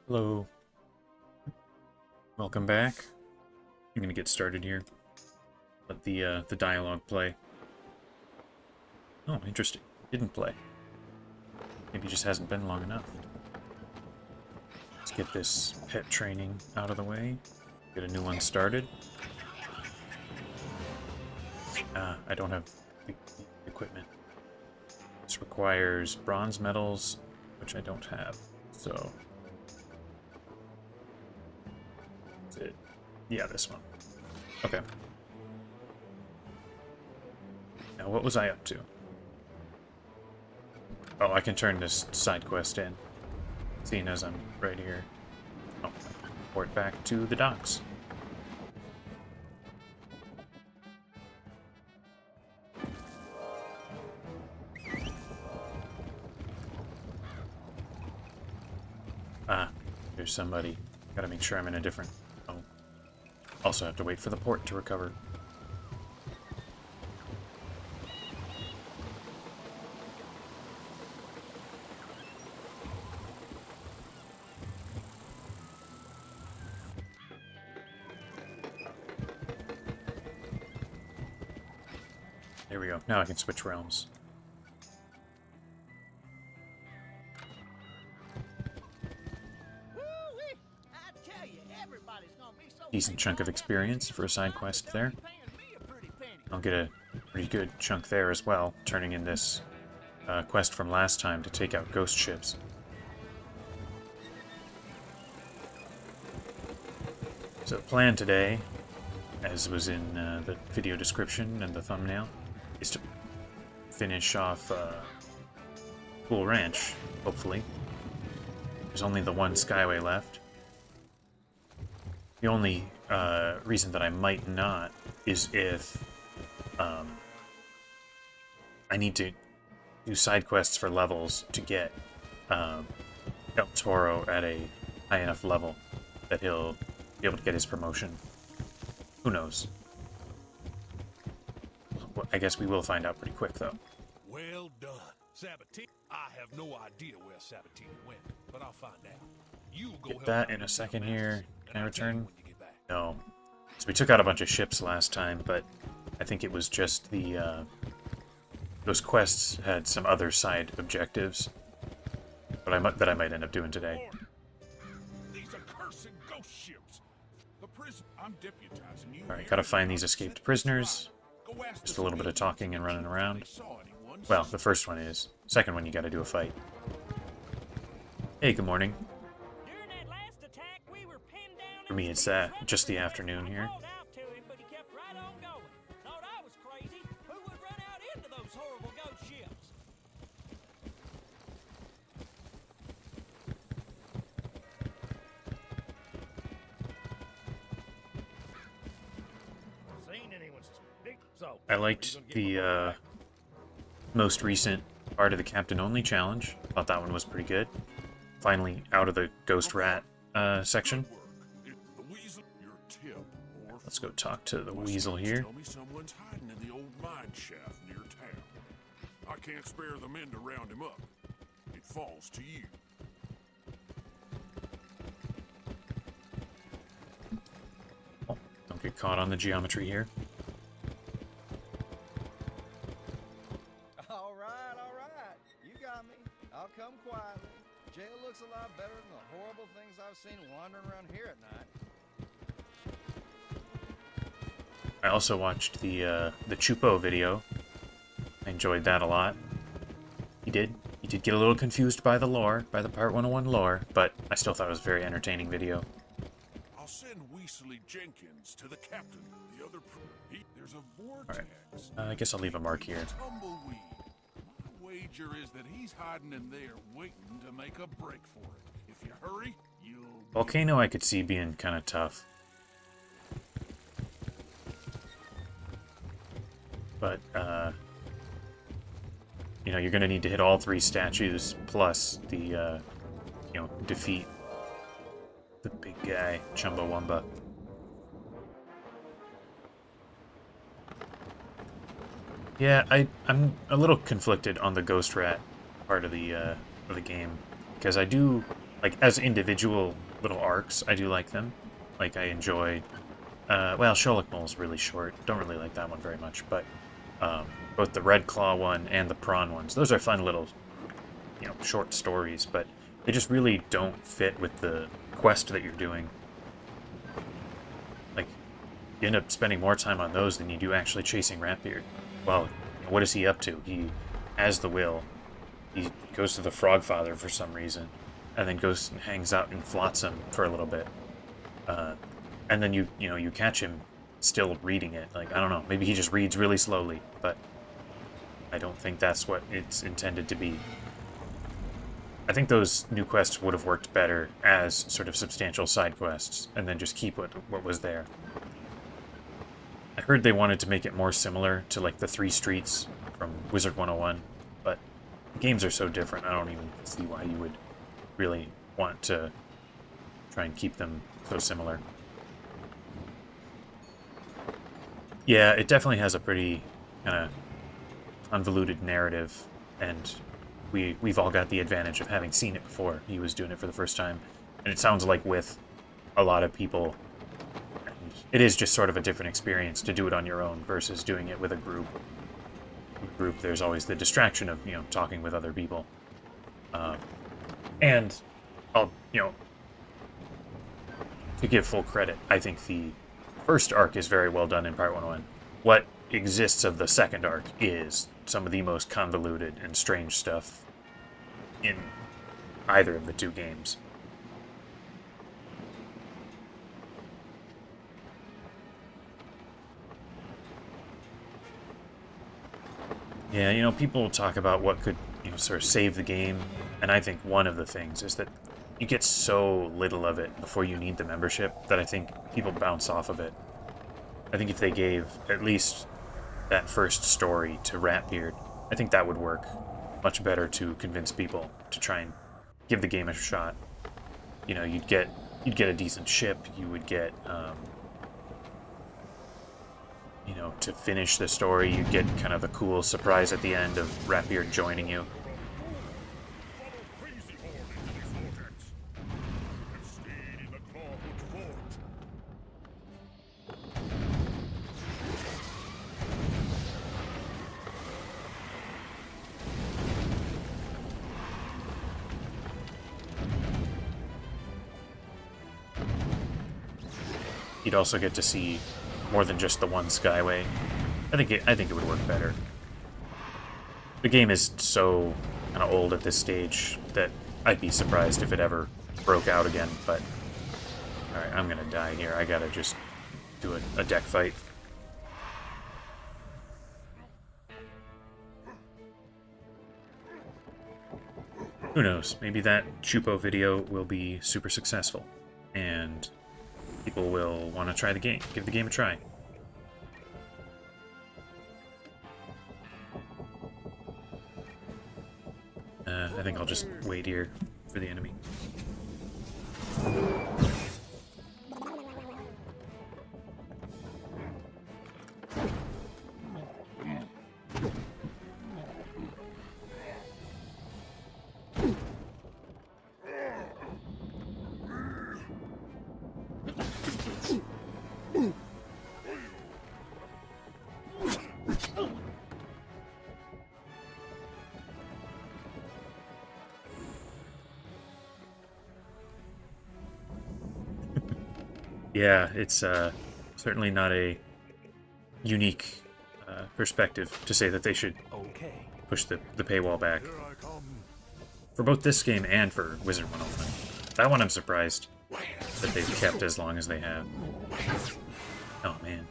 Hello. Welcome back. I'm gonna get started here. Let the dialogue play. Oh, interesting. Didn't play. Maybe it just hasn't been long enough. Let's get this pet training out of the way. Get a new one started. I don't have the equipment. This requires bronze medals, which I don't have. So that's it. Yeah, this one. Okay. Now, what was I up to? Oh, I can turn this side quest in, seeing as I'm right here. Oh, port back to the docks. Ah, there's somebody. Gotta make sure I'm in a different... Oh. Also have to wait for the port to recover. There we go. Now I can switch realms. Decent chunk of experience for a side quest there. I'll get a pretty good chunk there as well, turning in this quest from last time to take out ghost ships. So the plan today, as was in the video description and the thumbnail, is to finish off Pool Ranch, hopefully. There's only the one Skyway left. The only reason that I might not is if I need to do side quests for levels to get El Toro at a high enough level that he'll be able to get his promotion. Who knows? Well, I guess we will find out pretty quick, though. Well done, Sabatini. I have no idea where Sabatini went, but I'll find out. You go Get that in a second here. Can I return? No. So we took out a bunch of ships last time, but I think it was just the, those quests had some other side objectives that I might end up doing today. These accursed ghost ships. The prison I'm deputizing you. Alright, gotta find these escaped prisoners. Just a little bit of talking and running around. Well, the first one is. Second one, you gotta do a fight. Hey, good morning. For me, it's just the afternoon here. I liked the most recent part of the Captain Only challenge. Thought that one was pretty good. Finally out of the Ghost Rat section. Let's go talk to the weasel here. Tell me someone's hiding in the old mine shaft near town. I can't spare the men to round him up. It falls to you. Oh, don't get caught on the geometry here. All right. You got me. I'll come quietly. Jail looks a lot better than the horrible things I've seen wandering around here at night. I also watched the Chupo video. I enjoyed that a lot. He did get a little confused by the lore, by the Part 101 lore, but I still thought it was a very entertaining video. I'll send Weasley Jenkins to the captain. The other there's a vortex. Alright, I guess I'll leave a mark here. Tumbleweed. My wager is that he's hiding in there waiting to make a break for it. If you hurry, you'll... Volcano I could see being kind of tough. But, you know, you're going to need to hit all three statues, plus the, you know, defeat the big guy, Chumbawamba. Yeah, I'm a little conflicted on the Ghost Rat part of the game, because I do like, as individual little arcs, I do like them. Like, I enjoy... well, Sherlock Mole's really short. Don't really like that one very much, but both the Red Claw one and the Prawn ones, those are fun little, short stories, but they just really don't fit with the quest that you're doing. Like, you end up spending more time on those than you do actually chasing Ratbeard. Well, what is he up to? He has the will. He goes to the Frogfather for some reason, and then goes and hangs out in Flotsam for a little bit. And then you catch him still reading it. Like, I don't know, maybe he just reads really slowly, but I don't think that's what it's intended to be. I think those new quests would have worked better as sort of substantial side quests, and then just keep what was there. I heard they wanted to make it more similar to, like, the 3 streets from Wizard 101, but the games are so different, I don't even see why you would really want to try and keep them so similar. Yeah, it definitely has a pretty kind of convoluted narrative, and we've all got the advantage of having seen it before. He was doing it for the first time, and it sounds like with a lot of people, and it is just sort of a different experience to do it on your own versus doing it with a group. With a group, there's always the distraction of, talking with other people. And I'll, to give full credit, I think the first arc is very well done in Pirate 101. What exists of the second arc is some of the most convoluted and strange stuff in either of the 2 games. Yeah, people talk about what could, sort of save the game, and I think one of the things is that you get so little of it before you need the membership that I think people bounce off of it. I think if they gave at least that first story to Ratbeard, I think that would work much better to convince people to try and give the game a shot. You'd get a decent ship, you would get, to finish the story, you'd get kind of a cool surprise at the end of Ratbeard joining you. You'd also get to see more than just the one Skyway. I think it would work better. The game is so kind of old at this stage that I'd be surprised if it ever broke out again, but... Alright, I'm gonna die here. I gotta just do a deck fight. Who knows? Maybe that Chupo video will be super successful, and people will want to try the game, give the game a try. I think I'll just wait here for the enemy. Yeah, it's certainly not a unique perspective to say that they should push the paywall back. For both this game and for Wizard 101. That one I'm surprised that they've kept as long as they have. Oh, man.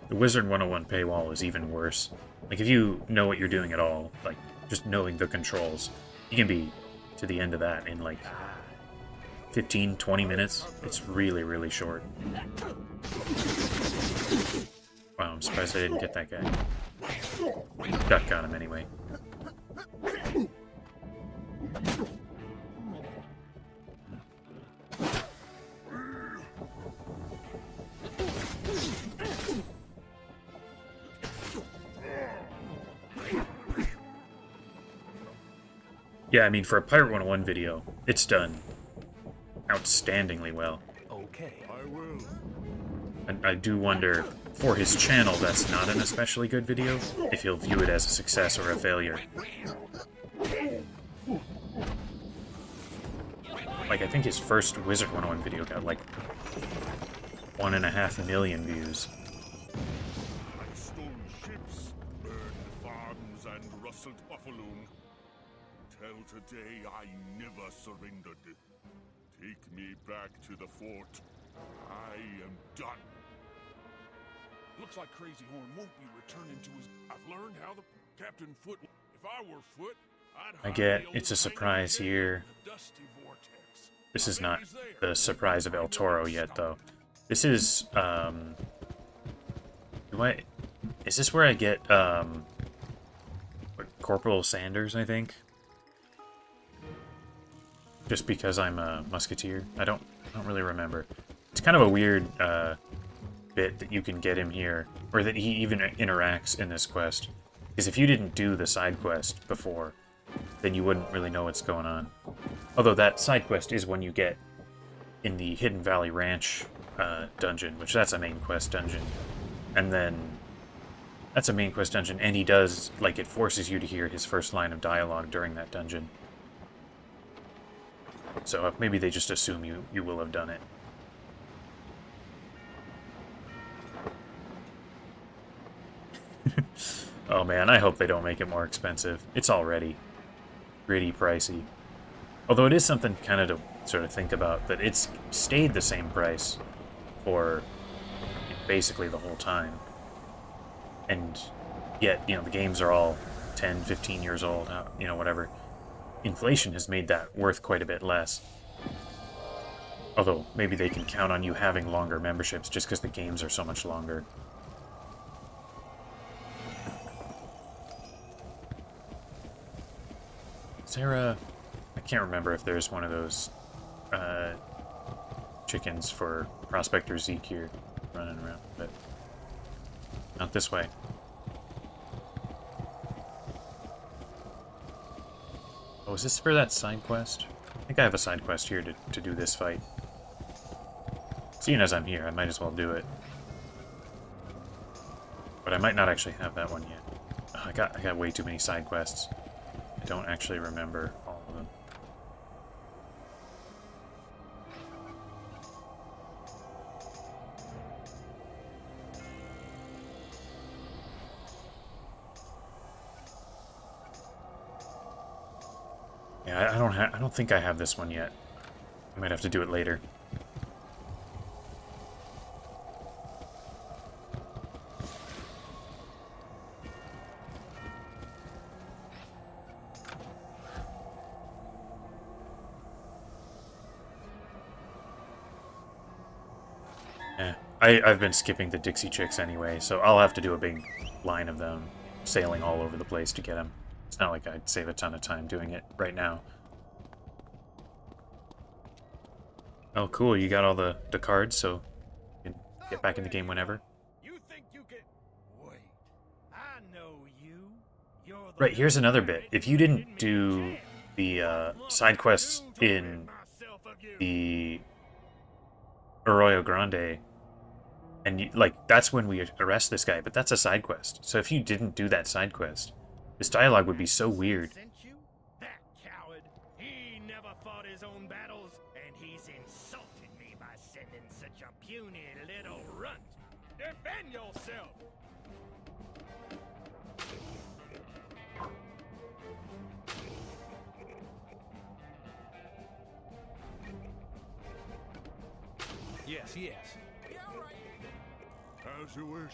The Wizard 101 paywall is even worse. Like, if you know what you're doing at all, like, just knowing the controls, You can be to the end of that in like 15, 20 minutes. It's really, really short. Wow, I'm surprised I didn't get that guy. Duck got him anyway. Yeah, I mean, for a Pirate 101 video, it's done outstandingly well. Okay. I will. And I do wonder, for his channel that's not an especially good video, if he'll view it as a success or a failure. Like, I think his first Wizard 101 video got like 1.5 million views. I stole ships, burned farms, and rustled buffalo. Till today, I never surrendered. Take me back to the fort. I am done. Looks like Crazy Horn won't be returning to his... I've learned how the Captain Foot... If I were Foot, I'd... I get it's a surprise here. This is not the surprise of El Toro yet, though. This is, is this where I get, Corporal Sanders, I think? Just because I'm a musketeer? I don't really remember. It's kind of a weird, bit that you can get him here, or that he even interacts in this quest. Because if you didn't do the side quest before, then you wouldn't really know what's going on. Although that side quest is one you get in the Hidden Valley Ranch dungeon, which that's a main quest dungeon. And then that's a main quest dungeon, and he does, like, it forces you to hear his first line of dialogue during that dungeon. So maybe they just assume you will have done it. Oh man, I hope they don't make it more expensive. It's already pretty pricey. Although it is something kind of to sort of think about, that it's stayed the same price for basically the whole time. And yet, you know, the games are all 10, 15 years old, you know, whatever. Inflation has made that worth quite a bit less. Although, maybe they can count on you having longer memberships just because the games are so much longer. Is there a... I can't remember if there's one of those chickens for Prospector Zeke here running around, but not this way. Oh, is this for that side quest? I think I have a side quest here to do this fight. Seeing as I'm here, I might as well do it. But I might not actually have that one yet. Oh, I got way too many side quests. I don't actually remember all of them. Yeah, I don't think I have this one yet. I might have to do it later. Yeah, I've been skipping the Dixie Chicks anyway, so I'll have to do a big line of them sailing all over the place to get them. It's not like I'd save a ton of time doing it right now. Oh, cool, you got all the cards, so you can get back in the game whenever. You think you can... Wait, I know you. You're the... Right, here's another bit. If you didn't do the side quests in the Arroyo Grande, and you, like, that's when we arrest this guy, but that's a side quest. So if you didn't do that side quest, this dialogue would be so weird. That coward. He never fought his own battles, and he's insulted me by sending such a puny little runt. Defend yourself! Yes, yes. As you wish.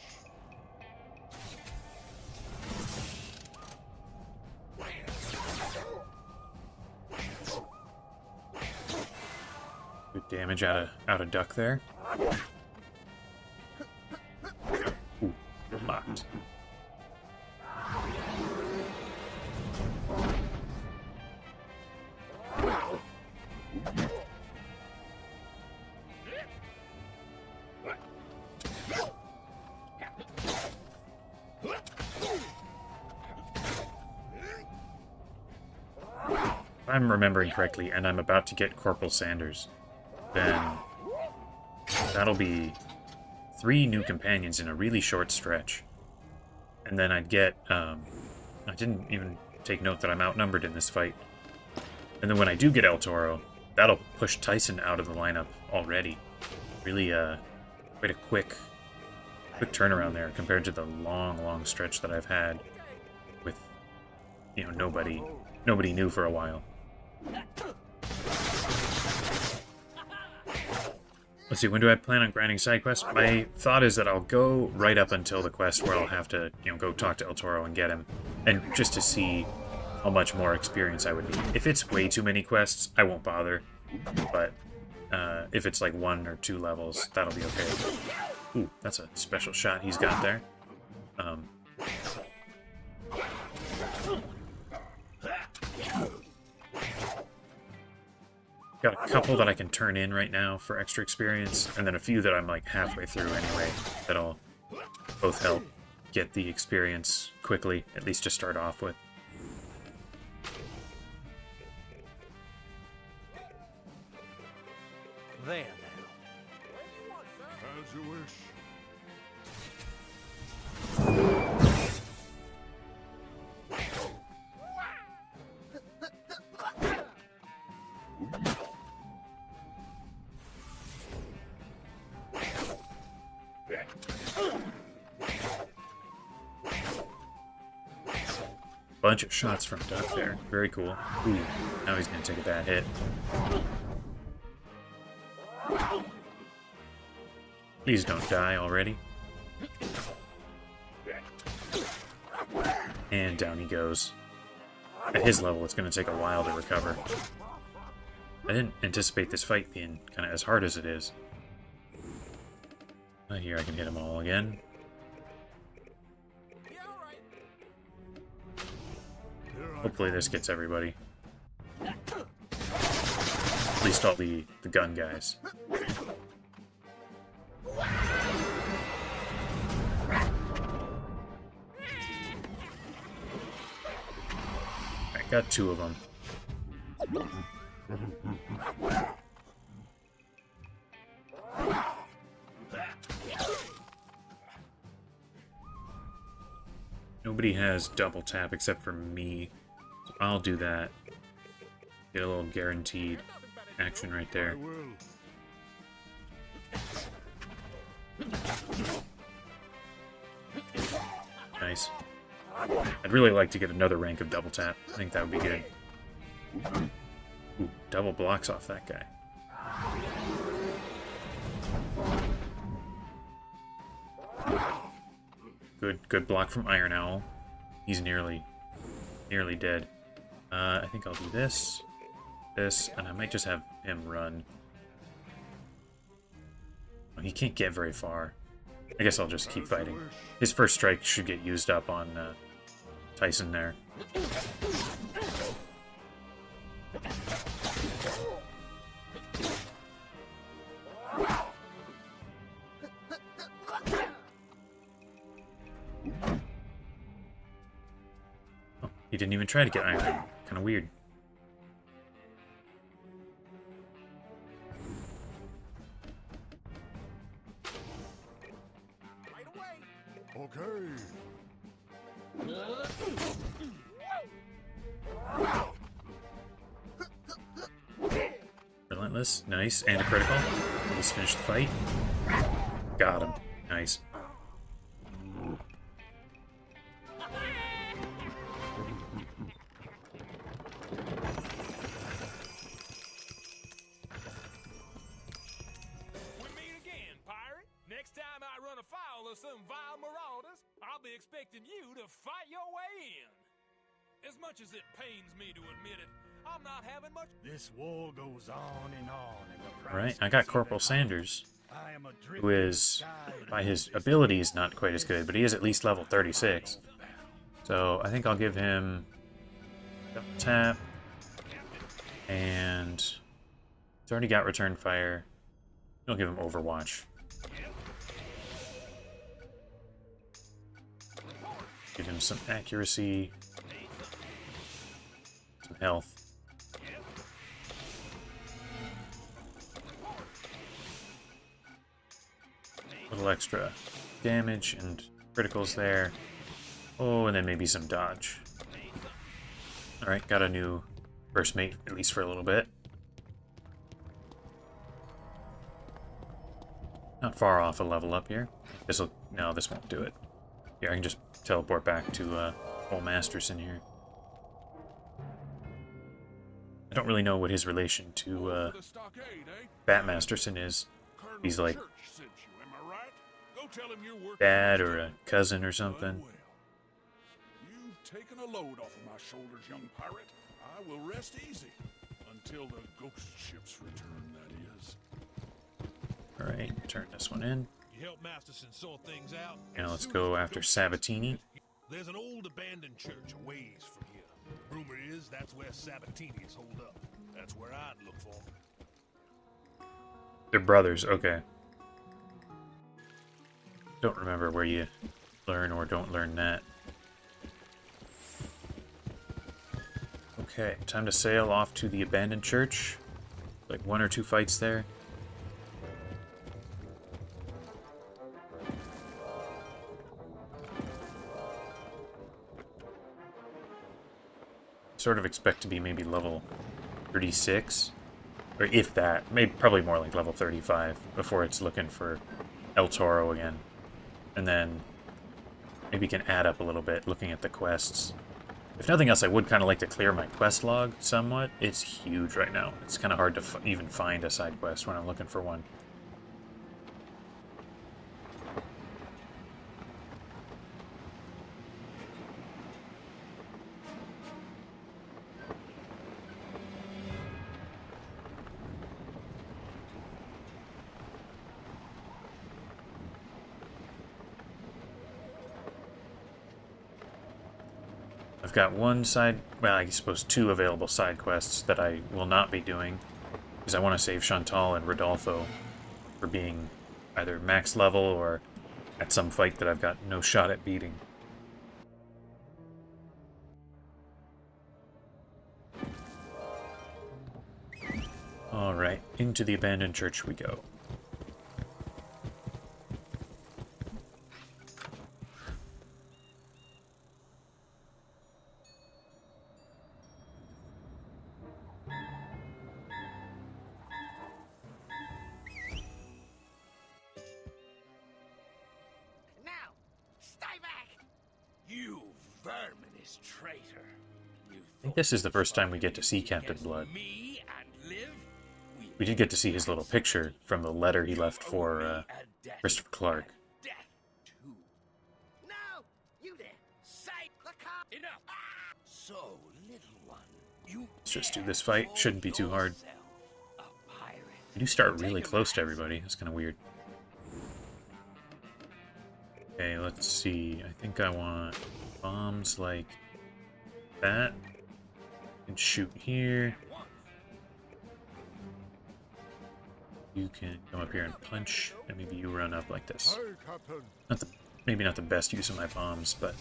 damage out of duck there. Ooh, locked. If I'm remembering correctly, and I'm about to get Corporal Sanders, then that'll be 3 new companions in a really short stretch. And then I'd get, I didn't even take note that I'm outnumbered in this fight. And then when I do get El Toro, that'll push Tyson out of the lineup already. Really, quite a quick turnaround there compared to the long stretch that I've had with, you know, nobody new for a while. Let's see, when do I plan on grinding side quests? My thought is that I'll go right up until the quest where I'll have to, you know, go talk to El Toro and get him. And just to see how much more experience I would need. If it's way too many quests, I won't bother. But if it's like 1 or 2 levels, that'll be okay. Ooh, that's a special shot he's got there. Got a couple that I can turn in right now for extra experience, and then a few that I'm like halfway through anyway, that'll both help get the experience quickly, at least to start off with. There As you wish. Bunch of shots from Duck there. Very cool. Ooh, now he's gonna take a bad hit. Please don't die already. And down he goes. At his level, it's gonna take a while to recover. I didn't anticipate this fight being kind of as hard as it is. Here I can hit them all again. Hopefully this gets everybody. At least all the gun guys. I got 2 of them. Nobody has double tap except for me. So I'll do that. Get a little guaranteed action right there. Nice. I'd really like to get another rank of double tap. I think that would be good. Ooh, double blocks off that guy. Good block from Iron Owl. He's nearly dead. I think I'll do this, and I might just have him run. Oh, he can't get very far. I guess I'll just keep fighting. His first strike should get used up on Tyson there. Oh, he didn't even try to get Iron. Kind of weird. Okay. Relentless, nice, and a critical. Let's finish the fight. Got him. Nice. Next time I run afoul of some vile marauders, I'll be expecting you to fight your way in. As much as it pains me to admit it, I'm not having much. This war goes on and on. Alright, I got Corporal Sanders, who is, by his abilities, not quite as good, but he is at least level 36. So I think I'll give him double tap, and it's already got return fire. I'll give him Overwatch. Give him some accuracy, some health. A little extra damage and criticals there. Oh, and then maybe some dodge. Alright, got a new first mate, at least for a little bit. Not far off a level up here. This'll... no, this won't do it. Here, I can just teleport back to Cole Masterson here. I don't really know what his relation to Bat Masterson is. He's like dad or a cousin or something. You've taken a load off of my shoulders, young pirate. I will rest easy until the ghost ships return, that is. Alright, turn this one in. You help Masterson sort things out. Now let's go after Sabatini. There's an old abandoned church a ways from here. Rumor is that's where Sabatini is holed up. That's where I'd look for. They're brothers, okay. Don't remember where you learn or don't learn that. Okay, time to sail off to the abandoned church. Like 1 or 2 fights there. Sort of expect to be maybe level 36, or if that, maybe probably more like level 35 before it's looking for El Toro again. And then maybe can add up a little bit looking at the quests. If nothing else, I would kind of like to clear my quest log somewhat. It's huge right now. It's kind of hard to even find a side quest when I'm looking for one. I've got one side, well, I suppose 2 available side quests that I will not be doing, because I want to save Chantal and Rodolfo for being either max level or at some fight that I've got no shot at beating. Alright, into the abandoned church we go. I think this is the first time we get to see Captain Blood. We did get to see his little picture from the letter he left for Christopher Clark. Let's just do this fight. Shouldn't be too hard. We do start really close to everybody. That's kind of weird. Okay, let's see. I think I want bombs like that. And shoot here. You can come up here and punch, and maybe you run up like this. Maybe not the best use of my bombs, but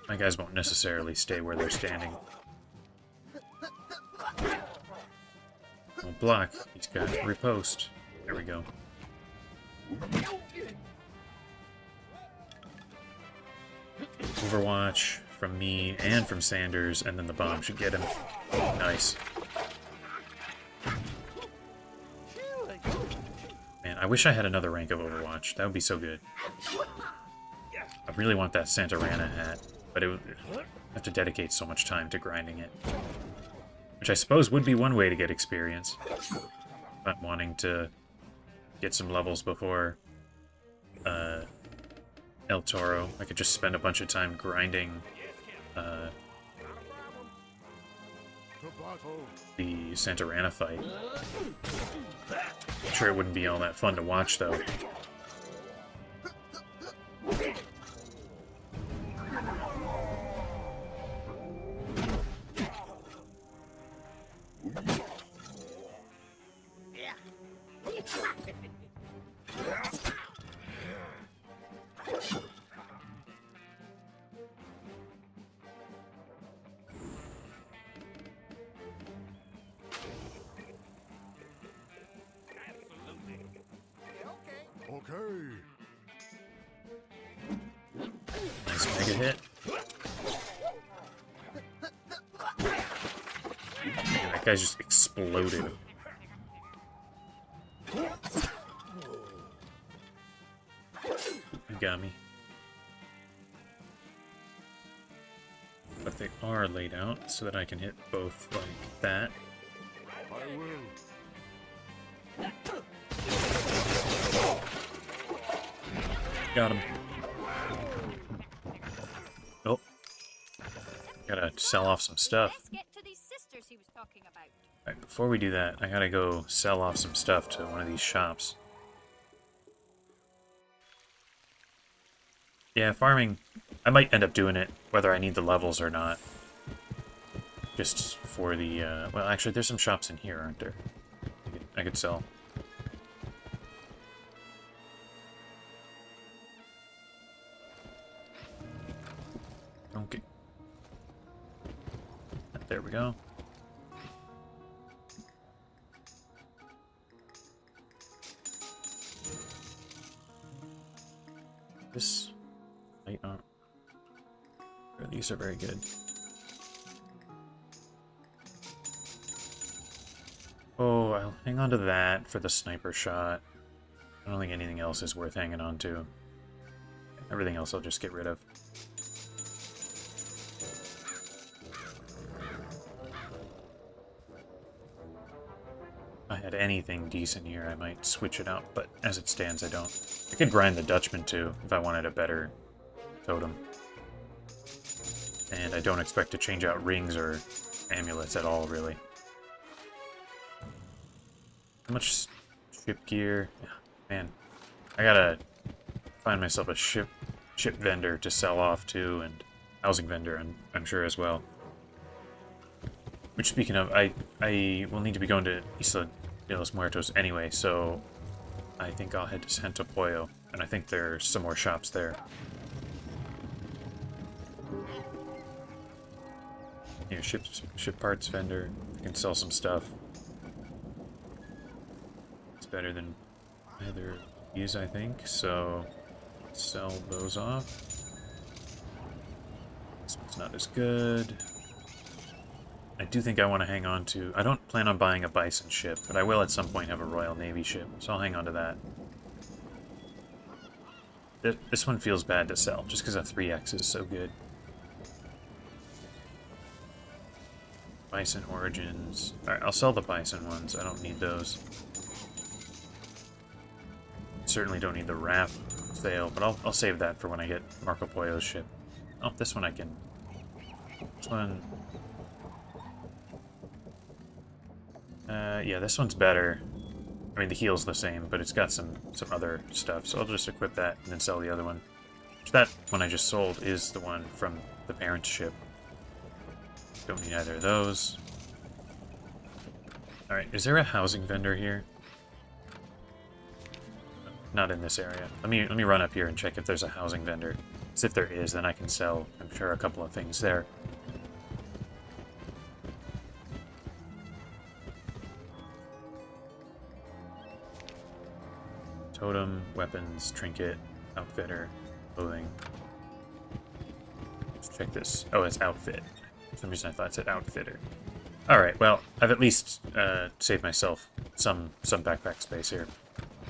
my guys won't necessarily stay where they're standing. Won't block. He's got riposte. There we go. Overwatch from me and from Sanders, and then the bomb should get him. Nice. Man, I wish I had another rank of Overwatch. That would be so good. I really want that Santarana hat, but it would have to dedicate so much time to grinding it. Which I suppose would be one way to get experience. Not wanting to get some levels before El Toro. I could just spend a bunch of time grinding the Santarana fight. I'm sure it wouldn't be all that fun to watch, though. Okay. Nice mega hit. Man, that guy just exploded. You got me. But they are laid out so that I can hit both like that. I will. Got him. Oh. Gotta sell off some stuff. Let's get to these sisters he was talking about. Alright, before we do that, I gotta go sell off some stuff to one of these shops. Yeah, farming, I might end up doing it, whether I need the levels or not. Just for the, well, actually, there's some shops in here, aren't there? I could sell. Okay. There we go. This might not. These are very good. Oh, I'll hang on to that for the sniper shot. I don't think anything else is worth hanging on to. Everything else I'll just get rid of. If I had anything decent here, I might switch it out, but as it stands, I don't. I could grind the Dutchman too, if I wanted a better totem. And I don't expect to change out rings or amulets at all, really. How much ship gear? Yeah, man, I gotta find myself a ship vendor to sell off to, and housing vendor, I'm sure as well. Which, speaking of, I will need to be going to Isla de los Muertos anyway, so I think I'll head to Santo Pollo, and I think there's some more shops there. Here, ship parts vendor. I can sell some stuff. It's better than either of these, I think, so sell those off. This one's not as good. I do think I want to hang on to... I don't plan on buying a Bison ship, but I will at some point have a Royal Navy ship, so I'll hang on to that. This one feels bad to sell, just because a 3X is so good. Bison Origins. Alright, I'll sell the Bison ones. I don't need those. Certainly don't need the Raft sale, but I'll save that for when I get Marco Pollo's ship. Oh, this one I can... This one... yeah, this one's better. I mean, the heal's the same, but it's got some other stuff, so I'll just equip that and then sell the other one. Which that one I just sold is the one from the parent ship. Don't need either of those. Alright, is there a housing vendor here? Not in this area. Let me run up here and check if there's a housing vendor. Because if there is, then I can sell, I'm sure, a couple of things there. Totem, weapons, trinket, outfitter, clothing. Let's check this. Oh, it's outfit. For some reason I thought it said outfitter. Alright, well, I've at least saved myself some backpack space here.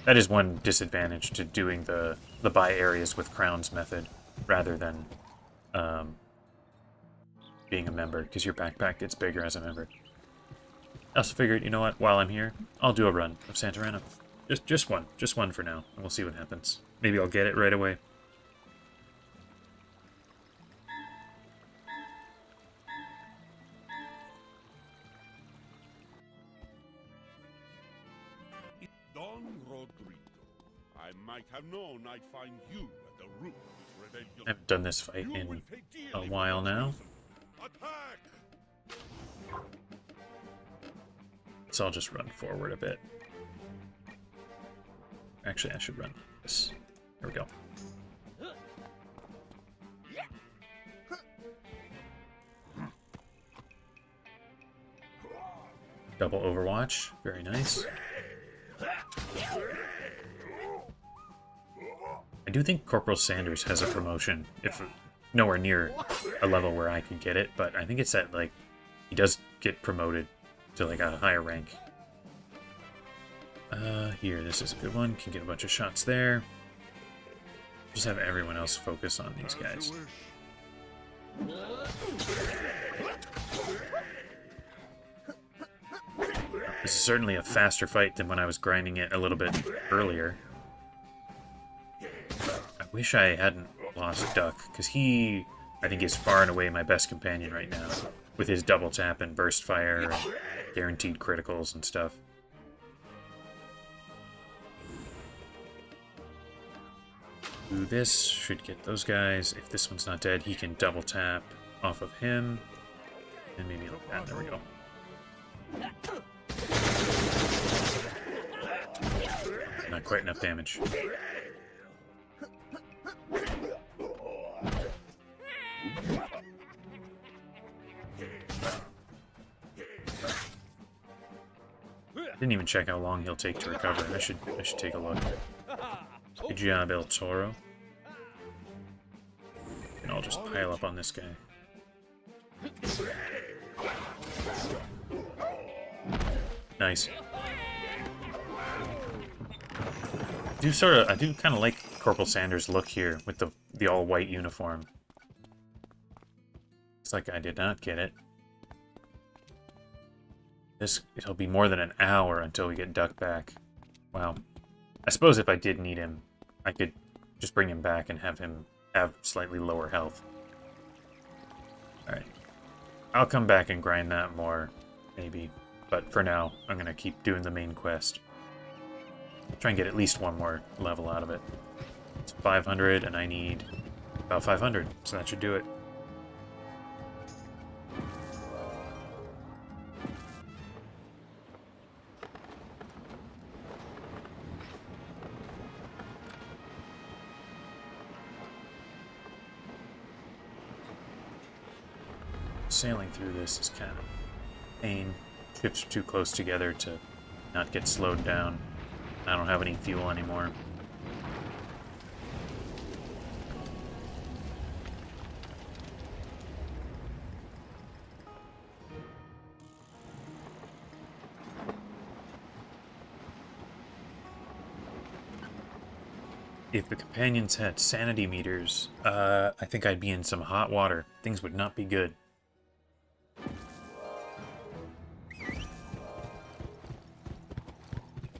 That is one disadvantage to doing the buy areas with crowns method, rather than being a member, because your backpack gets bigger as a member. I also figured, you know what, while I'm here, I'll do a run of Santarana. Just one for now, and we'll see what happens. Maybe I'll get it right away. known I'd find you at the root of this rebellion. I haven't done this fight You in will pay dearly a for while your now. treason. Attack! So I'll just run forward a bit. Actually, I should run this. There we go. Double Overwatch. Very nice. I do think Corporal Sanders has a promotion, if nowhere near a level where I could get it, but I think it's at, like, he does get promoted to, like, a higher rank. Here, this is a good one. Can get a bunch of shots there. Just have everyone else focus on these guys. This is certainly a faster fight than when I was grinding it a little bit earlier. I wish I hadn't lost Duck, because he, I think, is far and away my best companion right now, with his double tap and burst fire and guaranteed criticals and stuff. Do this, should get those guys. If this one's not dead, he can double tap off of him. And maybe like that, there we go. Not quite enough damage. Didn't even check how long he'll take to recover. I should take a look. Good job, El Toro. And I'll just pile up on this guy. Nice. I do kind of like Corporal Sanders' look here with the all-white uniform. It's like I did not get it. It'll be more than an hour until we get Duck back. Wow. I suppose if I did need him, I could just bring him back and have him have slightly lower health. Alright. I'll come back and grind that more, maybe. But for now, I'm going to keep doing the main quest. Try and get at least one more level out of it. It's 500, and I need about 500, so that should do it. Sailing through this is kind of pain. Ships are too close together to not get slowed down. I don't have any fuel anymore. If the companions had sanity meters, I think I'd be in some hot water. Things would not be good.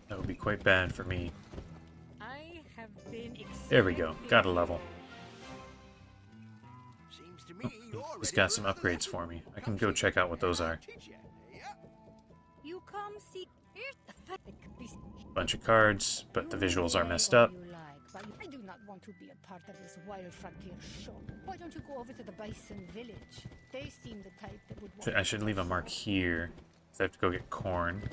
That would be quite bad for me. I have been There we go. Got a level. Seems to me you're He's ready got for some another upgrades lesson. for me. I can go check out what those are. Teach ya, yeah? You come see. Here's the pathetic beast. Bunch of cards, but the visuals are messed up. You like, but I do not want to be a part of this wild frontier show. Why don't you go over to the Bison Village? They seem the type that would want I should leave a mark here, because I have to go get corn.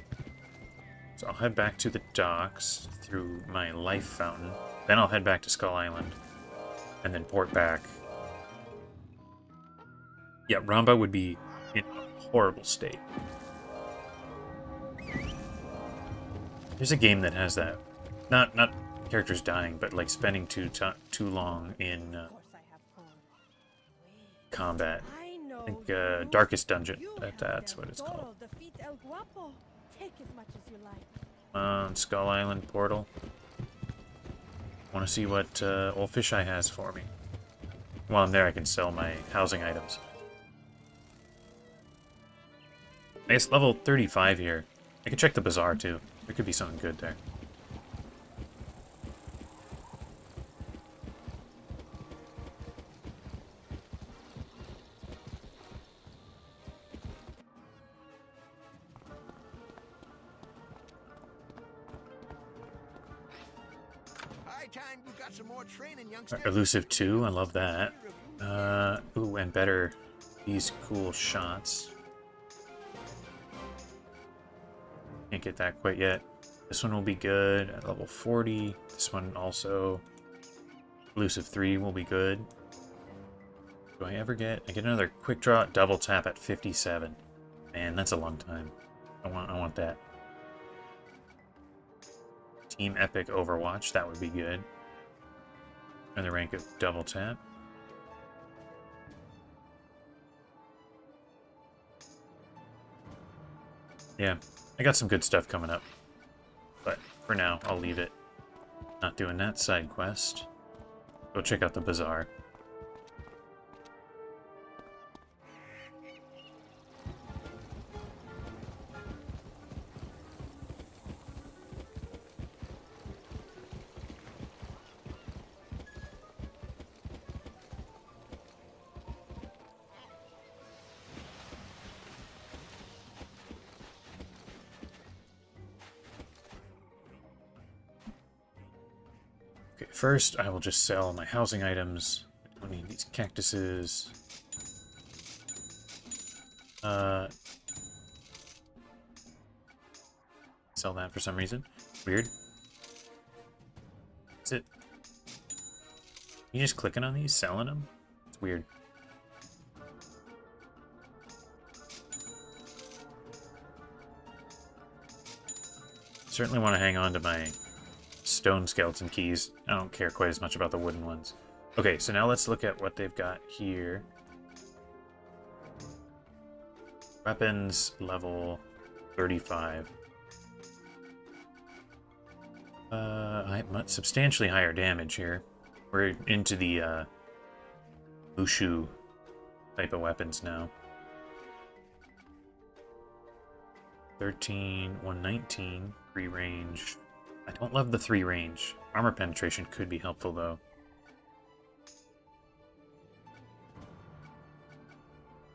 So I'll head back to the docks through my life fountain. Then I'll head back to Skull Island, and then port back. Yeah, Ramba would be in a horrible state. There's a game that has that. Not characters dying, but like spending too long in Of course I have corn. combat. I know. I think Darkest Dungeon. That's what it's called. Defeat El Guapo. Take as much as you like. Skull Island portal. Want to see what old Fisheye has for me. While I'm there, I can sell my housing items. I guess level 35 here. I can check the bazaar too. There could be something good there. I time you got some more training, youngster. Elusive 2, I love that. Ooh, and better these cool shots. Can't get that quite yet. This one will be good at level 40. This one also. Elusive 3 will be good. Do I ever get... I get another quick draw double tap at 57. Man, that's a long time. I want that. Team Epic Overwatch, that would be good. Another rank of double tap. Yeah, I got some good stuff coming up. But for now, I'll leave it. Not doing that side quest. Go check out the bazaar. Okay, first I will just sell my housing items. I don't need these cactuses. Sell that for some reason. Weird. Is it? You just clicking on these, selling them? It's weird. Certainly want to hang on to my stone skeleton keys. I don't care quite as much about the wooden ones. Okay, so now let's look at what they've got here. Weapons level 35. Substantially higher damage here. We're into the Mushu type of weapons now. 13, 119, 3 range. I don't love the 3 range. Armor penetration could be helpful though.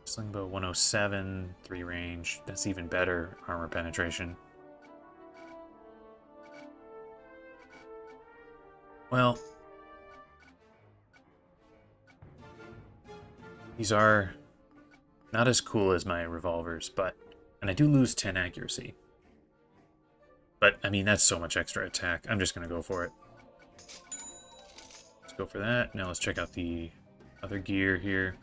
Slingbow 107, 3 range. That's even better armor penetration. Well, these are not as cool as my revolvers, but... And I do lose 10 accuracy. But, I mean, that's so much extra attack. I'm just going to go for it. Let's go for that. Now let's check out the other gear here.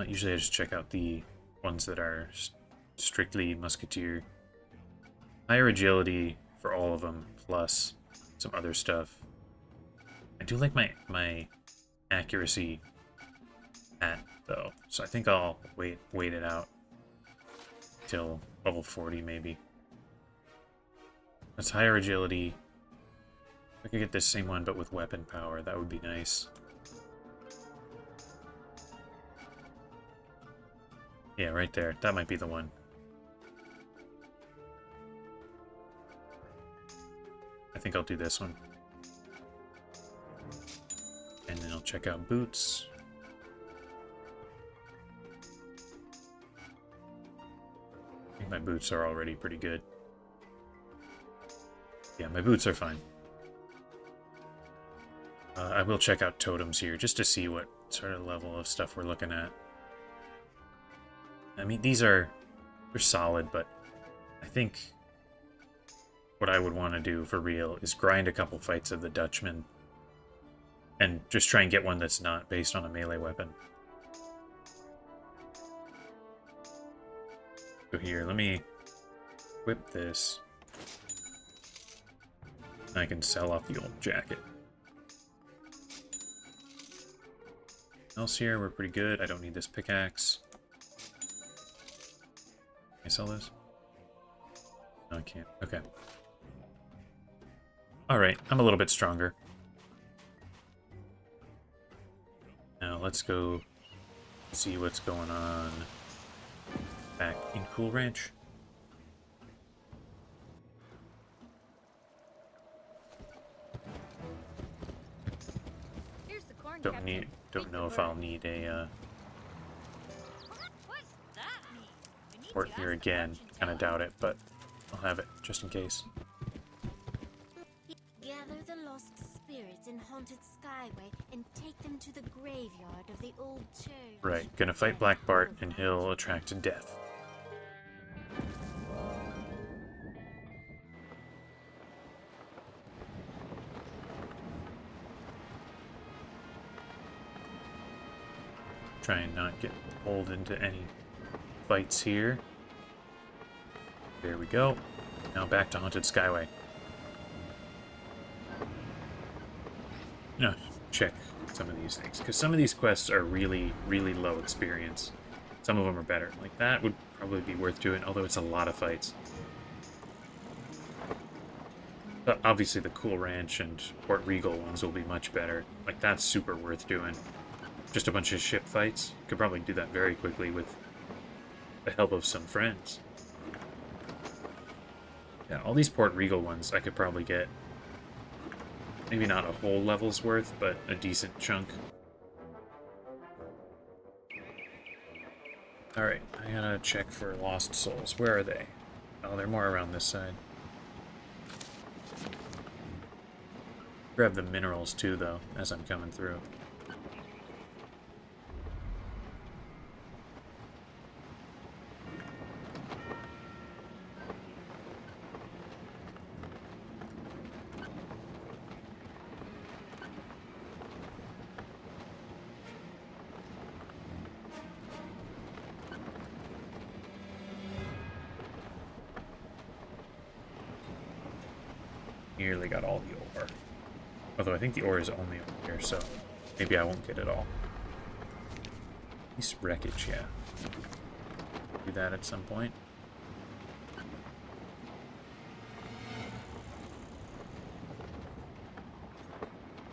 Usually I just check out the ones that are strictly musketeer. Higher agility for all of them, plus some other stuff. I do like my accuracy at, though. So I think I'll wait it out till level 40 maybe. That's higher agility. If I could get this same one but with weapon power, that would be nice. Yeah, right there. That might be the one. I think I'll do this one. And then I'll check out boots. I think my boots are already pretty good. Yeah, my boots are fine. I will check out totems here just to see what sort of level of stuff we're looking at. I mean, they're solid, but I think what I would want to do for real is grind a couple fights of the Dutchman and just try and get one that's not based on a melee weapon. So here, let me whip this. I can sell off the old jacket. Else here, we're pretty good. I don't need this pickaxe. Can I sell this? No, I can't. Okay. Alright, I'm a little bit stronger. Now let's go see what's going on back in Cool Ranch. Here's the corn, Don't Captain. know if I'll need a What's that mean? We need port to here ask the again. merchant Kind of doubt it, but I'll have it just in case. Gather quests in Haunted Skyway and take them to the graveyard of the old church. Right, gonna fight Black Bart and he'll attract death. Try and not get pulled into any fights here. There we go. Now back to Haunted Skyway. No, check some of these things, because some of these quests are really, really low experience. Some of them are better. Like, that would probably be worth doing, although it's a lot of fights. But obviously the Cool Ranch and Port Regal ones will be much better. Like, that's super worth doing. Just a bunch of ship fights. Could probably do that very quickly with the help of some friends. Yeah, all these Port Regal ones I could probably get. Maybe not a whole level's worth, but a decent chunk. Alright, I gotta check for lost souls. Where are they? Oh, they're more around this side. Grab the minerals too, though, as I'm coming through. Nearly got all the ore. Although I think the ore is only over here, so maybe I won't get it all. At least wreckage, yeah. Do that at some point.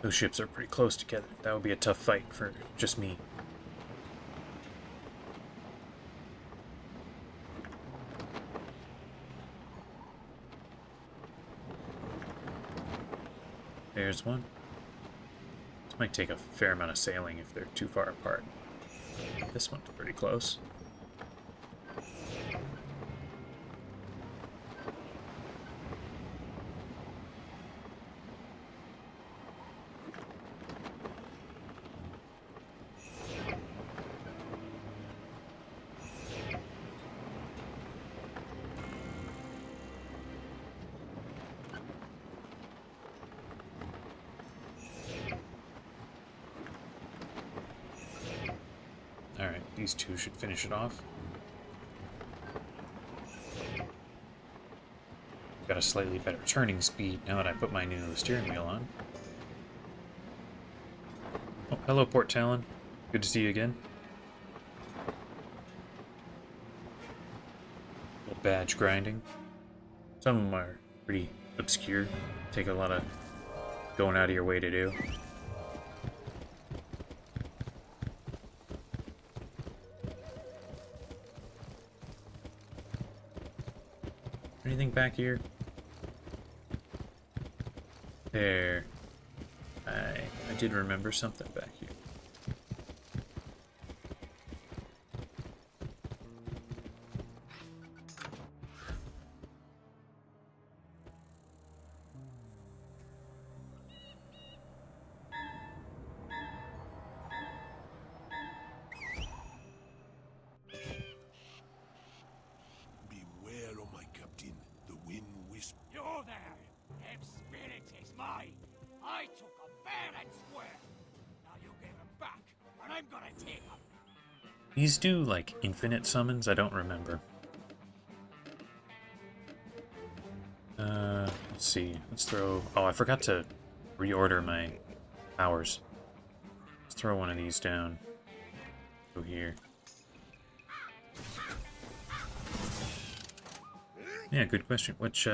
Those ships are pretty close together. That would be a tough fight for just me. There's one. This might take a fair amount of sailing if they're too far apart. This one's pretty close. Alright, these two should finish it off. Got a slightly better turning speed now that I put my new steering wheel on. Oh, hello, Port Talon. Good to see you again. Little badge grinding. Some of them are pretty obscure. Take a lot of going out of your way to do. Anything back here? There. I did remember something back here. Beware, oh my captain. The wind whispers. You there! Them spirits is mine! I took them fair and square! Now you give them back, and I'm gonna take them! These do, like, infinite summons? I don't remember. Let's see. Let's throw... Oh, I forgot to reorder my powers. Let's throw one of these down. Go here. Yeah, good question. Which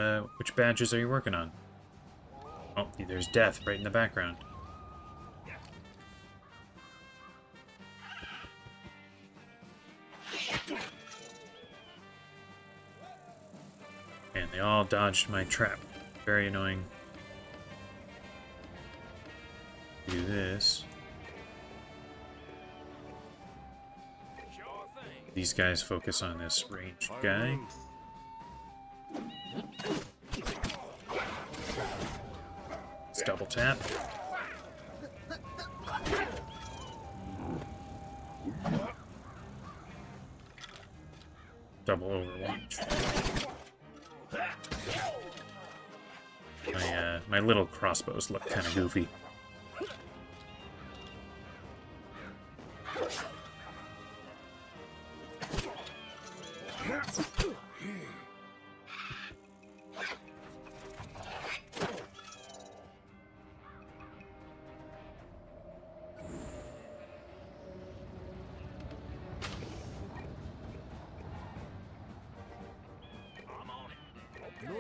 badges are you working on? Oh, there's death right in the background. And they all dodged my trap. Very annoying. Do this. These guys focus on this ranged guy. Let's double tap. Double Overwatch. My little crossbows look kind of goofy.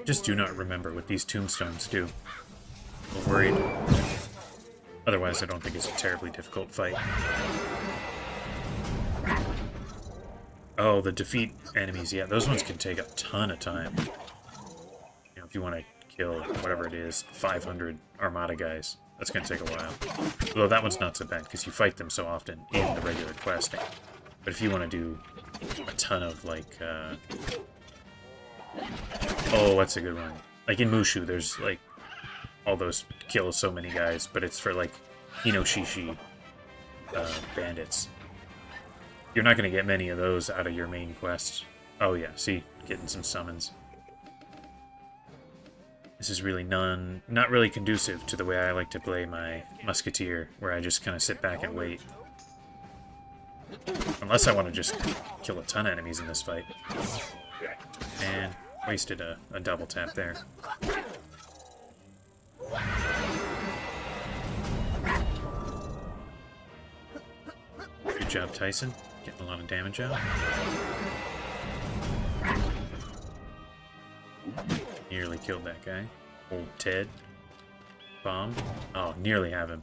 Just do not remember what these tombstones do. I'm worried. Otherwise, I don't think it's a terribly difficult fight. Oh, the defeat enemies. Yeah, those ones can take a ton of time. You know, if you want to kill whatever it is, 500 Armada guys, that's going to take a while. Although that one's not so bad because you fight them so often in the regular questing. But if you want to do a ton of, like, oh, that's a good one. Like in Mushu, there's like all those kill so many guys, but it's for like Inoshishi bandits. You're not going to get many of those out of your main quest. Oh yeah, see, getting some summons. This is really not really conducive to the way I like to play my musketeer, where I just kind of sit back and wait. Unless I want to just kill a ton of enemies in this fight. And wasted a double tap there. Good job, Tyson. Getting a lot of damage out. Nearly killed that guy. Old Ted. Bomb. Oh, nearly have him.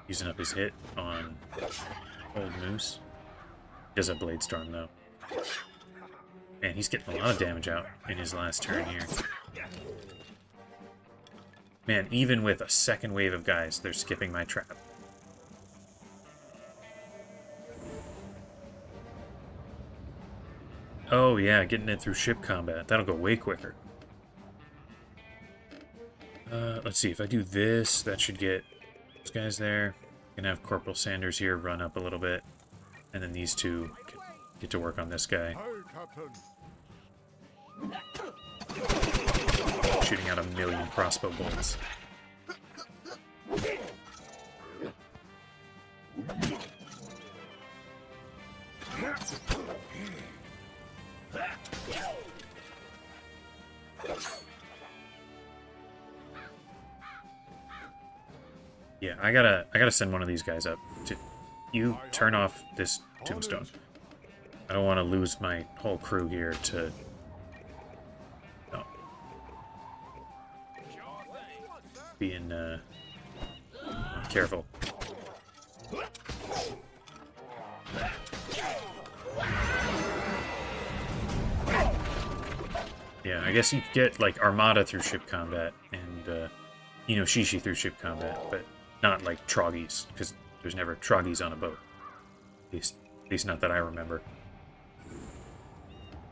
Using up his hit on Old Moose. He does have Blade Storm, though. Man, he's getting a lot of damage out in his last turn here. Man, even with a second wave of guys, they're skipping my trap. Oh yeah, getting it through ship combat. That'll go way quicker. Let's see, if I do this, that should get those guys there. Gonna have Corporal Sanders here run up a little bit. And then these two get to work on this guy. Shooting out 1,000,000 crossbow bolts. Yeah, I gotta send one of these guys up. You turn off this tombstone. I don't want to lose my whole crew here to... No. Being, careful. Yeah, I guess you could get, like, Armada through ship combat and, Inoshishi through ship combat, but not, like, Troggies, because there's never Troggies on a boat. At least not that I remember.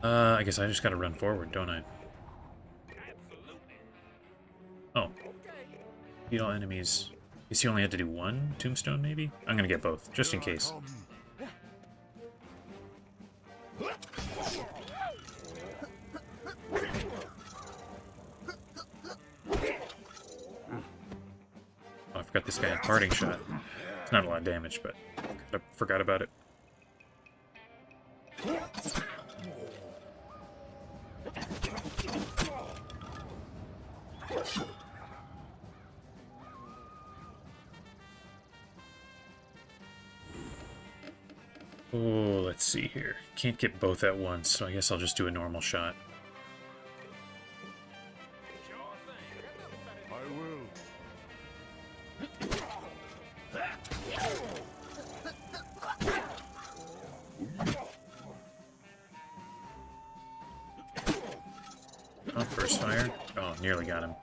I guess I just gotta run forward, don't I? Oh. Beat all enemies. Guess you only had to do one tombstone, maybe? I'm gonna get both, just in case. Oh, I forgot this guy had parting shot. It's not a lot of damage, but I forgot about it. Oh, let's see here. Can't get both at once, so I guess I'll just do a normal shot. I will. Oh, first fire. Oh, nearly got him.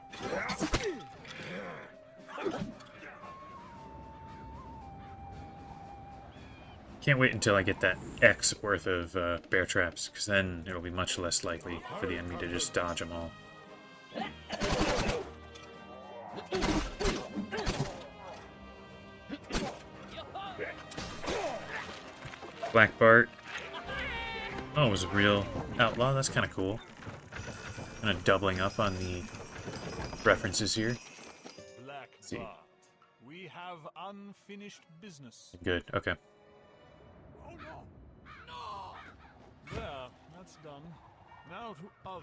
Can't wait until I get that X worth of bear traps, because then it'll be much less likely for the enemy to just dodge them all. Black Bart. Oh, it was a real outlaw. That's kind of cool. Kind of doubling up on the references here. Black Bart, we have unfinished business. Good. Okay. Oh no! No! There, that's done. Now to other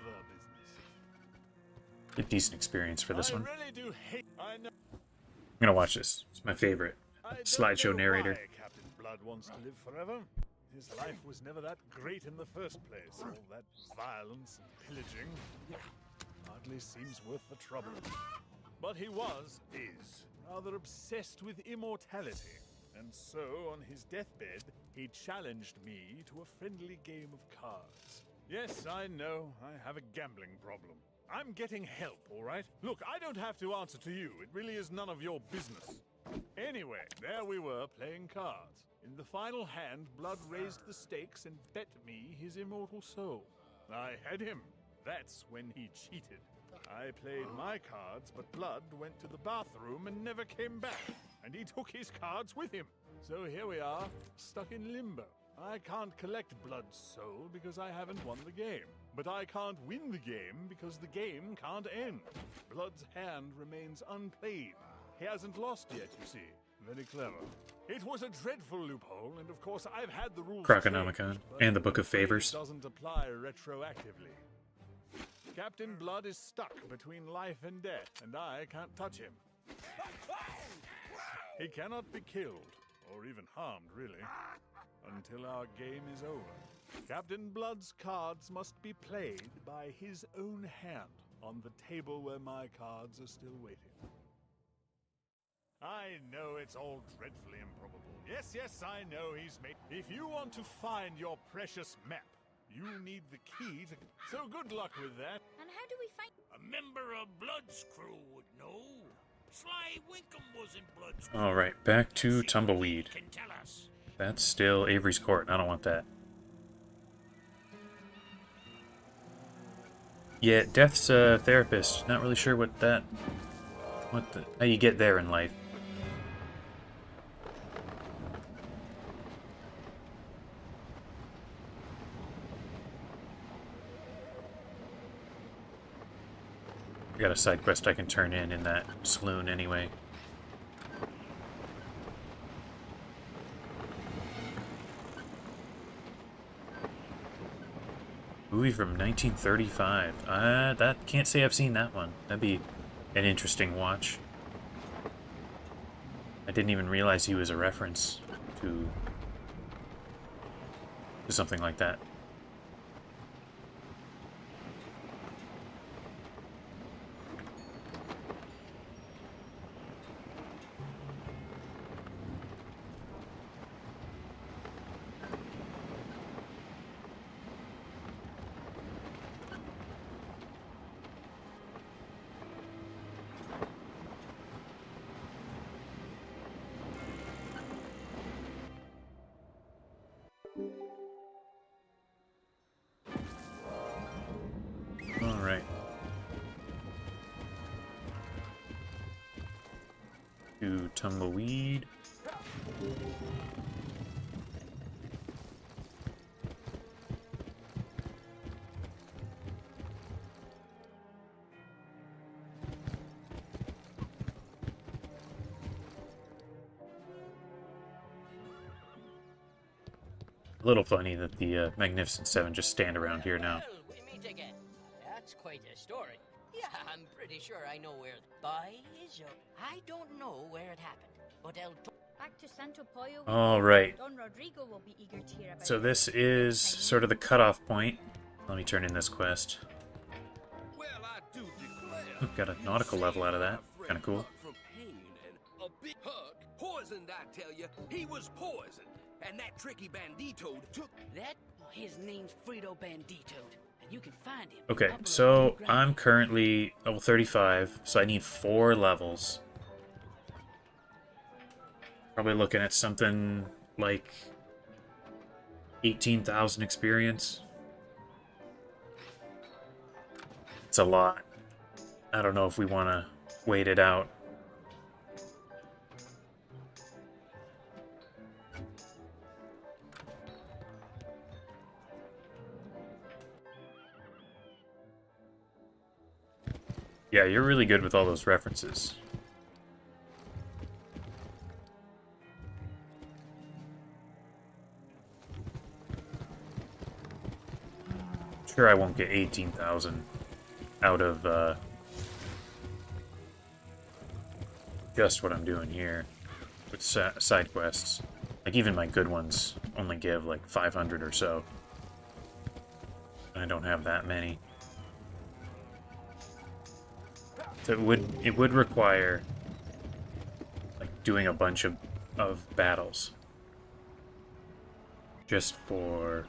business. A decent experience for this one. I really do hate. I know. I'm gonna watch this. It's my favorite slideshow narrator. Why Captain Blood wants to live forever. His life was never that great in the first place. All that violence and pillaging hardly seems worth the trouble. But he is, rather obsessed with immortality. And so, on his deathbed, he challenged me to a friendly game of cards. Yes, I know, I have a gambling problem. I'm getting help, all right? Look, I don't have to answer to you. It really is none of your business. Anyway, there we were, playing cards. In the final hand, Blood raised the stakes and bet me his immortal soul. I had him. That's when he cheated. I played my cards, but Blood went to the bathroom and never came back. And he took his cards with him. So here we are, stuck in limbo. I can't collect Blood's soul because I haven't won the game. But I can't win the game because the game can't end. Blood's hand remains unplayed. He hasn't lost yet, you see. Very clever. It was a dreadful loophole, and of course I've had the rules Croconomicon changed, and the Book of Favors. It doesn't apply retroactively. Captain Blood is stuck between life and death, and I can't touch him. He cannot be killed, or even harmed, really, until our game is over. Captain Blood's cards must be played by his own hand on the table where my cards are still waiting. I know it's all dreadfully improbable. Yes, I know he's made... If you want to find your precious map, you need the key to... So good luck with that. And how do we find... A member of Blood's crew would know. Sly Winkum was in Blood's crew. Alright, back to Tumbleweed. Can tell us. That's still Avery's Court. I don't want that. Yeah, Death's a therapist. Not really sure what the... how you get there in life. I got a side quest I can turn in that saloon anyway. Movie from 1935. That can't say I've seen that one. That'd be an interesting watch. I didn't even realize he was a reference to something like that. Alright. To Tumbleweed. A little funny that the Magnificent Seven just stand around here now. Well, we meet again. That's quite a story. Yeah, I'm pretty sure I know where. By his I don't know where it happened, but Back to Santo Pollo. All right. Don Rodrigo will be eager to hear about So this is sort of the cutoff point. Let me turn in this quest. Well, I do declare. Got a nautical level out of that. Kind of cool. From pain and a big hug. Poisoned, I tell you. He was poisoned. And that tricky bandito took that. His name's Frito Bandito, and you can find him. Okay, so I'm currently level 35, so I need 4 levels. Probably looking at something like 18,000 experience. It's a lot. I don't know if we want to wait it out. Yeah, you're really good with all those references. Sure, I won't get 18,000 out of just what I'm doing here with side quests. Like, even my good ones only give like 500 or so. And I don't have that many. So it would require like doing a bunch of battles just for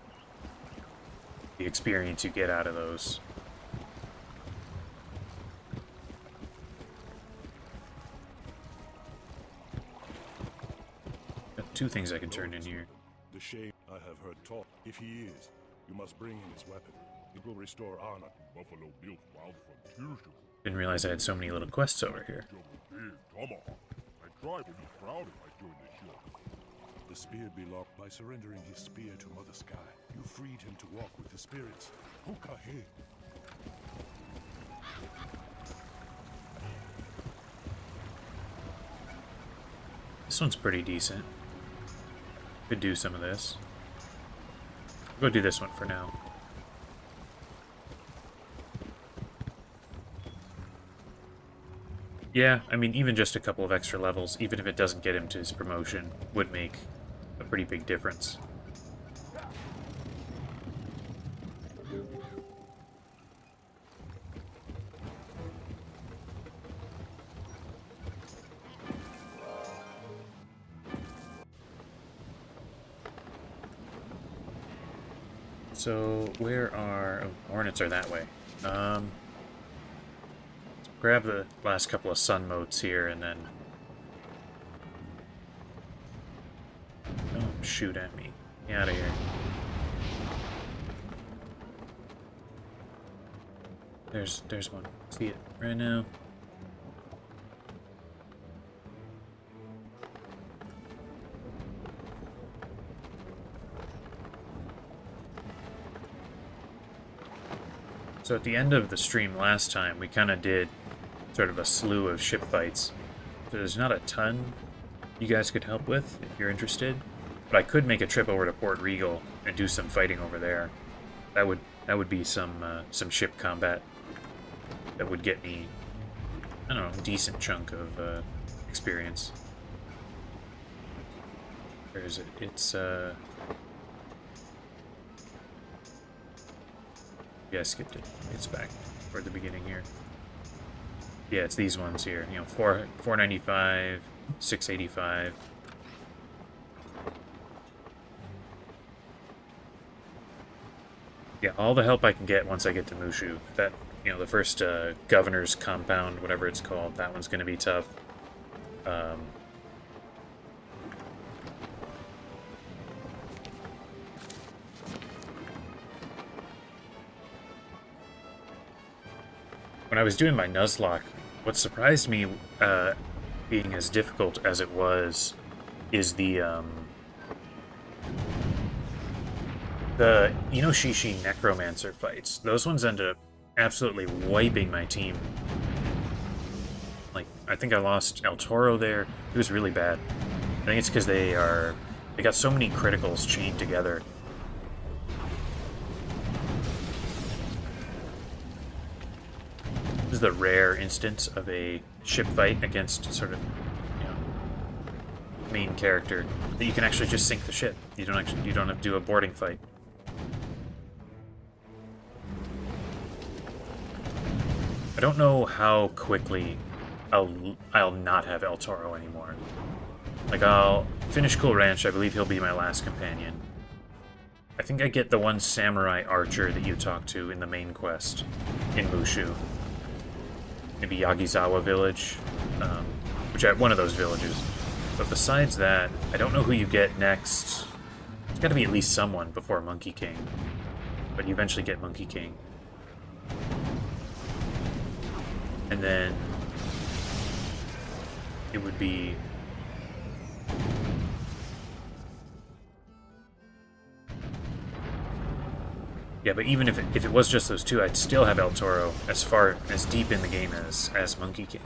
the experience you get out of those. Got two things I can turn in here. The shame I have heard talk. If he is, you must bring him his weapon. It will restore honor. Buffalo built wild frontiers. Didn't realize I had so many little quests over here. Big tomahawk. My tribe would be proud if I joined the show. The spear belonged. By surrendering his spear to Mother Sky, you freed him to walk with the spirits. Hokahe. This one's pretty decent. Could do some of this. I'll go do this one for now. Yeah, I mean, even just a couple of extra levels, even if it doesn't get him to his promotion, would make a pretty big difference. So, where are... Oh, Hornets are that way. Grab the last couple of sun motes here, and then... Don't shoot at me. Get out of here. There's one. See it right now. So at the end of the stream last time, we kind of did sort of a slew of ship fights. So there's not a ton you guys could help with if you're interested, but I could make a trip over to Port Regal and do some fighting over there. That would be some ship combat that would get me, I don't know, a decent chunk of experience. Where is it? It's yeah, I skipped it. It's back toward the beginning here. Yeah, it's these ones here. You know, 495, 685. Yeah, all the help I can get once I get to Mushu. That, you know, the first governor's compound, whatever it's called, that one's going to be tough. When I was doing my Nuzlocke, what surprised me being as difficult as it was is the Inoshishi Necromancer fights. Those ones ended up absolutely wiping my team. Like, I think I lost El Toro there. It was really bad. I think it's because they got so many criticals chained together. This is the rare instance of a ship fight against sort of, you know, main character that you can actually just sink the ship. You don't have to do a boarding fight. I don't know how quickly I'll not have El Toro anymore. Like, I'll finish Cool Ranch. I believe he'll be my last companion. I think I get the one samurai archer that you talk to in the main quest in Mushu. Maybe Yagizawa Village, one of those villages. But besides that, I don't know who you get next. There's got to be at least someone before Monkey King. But you eventually get Monkey King. And then it would be... Yeah, but even if it was just those two, I'd still have El Toro as far as deep in the game as Monkey King.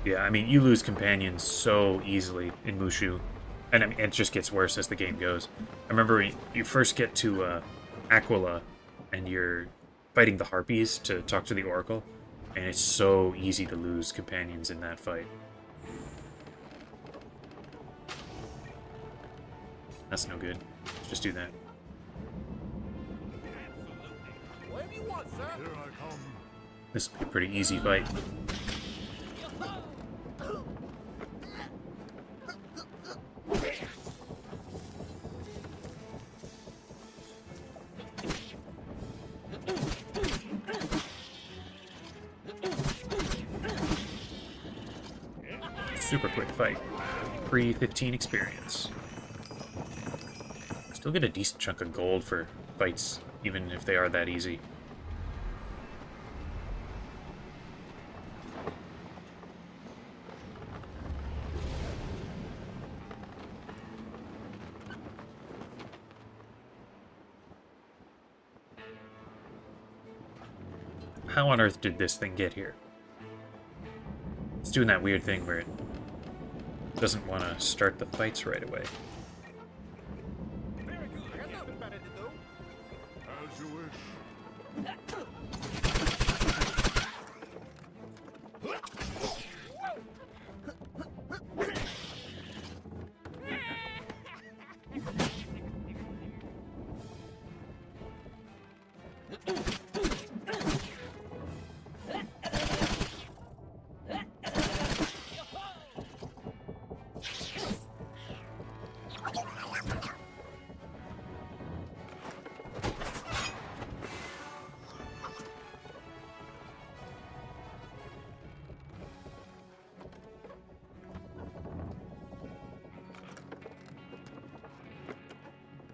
Yeah, I mean, you lose companions so easily in Mushu, and I mean, it just gets worse as the game goes. I remember you first get to Aquila, and you're fighting the Harpies to talk to the Oracle, and it's so easy to lose companions in that fight. That's no good. Let's just do that. Whatever you want, sir. Here I come. This will be a pretty easy fight. Super quick fight. Pre-15 experience. Still get a decent chunk of gold for fights, even if they are that easy. How on earth did this thing get here? It's doing that weird thing where it doesn't want to start the fights right away. As you wish.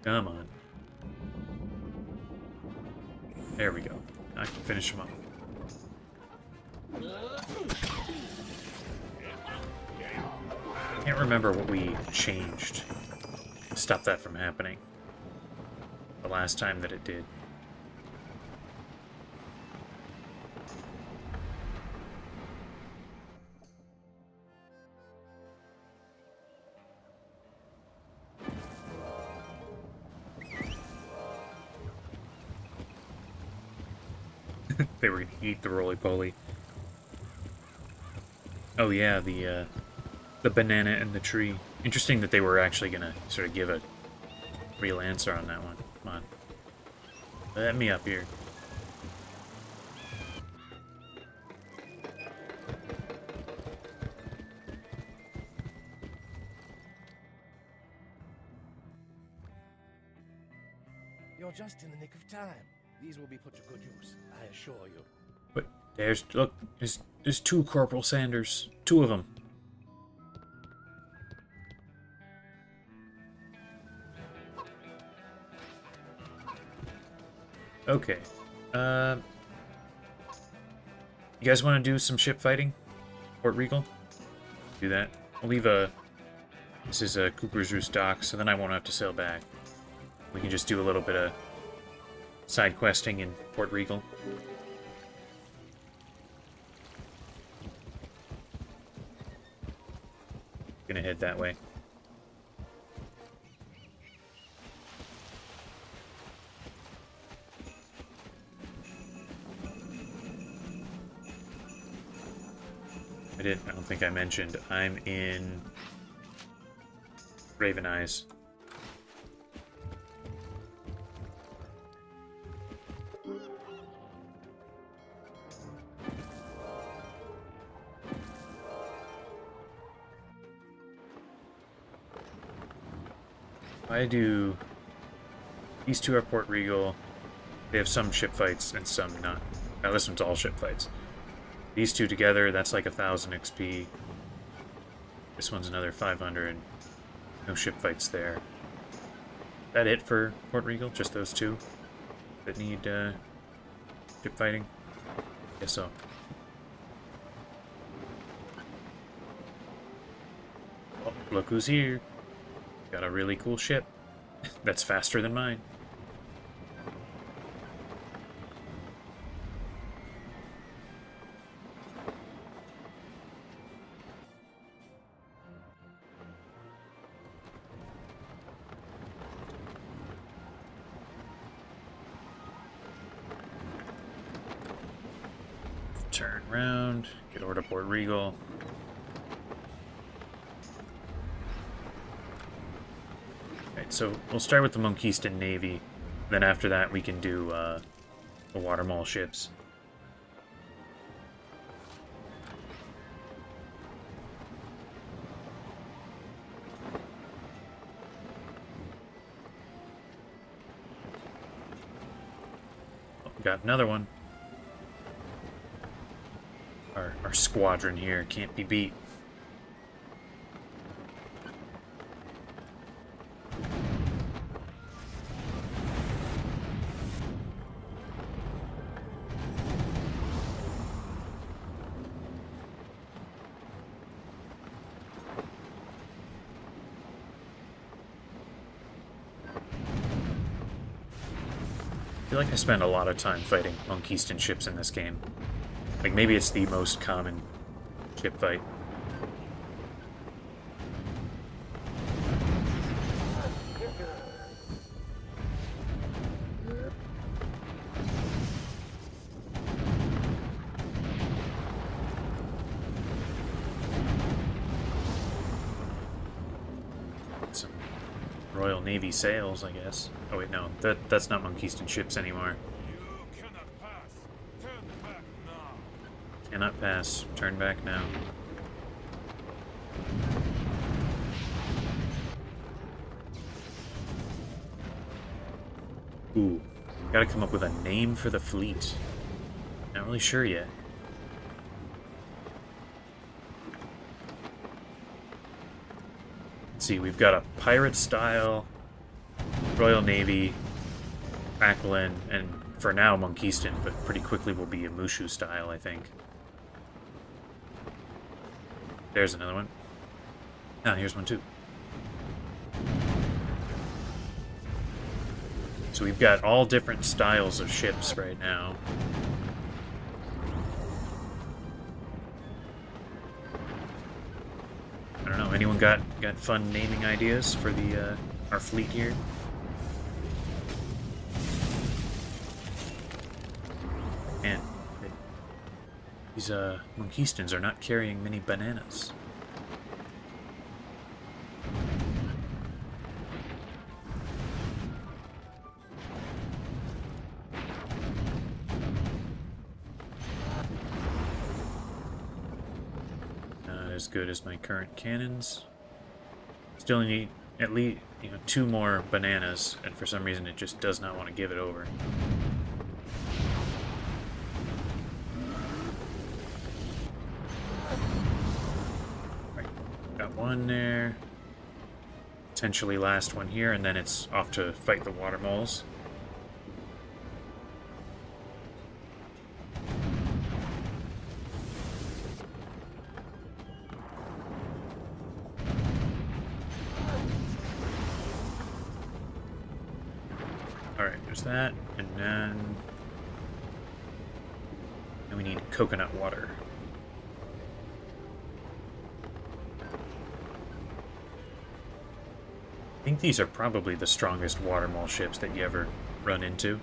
Come on. There we go. I can finish him off. Can't remember what we changed to stop that from happening the last time that it did. They were gonna eat the roly-poly. Oh yeah, the banana and the tree. Interesting that they were actually gonna sort of give a real answer on that one. Come on. Let me up here. You're just in the nick of time. These will be put to good use, I assure you. But look, there's two Corporal Sanders. Two of them. Okay. You guys want to do some ship fighting? Port Regal? Do that. I'll leave this is a Cooper's Roost dock, so then I won't have to sail back. We can just do a little bit of side questing in Port Regal. Gonna head that way. I don't think I mentioned, I'm in Raven Eyes. I do... These two are Port Regal. They have some ship fights and some not. Now this one's all ship fights. These two together, that's like 1,000 XP. This one's another 500. No ship fights there. Is that it for Port Regal? Just those two that need ship fighting? Guess so. look who's here. Got a really cool ship. That's faster than mine. Turn around, get over to Port Regal. Alright, so we'll start with the Monquistan Navy. Then after that we can do the water mall ships. Oh, got another one. Our squadron here can't be beat. I feel like I spend a lot of time fighting Monquistan ships in this game. Like, maybe it's the most common ship fight. Some Royal Navy sails, I guess. Oh wait, no, that's not Monquistan ships anymore. Cannot pass. Turn back now. Ooh. Gotta come up with a name for the fleet. Not really sure yet. Let's see, we've got a pirate style, Royal Navy, Aquilan, and for now Monquistan, but pretty quickly will be a Mushu style, I think. There's another one. Ah, here's one too. So we've got all different styles of ships right now. I don't know, anyone got fun naming ideas for the our fleet here? And these Monquistans are not carrying many bananas. Not as good as my current cannons. Still need at least, 2 more bananas, and for some reason it just does not want to give it over. One there, potentially last one here, and then it's off to fight the water moles. Alright, there's that, and then we need coconut water. I think these are probably the strongest water mole ships that you ever run into.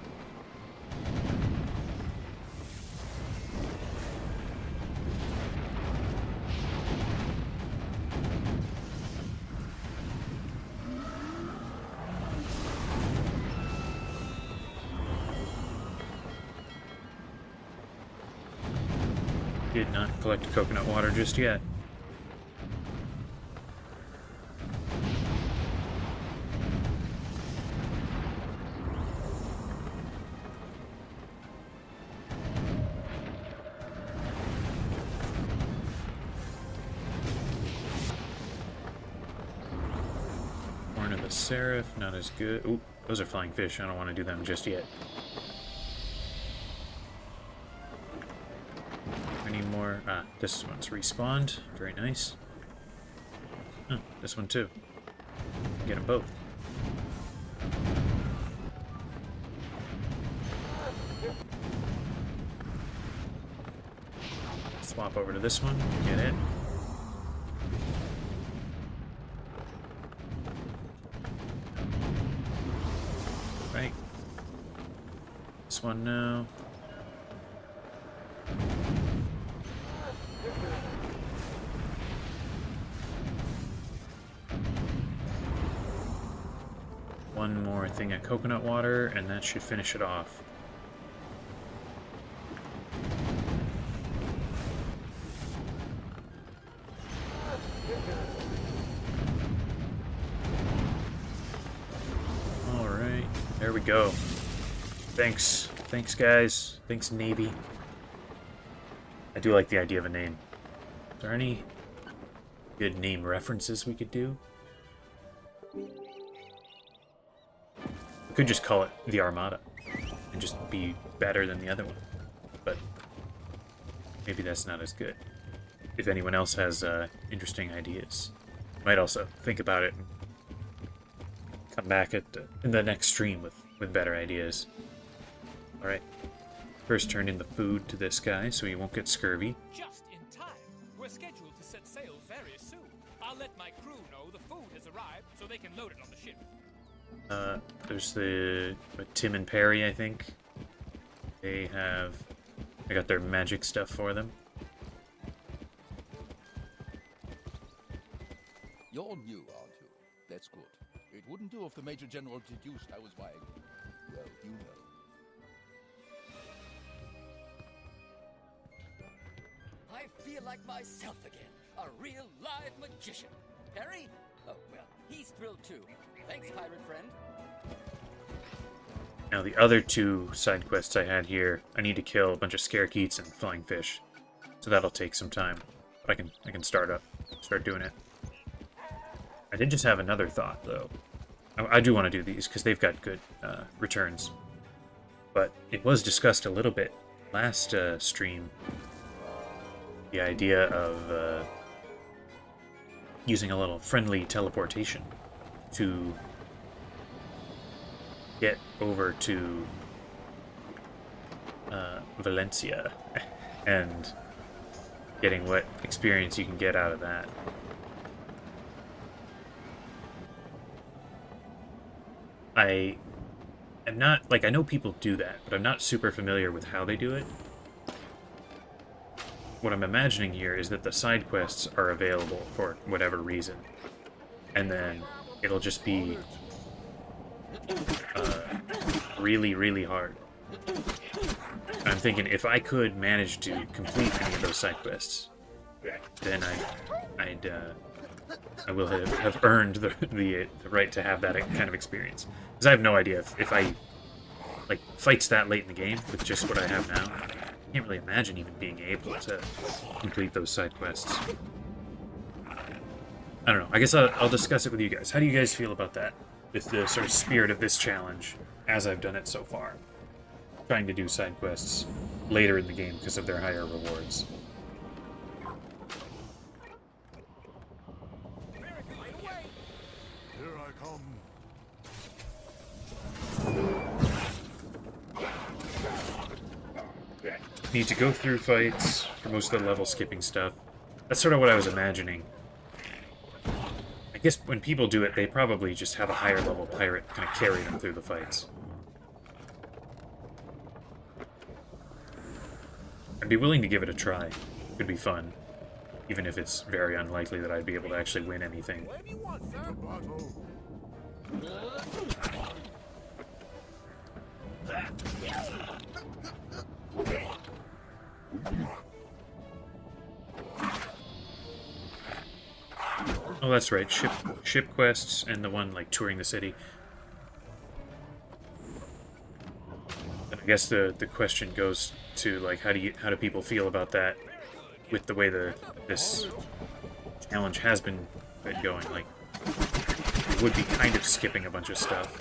Did not collect coconut water just yet. Seraph, not as good. Ooh, those are flying fish. I don't want to do them just yet. I need more. Ah, this one's respawned. Very nice. This one too. Get them both. Swap over to this one. Get it. Right. This one now. One more thing of coconut water, and that should finish it off. Alright, there we go. Thanks. Thanks, guys. Thanks, Navy. I do like the idea of a name. Is there any good name references we could do? We could just call it the Armada and just be better than the other one. But maybe that's not as good. If anyone else has interesting ideas, might also think about it and come back in the next stream with better ideas. Alright. First turn in the food to this guy so he won't get scurvy. Just in time. We're scheduled to set sail very soon. I'll let my crew know the food has arrived so they can load it on the ship. There's the Tim and Perry, I think. I got their magic stuff for them. You're new, aren't you? That's good. It wouldn't do if the Major General deduced I was buying. Well, you know. I feel like myself again. A real live magician. Perry? Oh, well, he's thrilled too. Thanks, pirate friend. Now the other two side quests I had here, I need to kill a bunch of scarekeets and flying fish. So that'll take some time. But I can start doing it. I did just have another thought though. I do want to do these because they've got good returns. But it was discussed a little bit last stream. The idea of using a little friendly teleportation to get over to Valencia and getting what experience you can get out of that. I am not, like, I know people do that, but I'm not super familiar with how they do it. What I'm imagining here is that the side quests are available for whatever reason, and then it'll just be really, really hard. I'm thinking if I could manage to complete any of those side quests, then I will have earned the right to have that kind of experience. Because I have no idea if I like fights that late in the game with just what I have now. I can't really imagine even being able to complete those side quests. I don't know. I guess I'll discuss it with you guys. How do you guys feel about that? With the sort of spirit of this challenge, as I've done it so far. Trying to do side quests later in the game because of their higher rewards. Here I come. Need to go through fights for most of the level skipping stuff. That's sort of what I was imagining. I guess when people do it, they probably just have a higher level pirate kind of carry them through the fights. I'd be willing to give it a try. It could be fun. Even if it's very unlikely that I'd be able to actually win anything. Oh, that's right. Ship quests and the one like touring the city. And I guess the question goes to like how do people feel about that with the way this challenge has been going? Like it would be kind of skipping a bunch of stuff.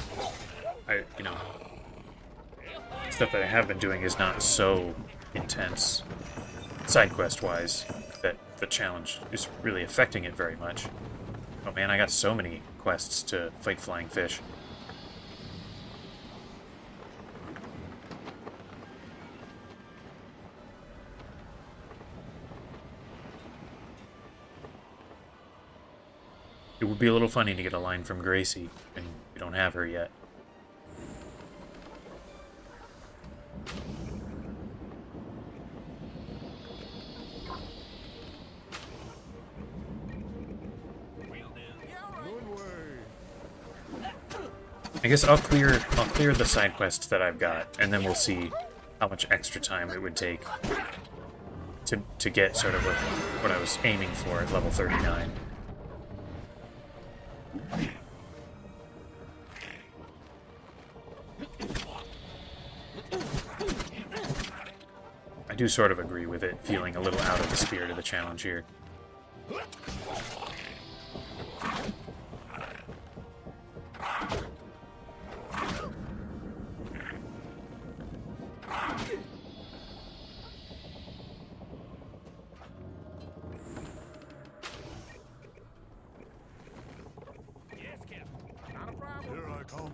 Stuff that I have been doing is not so intense side quest wise that the challenge is really affecting it very much. Oh man, I got so many quests to fight flying fish. It would be a little funny to get a line from Gracie, and we don't have her yet. I guess I'll clear the side quest that I've got, and then we'll see how much extra time it would take to get sort of what I was aiming for at level 39. I do sort of agree with it feeling a little out of the spirit of the challenge here. Here I come.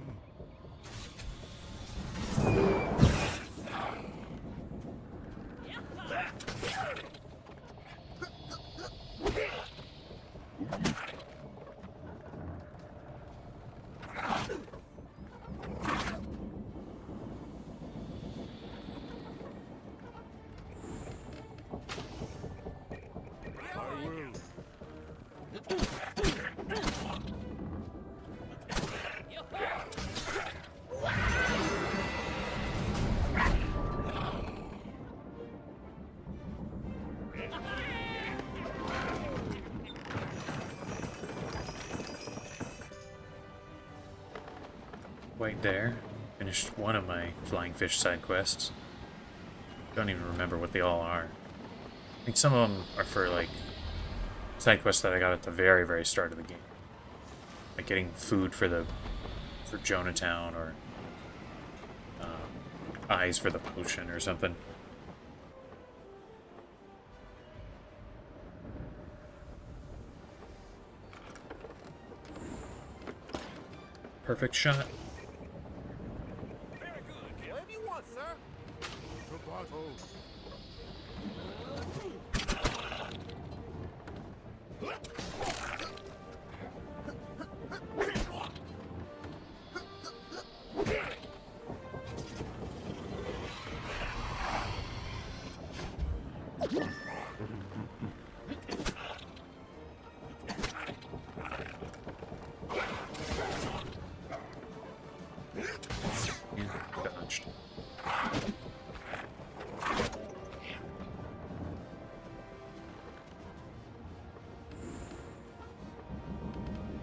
Right there. Finished one of my flying fish side quests. Don't even remember what they all are. I think some of them are for, like, side quests that I got at the very, very start of the game. Like getting food for Jonatown, or eyes for the potion or something. Perfect shot. Whatever you want, sir. Dodged.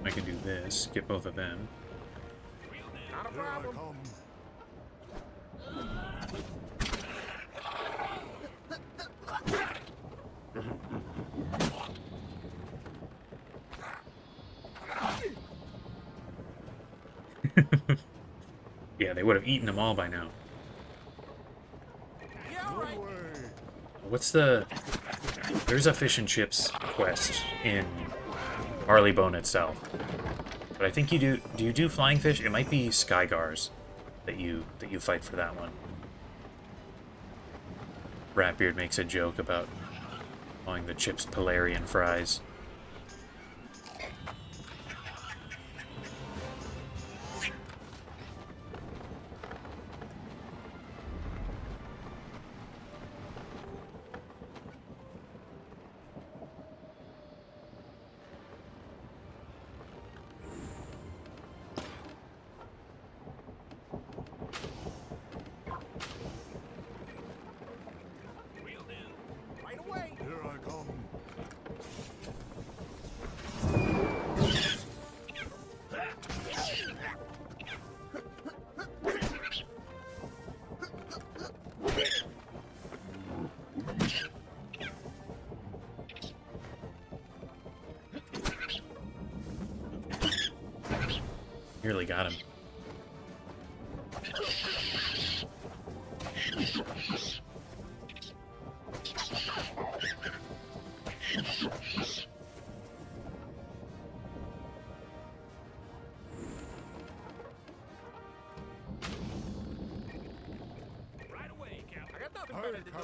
I can do this, get both of them. Not a problem. Yeah, they would have eaten them all by now. What's the... There's a fish and chips quest in Marleybone itself. But I think you do... Do you do flying fish? It might be Skygars that you fight for that one. Ratbeard makes a joke about calling the chips Polarian fries. Right away. Here I come. Nearly got him. ready to go.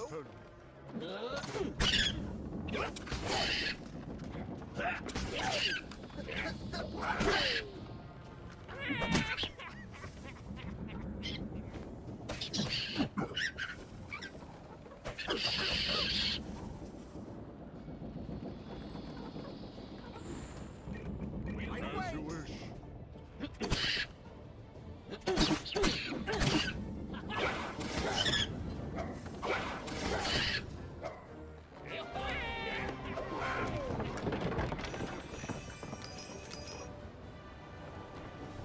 As you wish.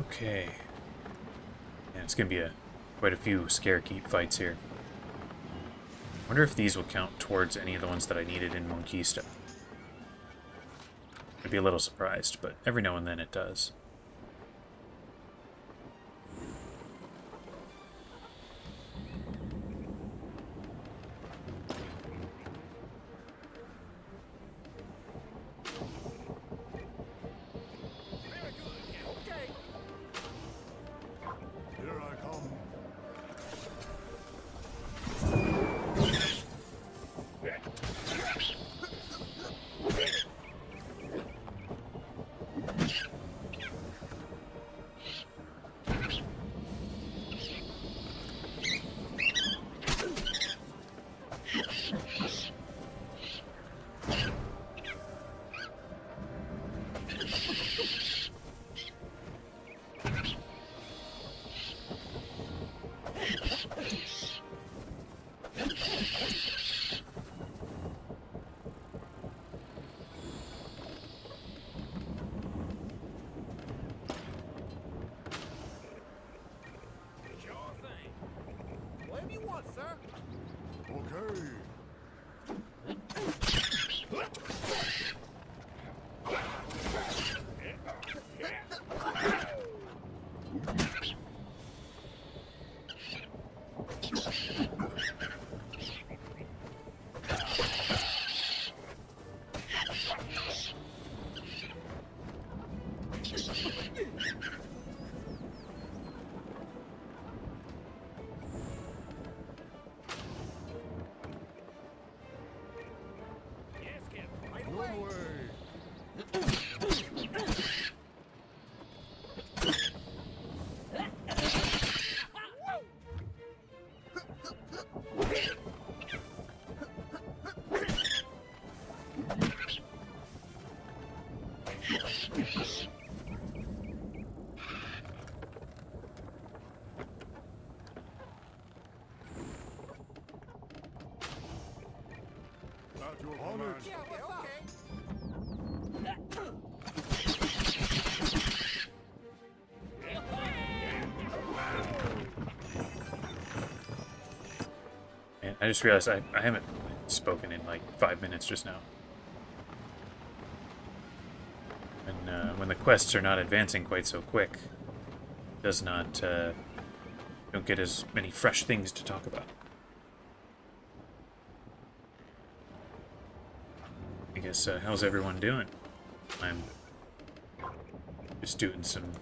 Okay. Yeah, it's gonna be quite a few scarekeep fights here. Wonder if these will count towards any of the ones that I needed in Monquista. I'd be a little surprised, but every now and then it does. Here I come. Sure thing. Whatever you want, sir. Okay. Yes, Captain. Right One away. way. At your command. Yeah, what's up? And I just realized I haven't spoken in like 5 minutes just now. And when the quests are not advancing quite so quick, it does not don't get as many fresh things to talk about. I guess how's everyone doing? I'm just doing some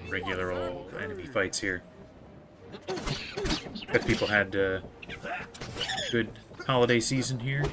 regular old enemy fights here. If people had a good holiday season here.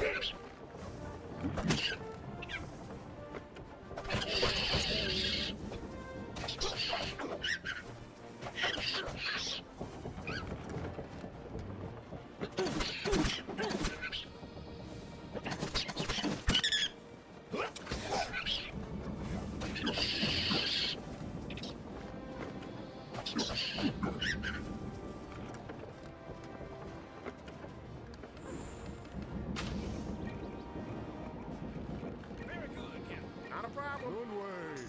Very good, Captain. Not a problem. One way.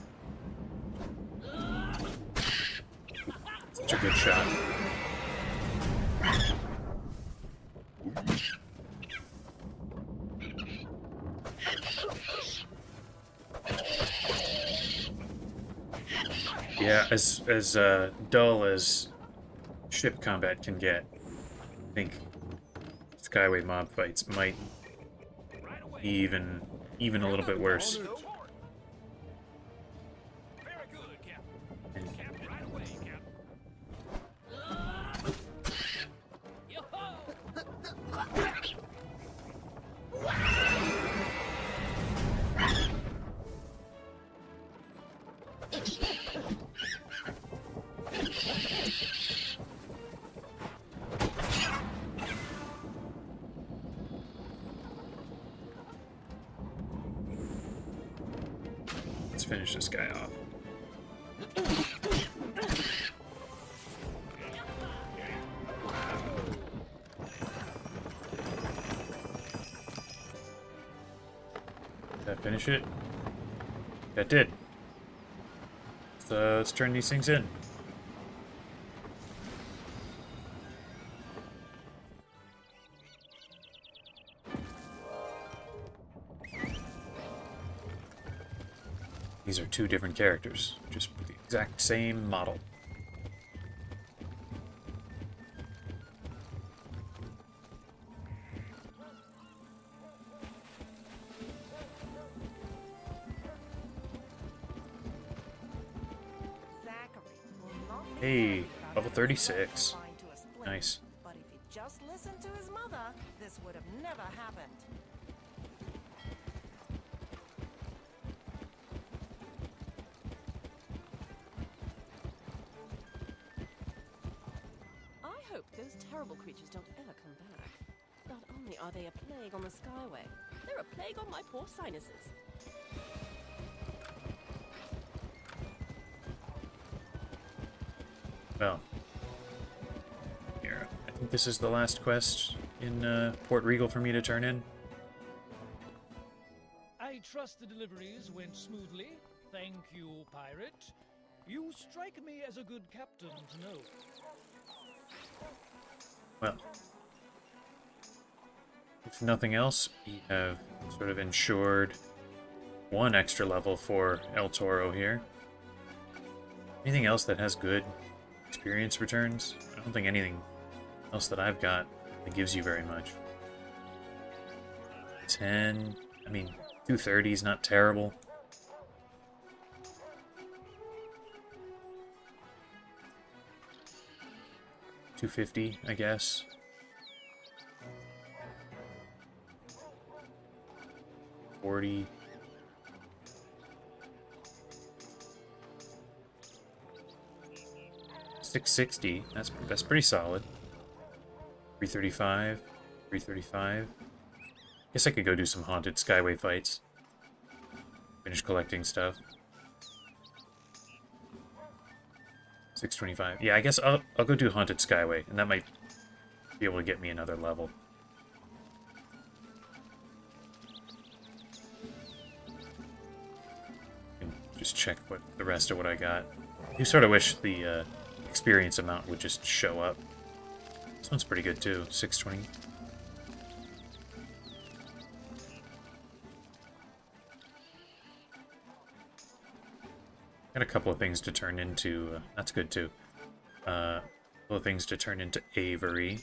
Such a good shot. Yeah, as dull as ship combat can get, I think Skyway mob fights might be even a little bit worse. Very good, Captain. Captain, right away, Captain. Yo-ho! Let's finish this guy off. Did that finish it? That did. So let's turn these things in. These are two different characters, just the exact same model. Hey, level 36. Nice. But if he just listened to his mother, this would have never happened. I hope those terrible creatures don't ever come back. Not only are they a plague on the Skyway, they're a plague on my poor sinuses. Well, here, I think this is the last quest in Port Regal for me to turn in. I trust the deliveries went smoothly. Thank you, pirate. You strike me as a good captain to know. Well, if nothing else, we have sort of ensured one extra level for El Toro here. Anything else that has good experience returns? I don't think anything else that I've got that gives you very much. 10, I mean, 230 is not terrible. $250, I guess. $40. $660. That's pretty solid. $335. $335. Guess I could go do some haunted Skyway fights. Finish collecting stuff. $625. Yeah, I guess I'll go do haunted Skyway, and that might be able to get me another level. And just check what the rest of what I got. You sort of wish the experience amount would just show up. This one's pretty good too. $620. Got a couple of things to turn into. That's good too. A couple of things to turn into Avery.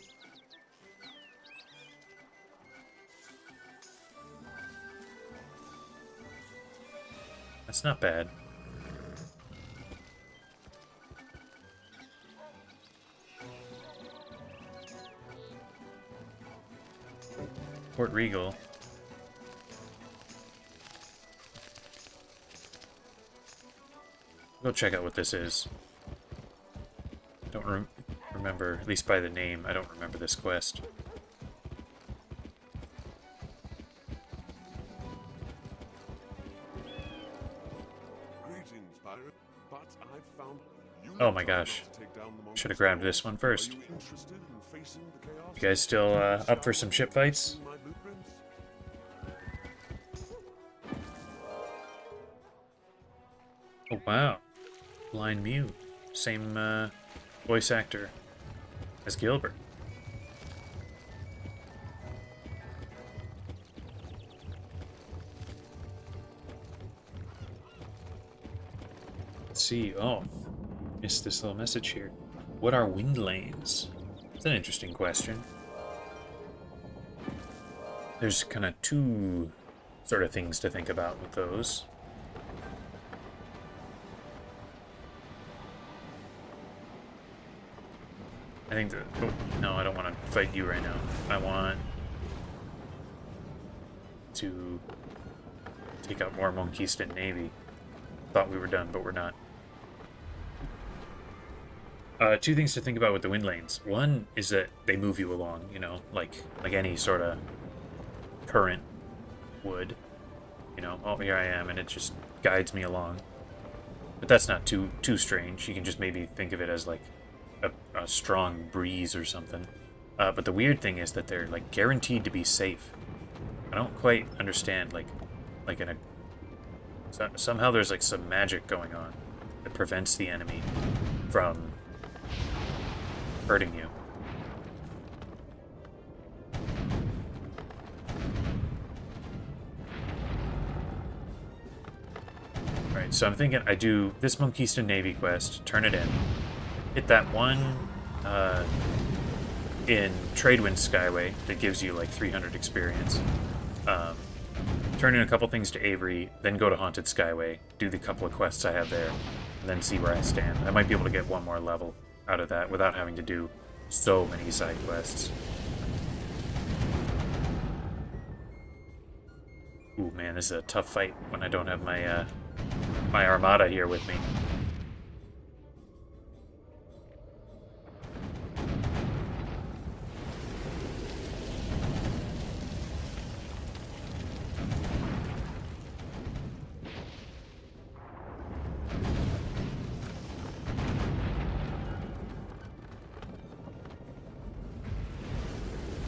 That's not bad. Port Regal. Go check out what this is. Don't remember, at least by the name, I don't remember this quest. Greetings, pirate. But I've found Oh my gosh. Should have grabbed this one first. You guys still up for some ship fights? Oh wow. Blind Mew. Same voice actor as Gilbert. Let's see. Oh, missed this little message here. What are wind lanes? It's an interesting question. There's kind of two sort of things to think about with those. I think that... Oh, no, I don't want to fight you right now. I want to take out more Monkistan Navy. Thought we were done, but we're not. Two things to think about with the wind lanes. One is that they move you along, you know, like any sort of current would. You know, oh, here I am, and it just guides me along. But that's not too strange. You can just maybe think of it as like a strong breeze or something. But the weird thing is that they're like guaranteed to be safe. I don't quite understand, like in a... somehow there's like some magic going on that prevents the enemy from hurting you. Alright, so I'm thinking I do this Monkistan Navy quest, turn it in, hit that one in Tradewind Skyway that gives you like 300 experience. Turn in a couple things to Avery, then go to Haunted Skyway, do the couple of quests I have there, and then see where I stand. I might be able to get one more level out of that without having to do so many side quests. Ooh, man, this is a tough fight when I don't have my my armada here with me.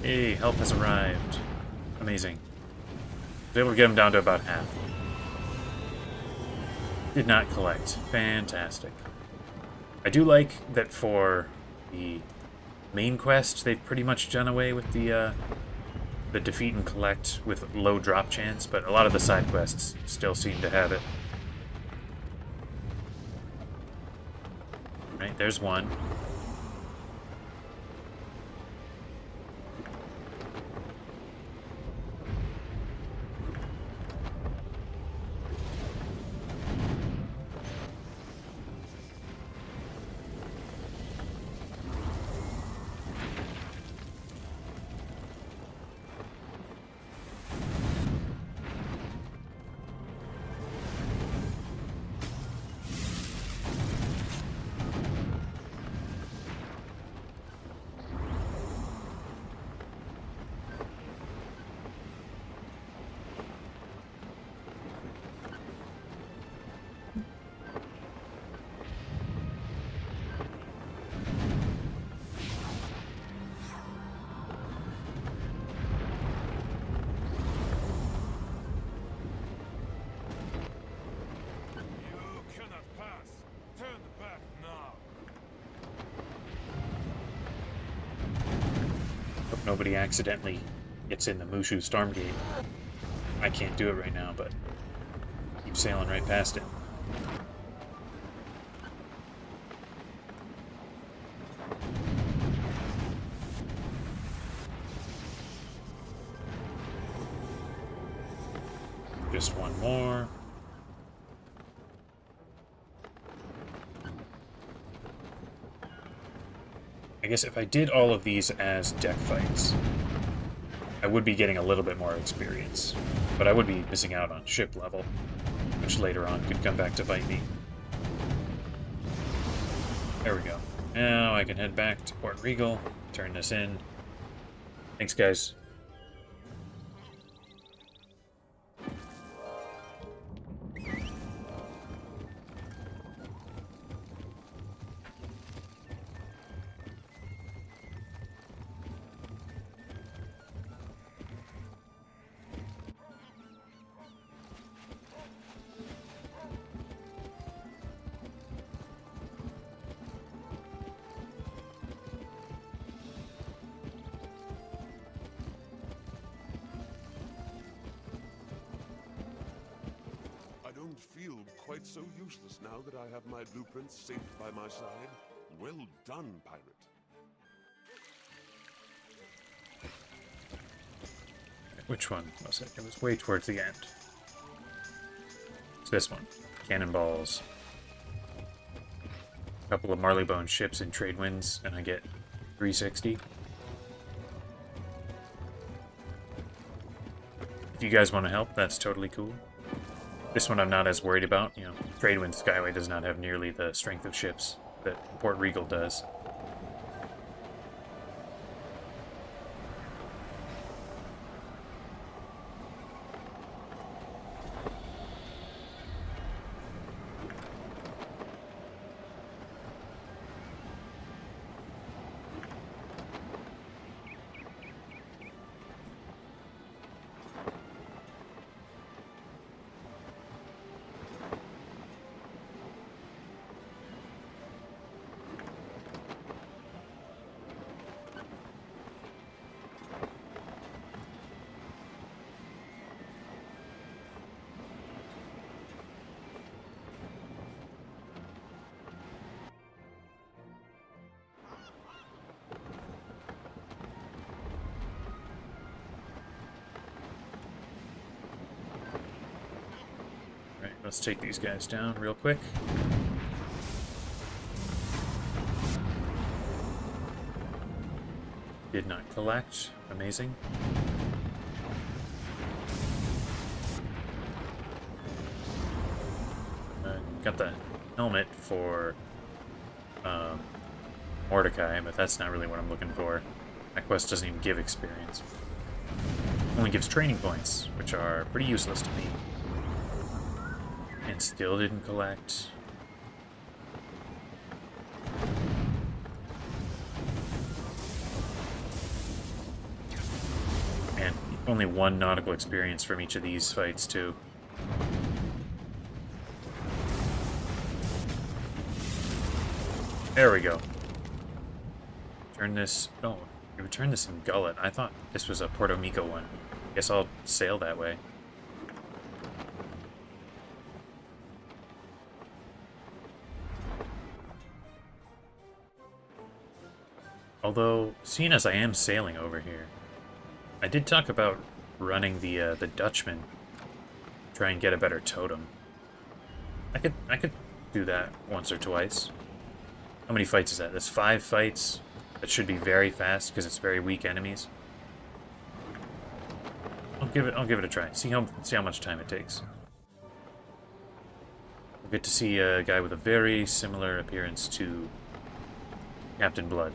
Hey, help has arrived. Amazing. Was able to get him down to about half. Did not collect. Fantastic. I do like that for the main quest, they've pretty much done away with the defeat and collect with low drop chance, but a lot of the side quests still seem to have it. Right, there's one. Nobody accidentally gets in the Mushu Stormgate. I can't do it right now, but keep sailing right past it. Just one more. I guess if I did all of these as deck fights, I would be getting a little bit more experience, but I would be missing out on ship level, which later on could come back to bite me. There we go. Now I can head back to Port Regal, turn this in. Thanks, guys. Feel quite so useless now that I have my blueprints safe by my side. Well done, pirate. Which one was it? It was way towards the end. It's this one. Cannonballs. A couple of Marleybone ships in trade winds, and I get 360. If you guys want to help, that's totally cool. This one I'm not as worried about. You know, Tradewind Skyway does not have nearly the strength of ships that Port Regal does. Let's take these guys down real quick. Did not collect. Amazing. Got the helmet for Mordecai, but that's not really what I'm looking for. That quest doesn't even give experience. Only gives training points, which are pretty useless to me. And still didn't collect. And only 1 nautical experience from each of these fights, too. There we go. Turn this... Oh, you returned this in Gullet. I thought this was a Porto Mico one. Guess I'll sail that way. Although, seeing as I am sailing over here, I did talk about running the Dutchman, try and get a better totem. I could do that once or twice. How many fights is that? That's 5 fights. That should be very fast because it's very weak enemies. I'll give it a try. See how much time it takes. We'll get to see a guy with a very similar appearance to Captain Blood.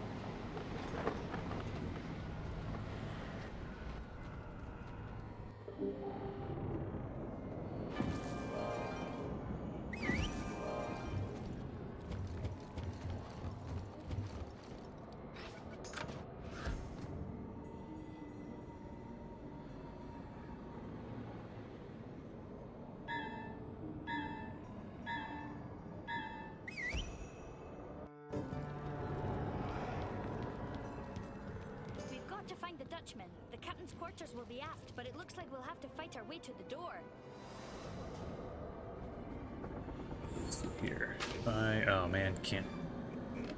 The captain's quarters will be aft, but it looks like we'll have to fight our way to the door. Here. Oh man, can't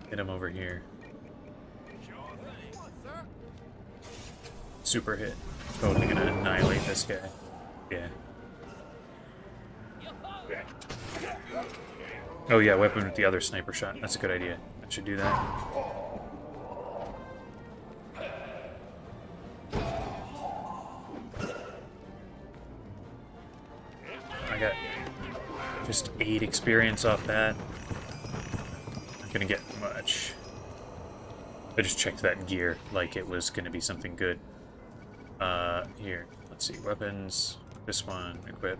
get him over here. Super hit. Totally gonna annihilate this guy. Yeah. Oh yeah, weapon with the other sniper shot. That's a good idea. I should do that. Got just 8 experience off that. Not gonna get much. I just checked that gear like it was gonna be something good. Here, let's see, weapons, this one, equip,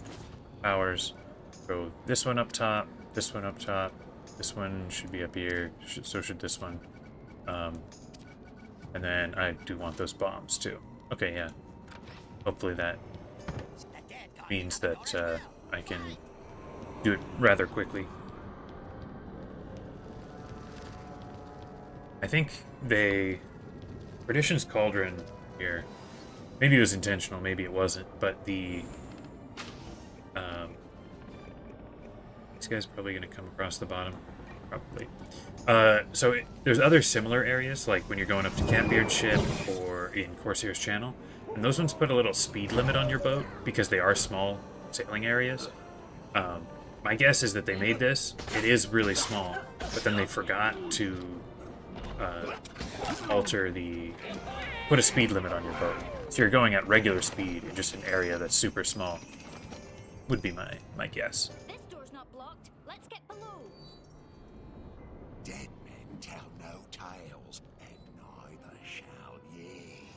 powers, go this one up top, this one up top, this one should be up here, so should this one. And then I do want those bombs too. Okay, yeah. Hopefully that means that, I can do it rather quickly. I think Perdition's Cauldron here, maybe it was intentional, maybe it wasn't, but the, this guy's probably going to come across the bottom, probably. There's other similar areas, like when you're going up to Catbeard's ship or in Corsair's Channel, and those ones put a little speed limit on your boat because they are small sailing areas. My guess is that they made this. It is really small, but then they forgot to alter the... put a speed limit on your boat. So you're going at regular speed in just an area that's super small. Would be my guess. This door's not blocked. Let's get below. Dead men tell no tales, and neither shall ye.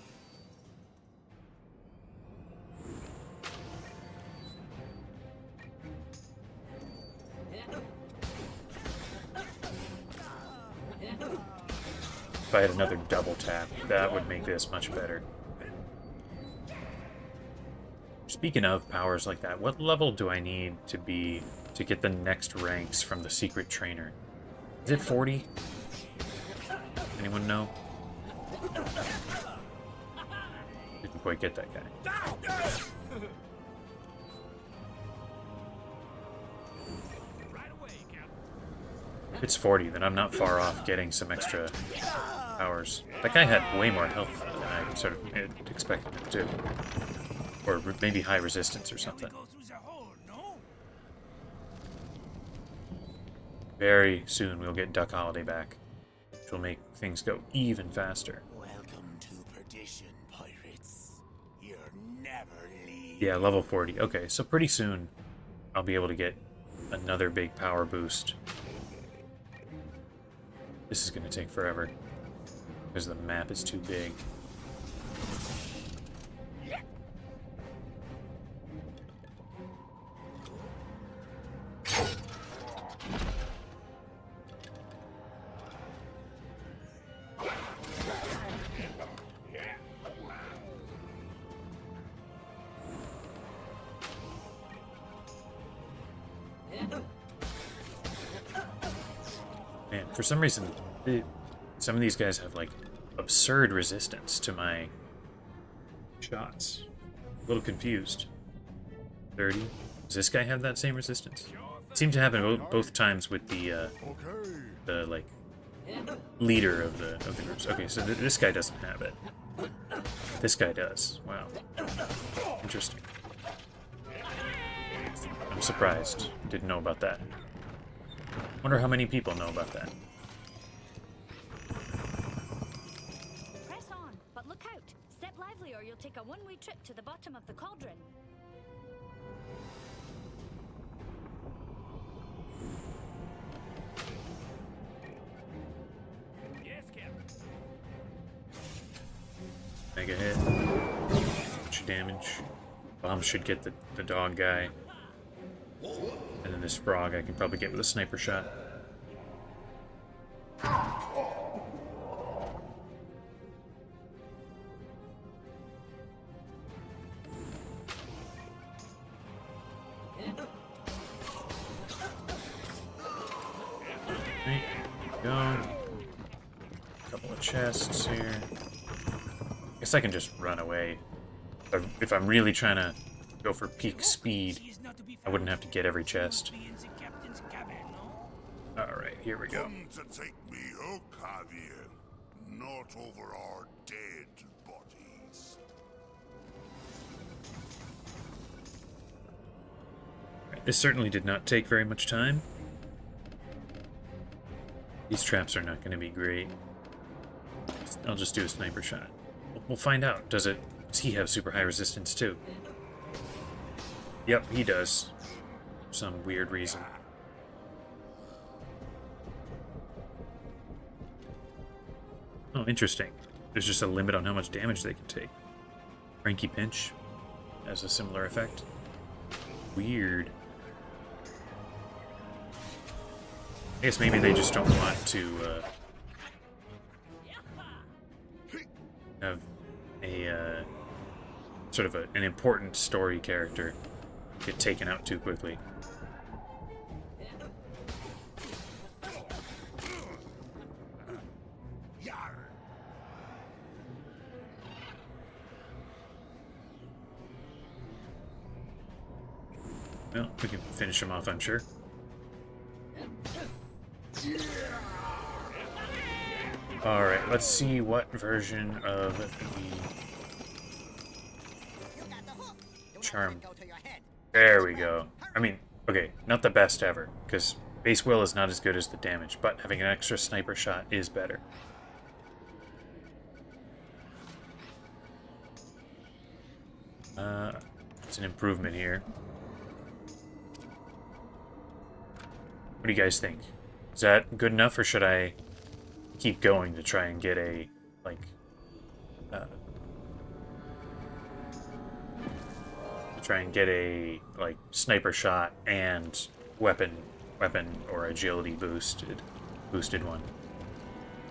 If I had another double tap, that would make this much better. Speaking of powers like that, what level do I need to be to get the next ranks from the secret trainer? Is it 40? Anyone know? Didn't quite get that guy. If it's 40, then I'm not far off getting some extra powers. That guy had way more health than I sort of expected him to. Or maybe high resistance or something. Very soon we'll get Duck Holiday back, which will make things go even faster. Welcome to perdition, pirates. You're never leave. Yeah, level 40. Okay, so pretty soon I'll be able to get another big power boost. This is going to take forever, because the map is too big. Man, for some reason, some of these guys have, like, absurd resistance to my shots. A little confused. 30. Does this guy have that same resistance? It seemed to happen both times with the like, leader of the groups. Okay, so this guy doesn't have it. This guy does. Wow. Interesting. I'm surprised. Didn't know about that. Wonder how many people know about that. Press on, but look out. Step lively or you'll take a one-way trip to the bottom of the cauldron. Yes, Captain. Mega hit. Bunch of damage. Bomb should get the dog guy. And then this frog I can probably get with a sniper shot. Right, go. Couple of chests here. Guess I can just run away. If I'm really trying to go for peak speed, I wouldn't have to get every chest. Alright, here we go. Come to take me hook, have you? Not over our dead bodies. This certainly did not take very much time. These traps are not going to be great. I'll just do a sniper shot. We'll find out. Does he have super high resistance too? Yep, he does. For some weird reason. Oh, interesting. There's just a limit on how much damage they can take. Cranky Pinch has a similar effect. Weird. I guess maybe they just don't want to have a sort of an important story character get taken out too quickly. Well, we can finish him off, I'm sure. Alright, let's see what version of the charm. There we go. I mean, okay, not the best ever, because base will is not as good as the damage, but having an extra sniper shot is better. It's an improvement here. What do you guys think? Is that good enough, or should I keep going to try and get a, like, sniper shot and weapon or agility boosted one?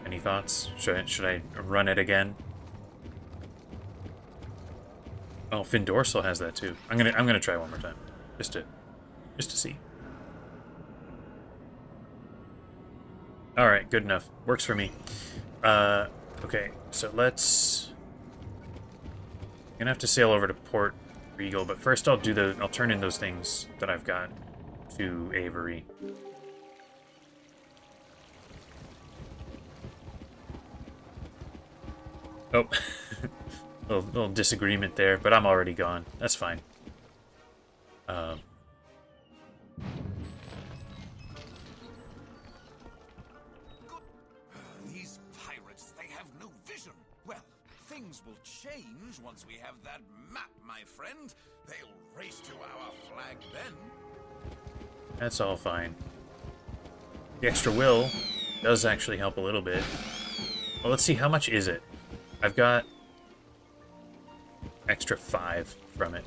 Any thoughts? Should I run it again? Oh, Finn Dorsal has that too. I'm gonna try one more time, just to see. All right, good enough. Works for me. Okay, so let's. I'm gonna have to sail over to Port Regal, but first I'll turn in those things that I've got to Avery. Oh, little disagreement there, but I'm already gone. That's fine. These pirates, they have no vision. Well, things will change once we have that map, my friend. They'll race to our flag then. That's all fine. The extra will does actually help a little bit. Well, let's see, how much is it? I've got extra 5 from it.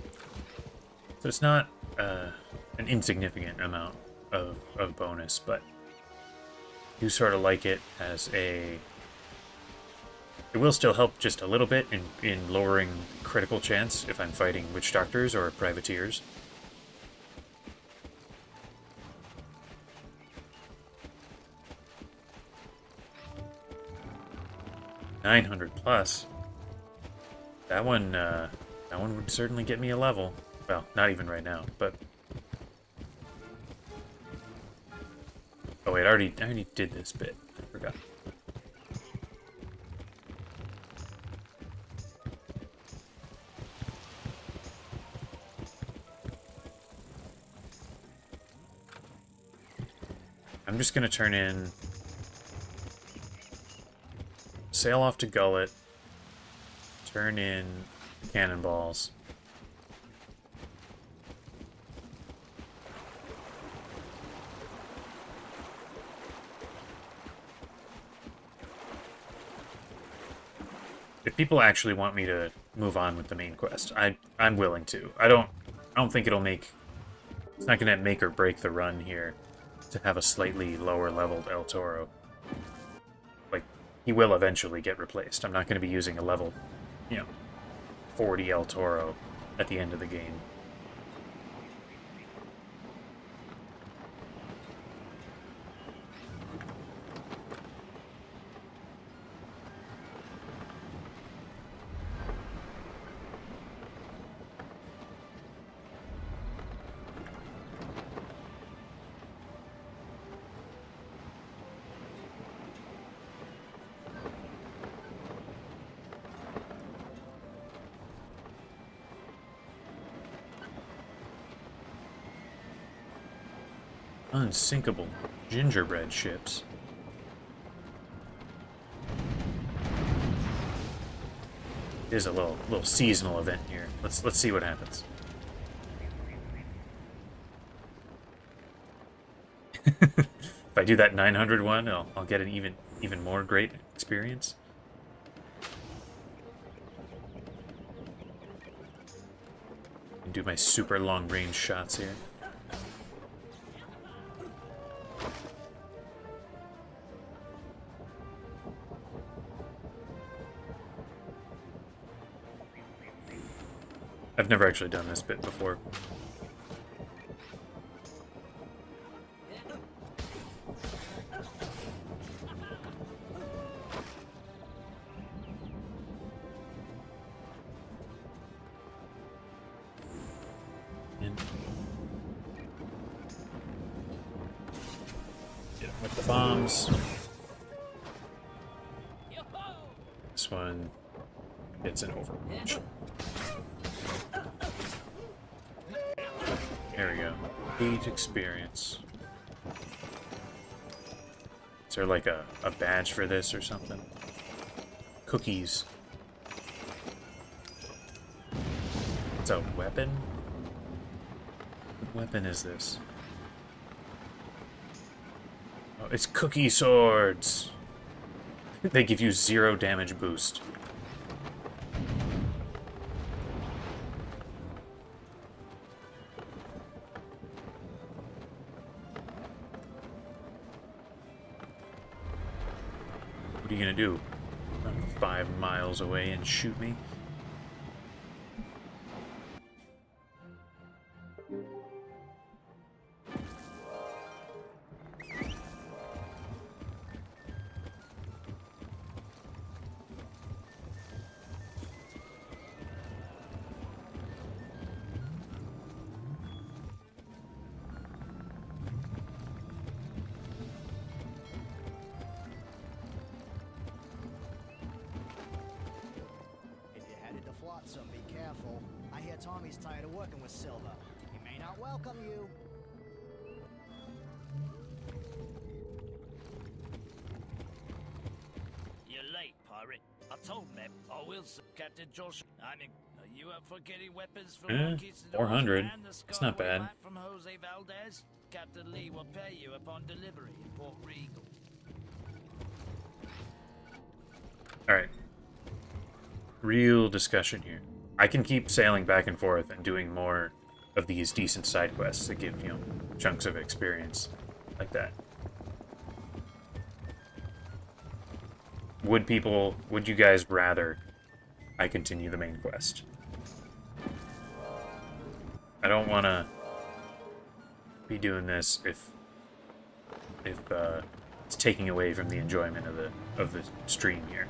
So it's not an insignificant amount of bonus, but I do sort of like it as a... It will still help just a little bit in lowering critical chance if I'm fighting witch doctors or privateers. $900+. That one would certainly get me a level. Well, not even right now, but... Oh wait, I already did this bit. I forgot. I'm just gonna turn in... Sail off to Gullet. Turn in cannonballs. If people actually want me to move on with the main quest, I'm willing to. I don't think it'll make... It's not gonna make or break the run here to have a slightly lower leveled El Toro. Like, he will eventually get replaced. I'm not gonna be using a level, 40 El Toro at the end of the game. Unsinkable gingerbread ships. There's a little seasonal event here. Let's see what happens. If I do that 900 one, I'll get an even more great experience. And do my super long range shots here. I've never actually done this bit before. Get him with the bombs. This one gets an Overwatch. There we go. 8 experience. Is there like a badge for this or something? Cookies. It's a weapon? What weapon is this? Oh, it's cookie swords! They give you 0 damage boost. What are you gonna do? Run 5 miles away and shoot me? If you're headed to Flotsam, be careful. I hear Tommy's tired of working with Silver. He may not welcome you. You're late, pirate. I told Mep I will see Captain Josh. I mean, are you up for getting weapons from Conquistadors 400. and the It's not Skyway bad. map from Jose Valdez? Captain Lee will pay you upon delivery in Port Regal. Alright. Real discussion here. I can keep sailing back and forth and doing more of these decent side quests that give, you know, chunks of experience like that. Would you guys rather I continue the main quest? I don't want to be doing this if it's taking away from the enjoyment of the stream here.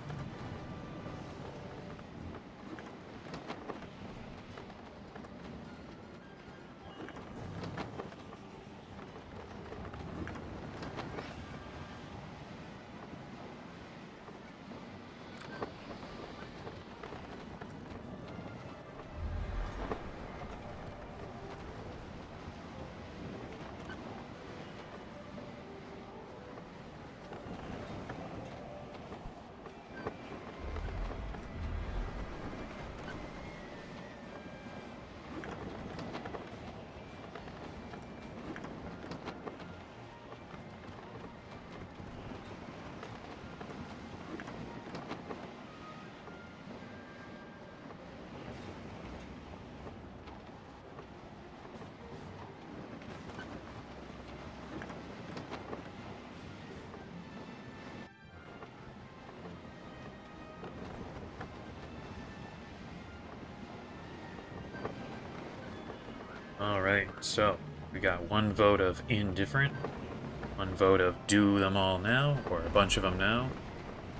Alright, so we got 1 vote of indifferent, 1 vote of do them all now, or a bunch of them now,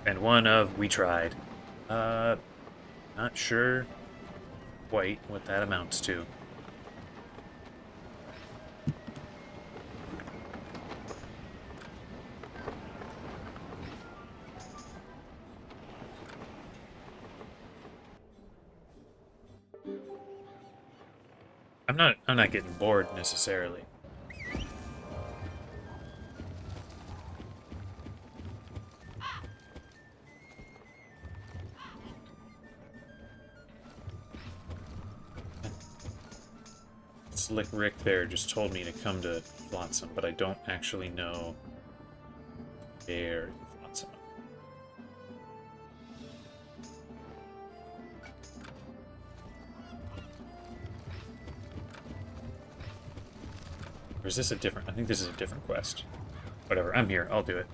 and 1 of we tried. Not sure quite what that amounts to. I'm not getting bored necessarily. Slick Rick there just told me to come to Flotsam, but I don't actually know where in Flotsam. Or is this a different... I think this is a different quest. Whatever, I'm here. I'll do it.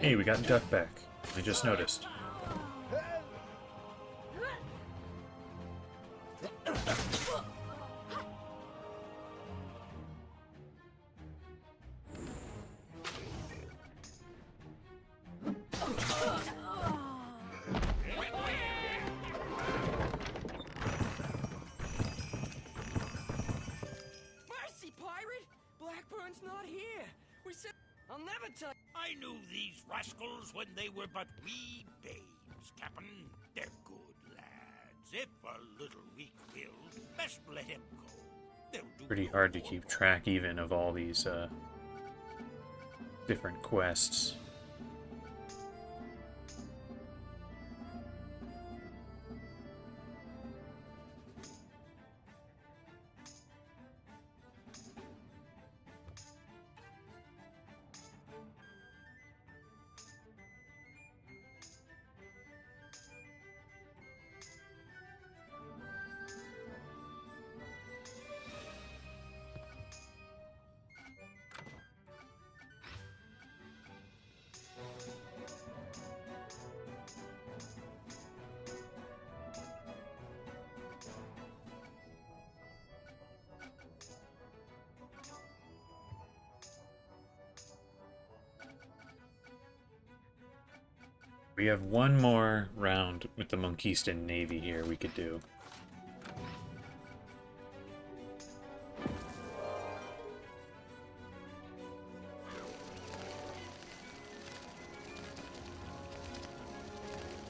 Hey, we got Duck back. I just noticed. Mercy, pirate! Blackburn's not here. We said I'll never tell. I knew these rascals when they were but wee babes, Captain. They're good lads. If a little weak-willed, best let him go. They'll do Pretty hard to keep track even of all these different quests. We have one more round with the Monkistan Navy here we could do.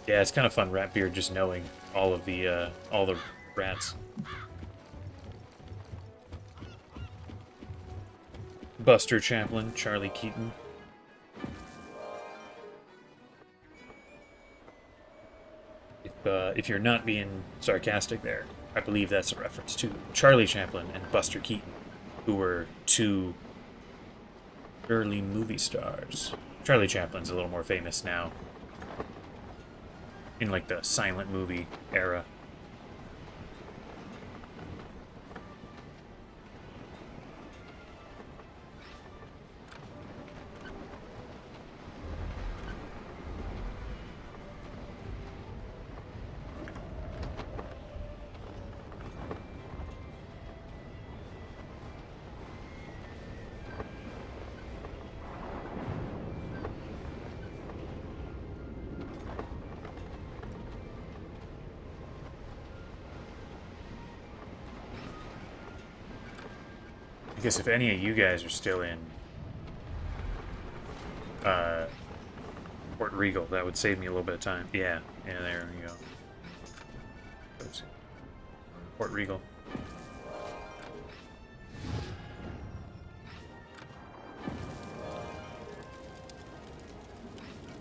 Yeah, it's kind of fun, Ratbeard, just knowing all the rats. Buster Chaplin, Charlie Keaton. If you're not being sarcastic there, I believe that's a reference to Charlie Chaplin and Buster Keaton, who were two early movie stars. Charlie Chaplin's a little more famous now, in like the silent movie era. I guess if any of you guys are still in Port Regal, that would save me a little bit of time. Yeah, there you go. Oops. Port Regal.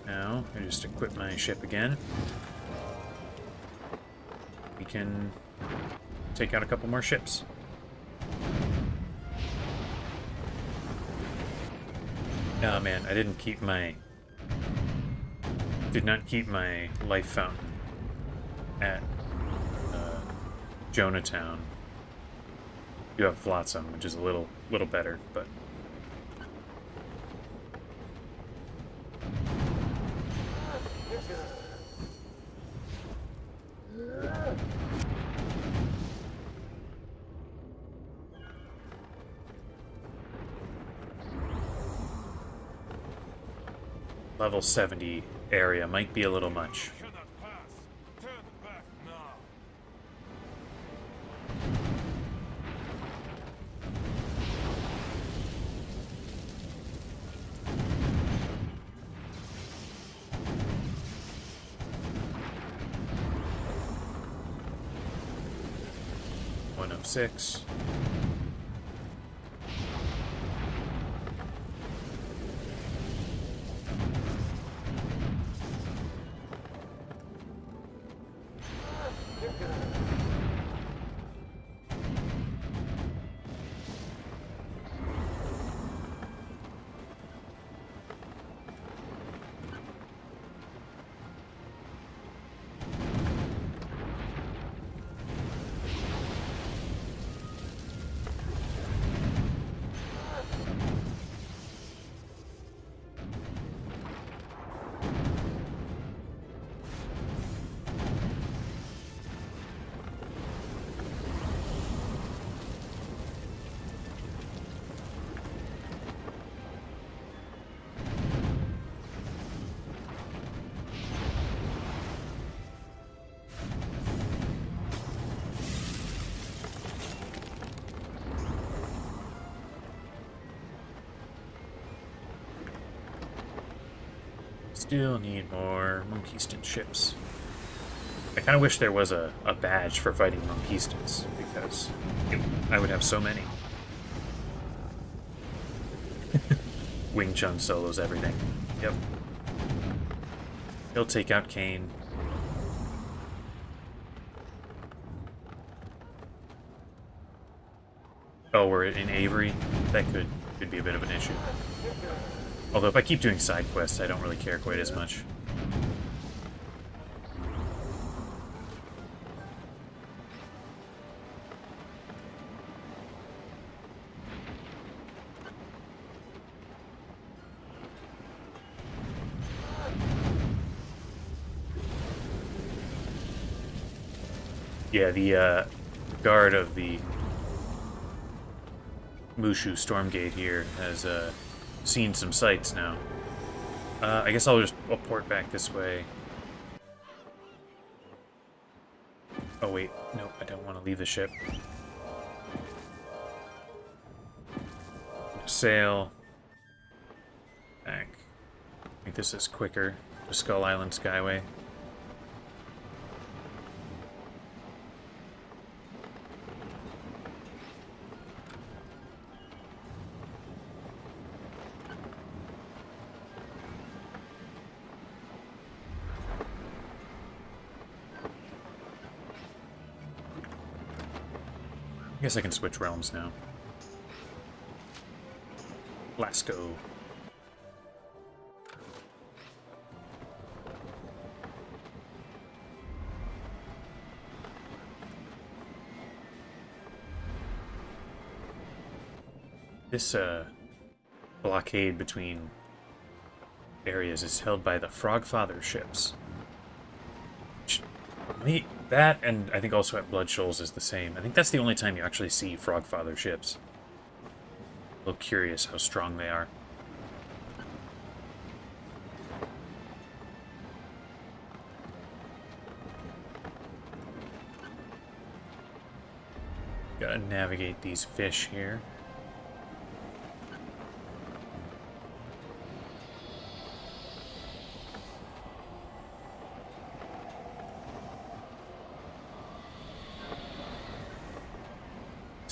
Now, I just equip my ship again. We can take out a couple more ships. Oh man, I did not keep my life fountain at Jonatown. You have Flotsam, which is a little better, but level 70 area might be a little much. Six. Still need more Monkeyston ships. I kind of wish there was a badge for fighting Monkeystons, because I would have so many. Wing Chun solos everything. Yep. He'll take out Kane. Oh, we're in Avery? That could be a bit of an issue. Although if I keep doing side quests, I don't really care quite as much. Yeah, the guard of the Mushu Stormgate here has seen some sights now. I guess I'll port back this way. Oh wait, no, I don't want to leave the ship. Sail back. I think this is quicker to Skull Island Skyway. I guess I can switch realms now. Let's go. This blockade between areas is held by the Frogfather ships. That, and I think also at Blood Shoals is the same. I think that's the only time you actually see Frogfather ships. A little curious how strong they are. Gotta navigate these fish here.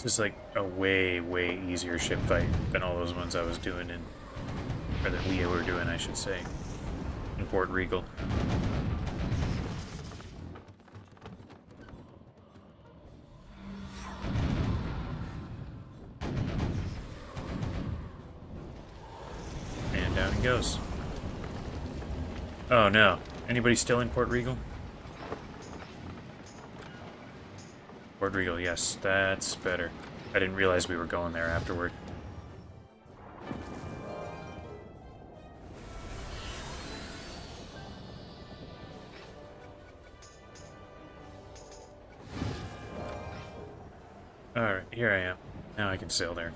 This is like a way, way easier ship fight than all those ones I was doing in, or that we were doing, I should say, in Port Regal. And down he goes. Oh no. Anybody still in Port Regal? Port Regal, yes, that's better. I didn't realize we were going there afterward. Alright, here I am. Now I can sail there.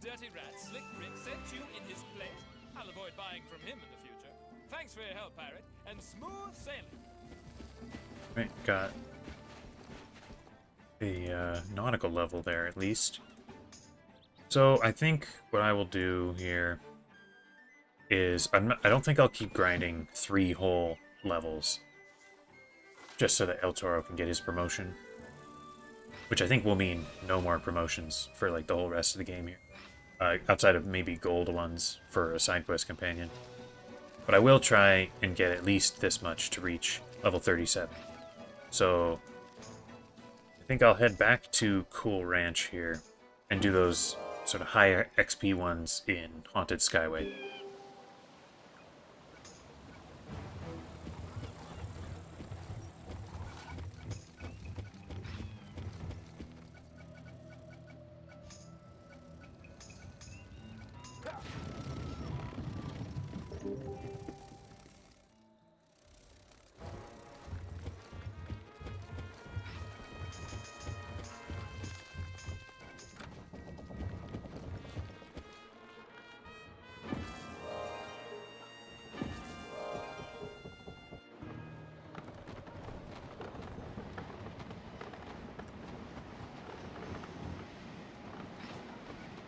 Dirty rat Slick Rick sent you in his place. I'll avoid buying from him in the future. Thanks for your help, pirate, and smooth sailing. Right, got a nautical level there at least. So I think what I will do here is I don't think I'll keep grinding 3 whole levels just so that El Toro can get his promotion, which I think will mean no more promotions for like the whole rest of the game here. Outside of maybe gold ones for a side quest companion. But I will try and get at least this much to reach level 37. So I think I'll head back to Cool Ranch here and do those sort of higher XP ones in Haunted Skyway.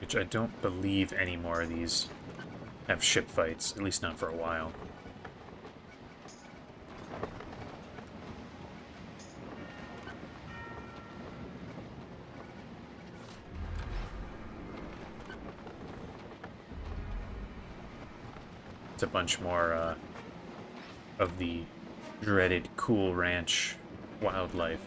Which I don't believe any more of these have ship fights, at least not for a while. It's a bunch more of the dreaded Cool Ranch wildlife.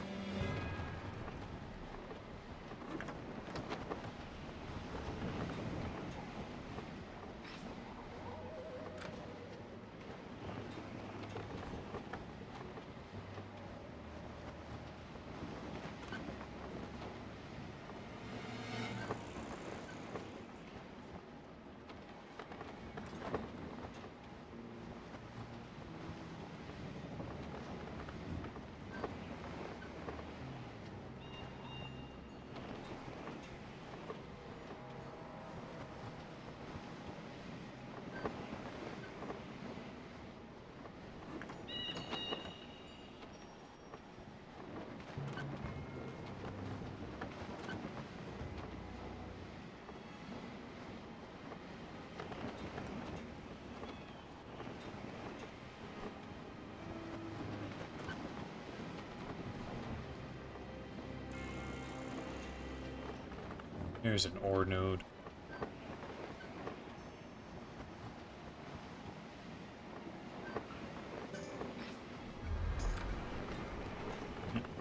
Here's an ore node.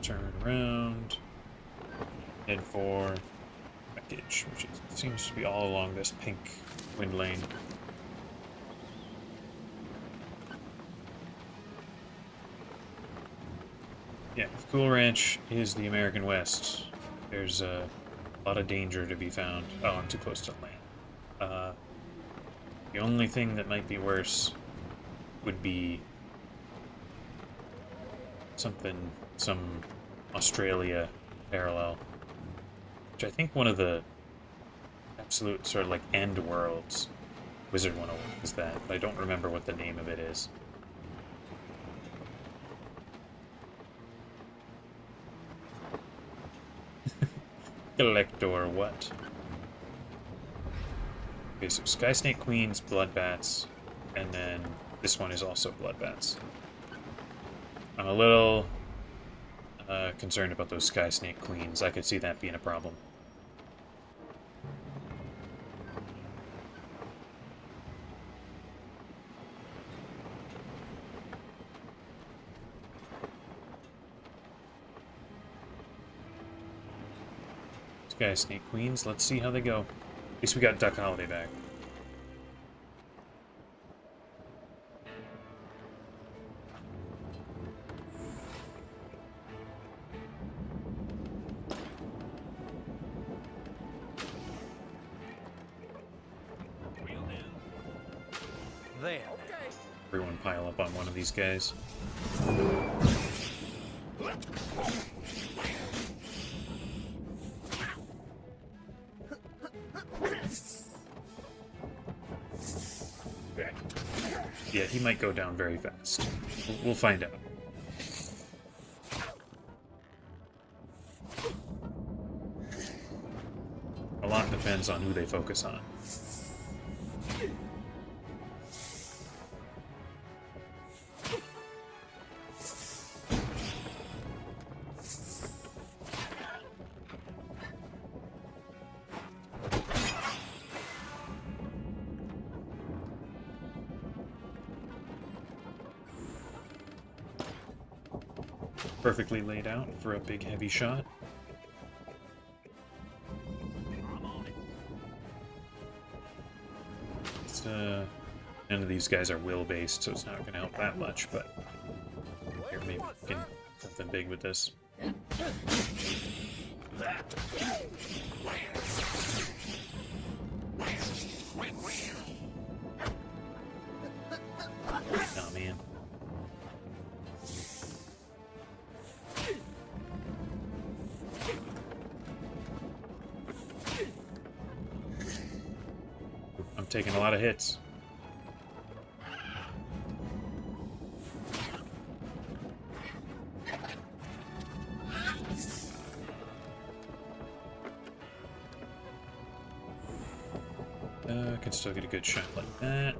Turn around. Head for wreckage, which seems to be all along this pink wind lane. Yeah, if Cool Ranch is the American West, there's a lot of danger to be found. Oh, I'm too close to land. The only thing that might be worse would be some Australia parallel, which I think one of the absolute sort of like end worlds, Wizard101 is that, but I don't remember what the name of it is. Collector, what? Okay, so Sky Snake Queens, Bloodbats, and then this one is also Bloodbats. I'm a little concerned about those Sky Snake Queens. I could see that being a problem. Sky Snake Queens, let's see how they go. At least we got Duck Holiday back. There. Everyone pile up on one of these guys. Yeah, he might go down very fast. We'll find out. A lot depends on who they focus on. Perfectly laid out for a big heavy shot. It's, none of these guys are will based, so it's not going to help that much, but here, maybe we can do something big with this. Oh man. I'm taking a lot of hits. I can still get a good shot like that.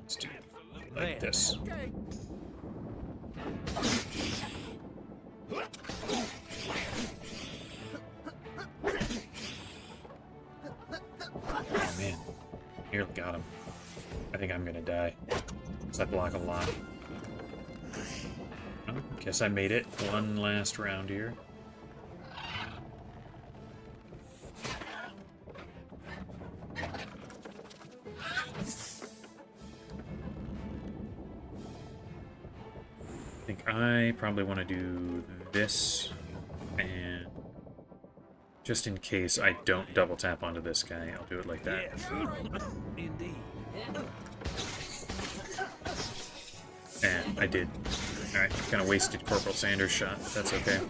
Let's do it like this. Oh man, nearly got him. I think I'm gonna die, because I block a lot. Oh, guess I made it. One last round here. I think I probably want to do this, and just in case I don't double tap onto this guy, I'll do it like that. Yes. Indeed. And I did. Alright, kind of wasted Corporal Sanders' shot, but that's okay.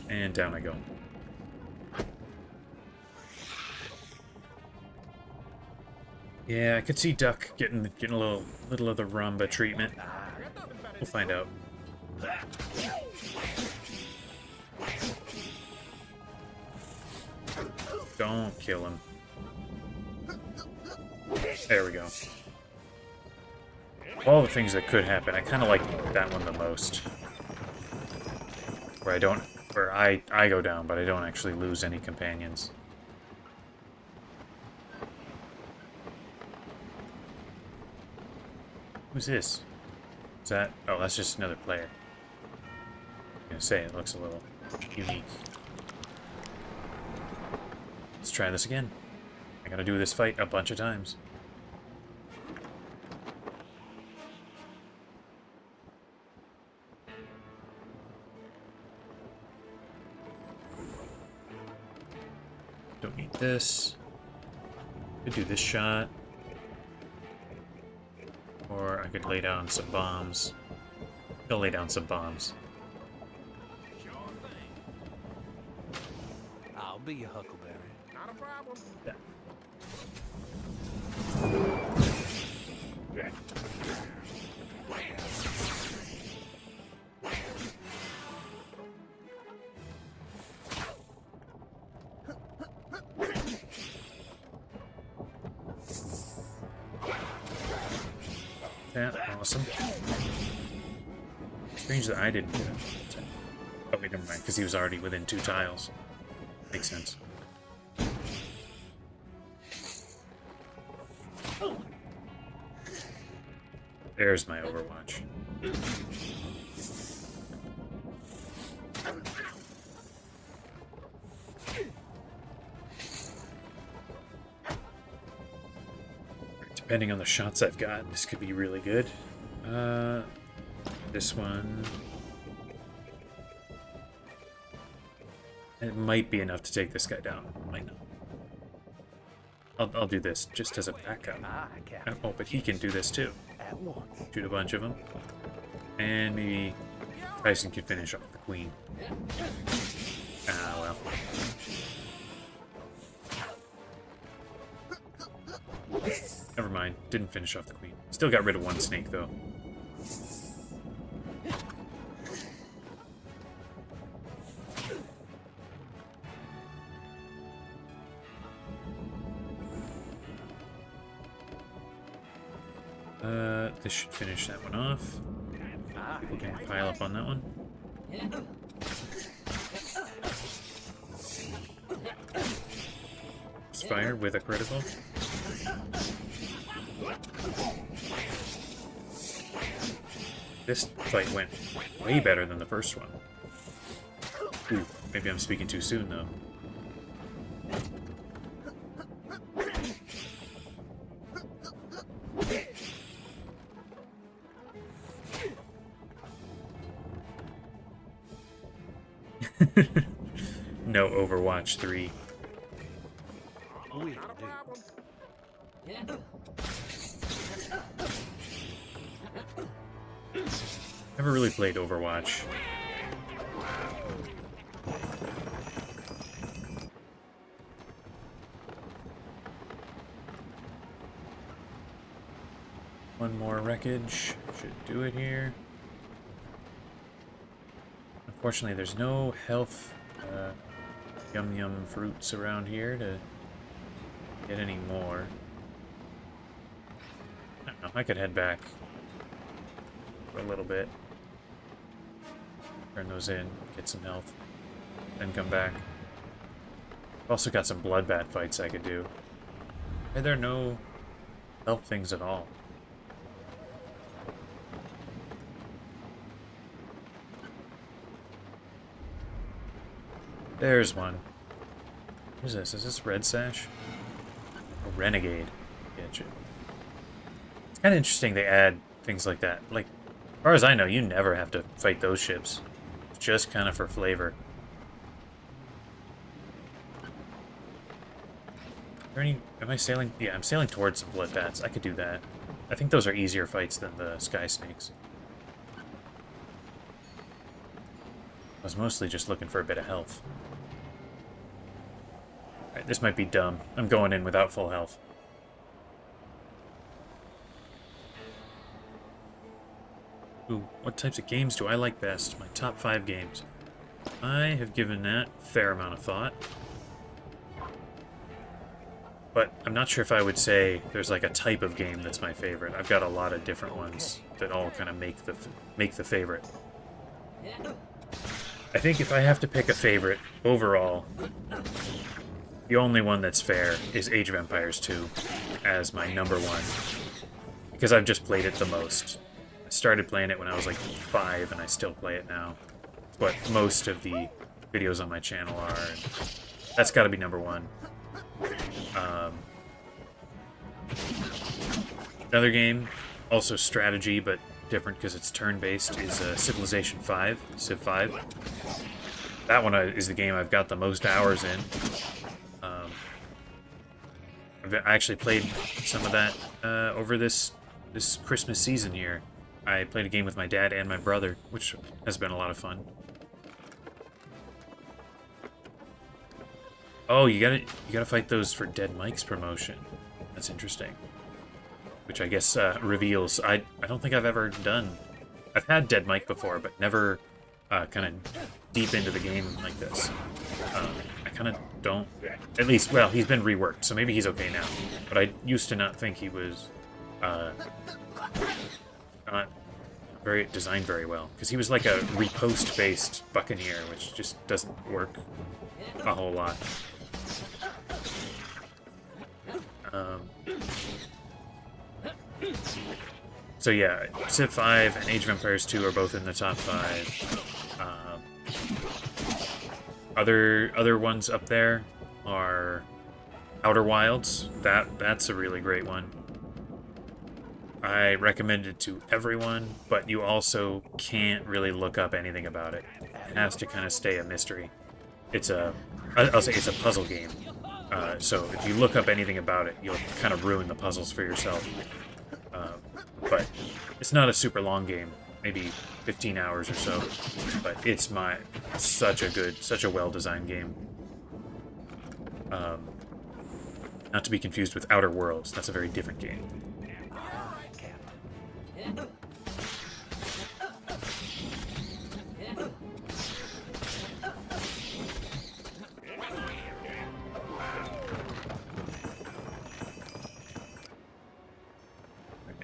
And down I go. Yeah, I could see Duck getting a little of the Rumba treatment. We'll find out. Don't kill him. There we go. All the things that could happen, I kind of like that one the most. Where I go down, but I don't actually lose any companions. Who's this? Is that? Oh, that's just another player. I was gonna say, it looks a little unique. Let's try this again. I gotta do this fight a bunch of times. Don't need this. Could do this shot. Or I could lay down some bombs. Go lay down some bombs. I'll be your Huckleberry. Not a problem. Yeah. Okay. Yeah, awesome. Strange that I didn't do it. Oh wait, never mind, because he was already within 2 tiles. Makes sense. There's my Overwatch. Depending on the shots I've got, this could be really good. This one... It might be enough to take this guy down. Might not. I'll do this just as a backup. Oh, but he can do this too. Shoot a bunch of them. And maybe Tyson can finish off the queen. Ah, well. Never mind. Didn't finish off the queen. Still got rid of one snake, though. This should finish that one off. We can pile up on that one. Fire with a critical. This fight went way better than the first one. Ooh, maybe I'm speaking too soon, though. No Overwatch 3. Never really played Overwatch. One more wreckage should do it here. Unfortunately, there's no health yum yum fruits around here to get any more. I don't know, I could head back for a little bit. Turn those in, get some health, then come back. I've also got some bloodbath fights I could do. Are there no health things at all? There's one. What is this? Is this Red Sash? A Renegade. Getcha. It's kind of interesting they add things like that. Like, as far as I know, you never have to fight those ships. It's just kind of for flavor. Are there any... Am I sailing? Yeah, I'm sailing towards some bloodbaths. I could do that. I think those are easier fights than the Sky Snakes. I was mostly just looking for a bit of health. Alright, this might be dumb. I'm going in without full health. Ooh, what types of games do I like best? My top 5 games. I have given that a fair amount of thought. But I'm not sure if I would say there's like a type of game that's my favorite. I've got a lot of different ones that all kind of make the favorite. I think if I have to pick a favorite overall, the only one that's fair is Age of Empires 2 as my #1. Because I've just played it the most. I started playing it when I was like 5 and I still play it now. It's what most of the videos on my channel are. And that's got to be #1. Another game, also strategy, but different because it's turn-based, is Civilization 5, Civ 5. That one is the game I've got the most hours in. I actually played some of that over this Christmas season here. I played a game with my dad and my brother, which has been a lot of fun. Oh, you gotta fight those for Dead Mike's promotion. That's interesting. Which I guess reveals I don't think I've ever done. I've had Dead Mike before, but never kind of deep into the game like this. I kind of don't. At least, well, he's been reworked, so maybe he's okay now. But I used to not think he was not designed very well, because he was like a riposte-based buccaneer, which just doesn't work a whole lot. So yeah, Civ 5 and Age of Empires 2 are both in the top 5. Other ones up there are Outer Wilds. That's a really great one. I recommend it to everyone, but you also can't really look up anything about it. It has to kind of stay a mystery. I'll say it's a puzzle game. So if you look up anything about it, you'll kind of ruin the puzzles for yourself. But it's not a super long game, maybe 15 hours or so. But it's such a well-designed game. Not to be confused with Outer Worlds. That's a very different game.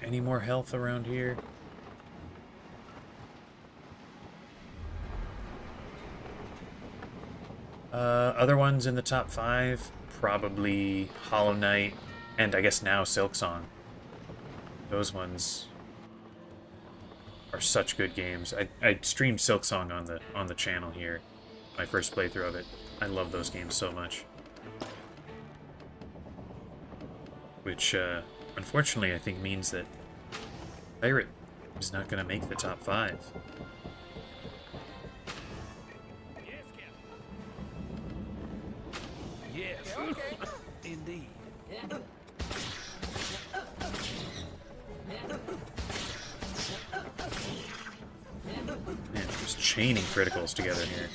Any more health around here? Other ones in the top 5, probably Hollow Knight, and I guess now Silksong. Those ones are such good games. I streamed Silksong on the channel here, my first playthrough of it. I love those games so much. Which, unfortunately, I think means that Pirate is not going to make the top 5. Yes, indeed. Man, just chaining criticals together here.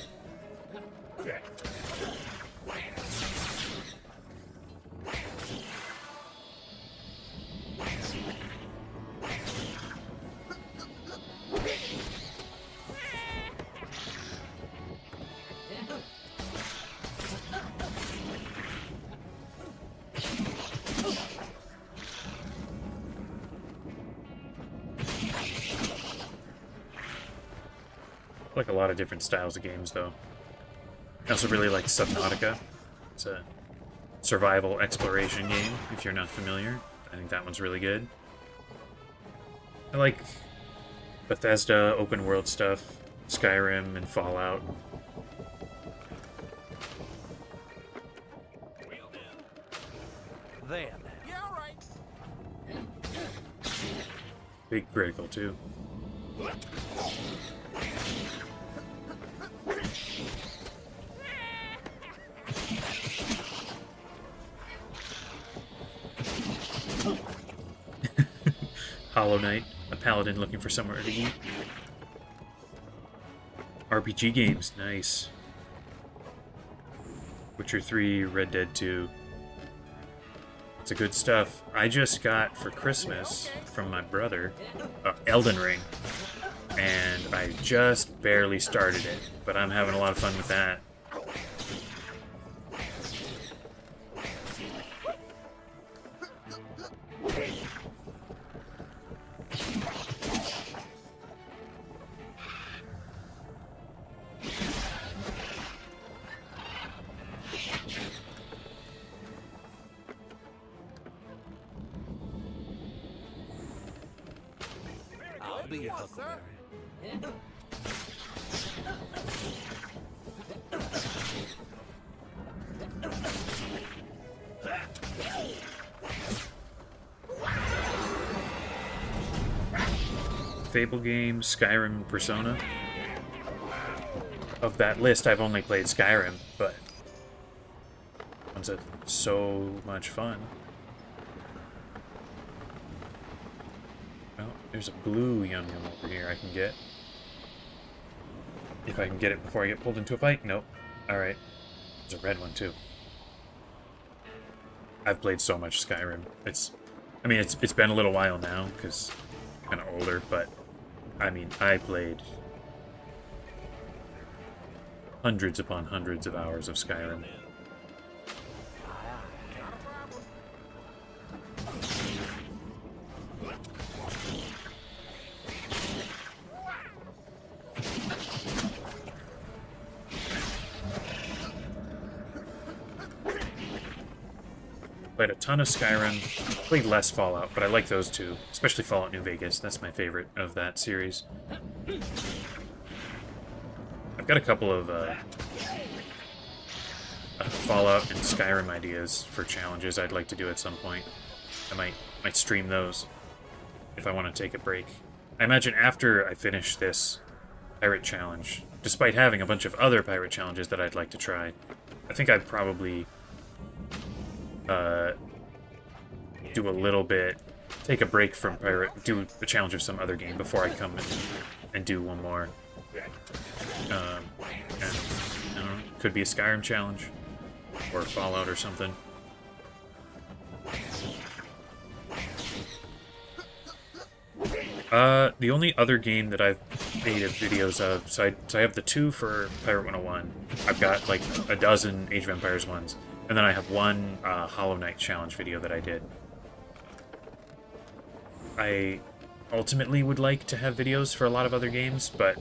I like a lot of different styles of games, though. I also really like Subnautica. It's a survival exploration game, if you're not familiar. I think that one's really good. I like Bethesda, open world stuff, Skyrim, and Fallout. Then. Yeah, all right. Big critical, too. Hollow Knight, a paladin looking for somewhere to eat. RPG games, nice. Witcher 3, Red Dead 2. It's a good stuff. I just got for Christmas from my brother Elden Ring, and I just barely started it, but I'm having a lot of fun with that. I'll be your huckleberry. Fable games, Skyrim, Persona. Of that list, I've only played Skyrim, but one's so much fun. Oh, there's a blue Yum Yum over here I can get. If I can get it before I get pulled into a fight? Nope. Alright. There's a red one, too. I've played so much Skyrim. It's been a little while now, because I'm kind of older, but I mean, I played hundreds upon hundreds of hours of Skyrim. Played a ton of Skyrim, played less Fallout, but I like those two, especially Fallout New Vegas. That's my favorite of that series. I've got a couple of Fallout and Skyrim ideas for challenges I'd like to do at some point. I might stream those if I want to take a break. I imagine after I finish this pirate challenge, despite having a bunch of other pirate challenges that I'd like to try, I think I'd probably do a little bit, take a break from pirate, do the challenge of some other game before I come and do one more. And I don't know, could be a Skyrim challenge or Fallout or something. The only other game that I've made videos of, so I have the two for Pirate101. I've got like a dozen Age of Empires ones. And then I have one Hollow Knight challenge video that I did. I ultimately would like to have videos for a lot of other games, but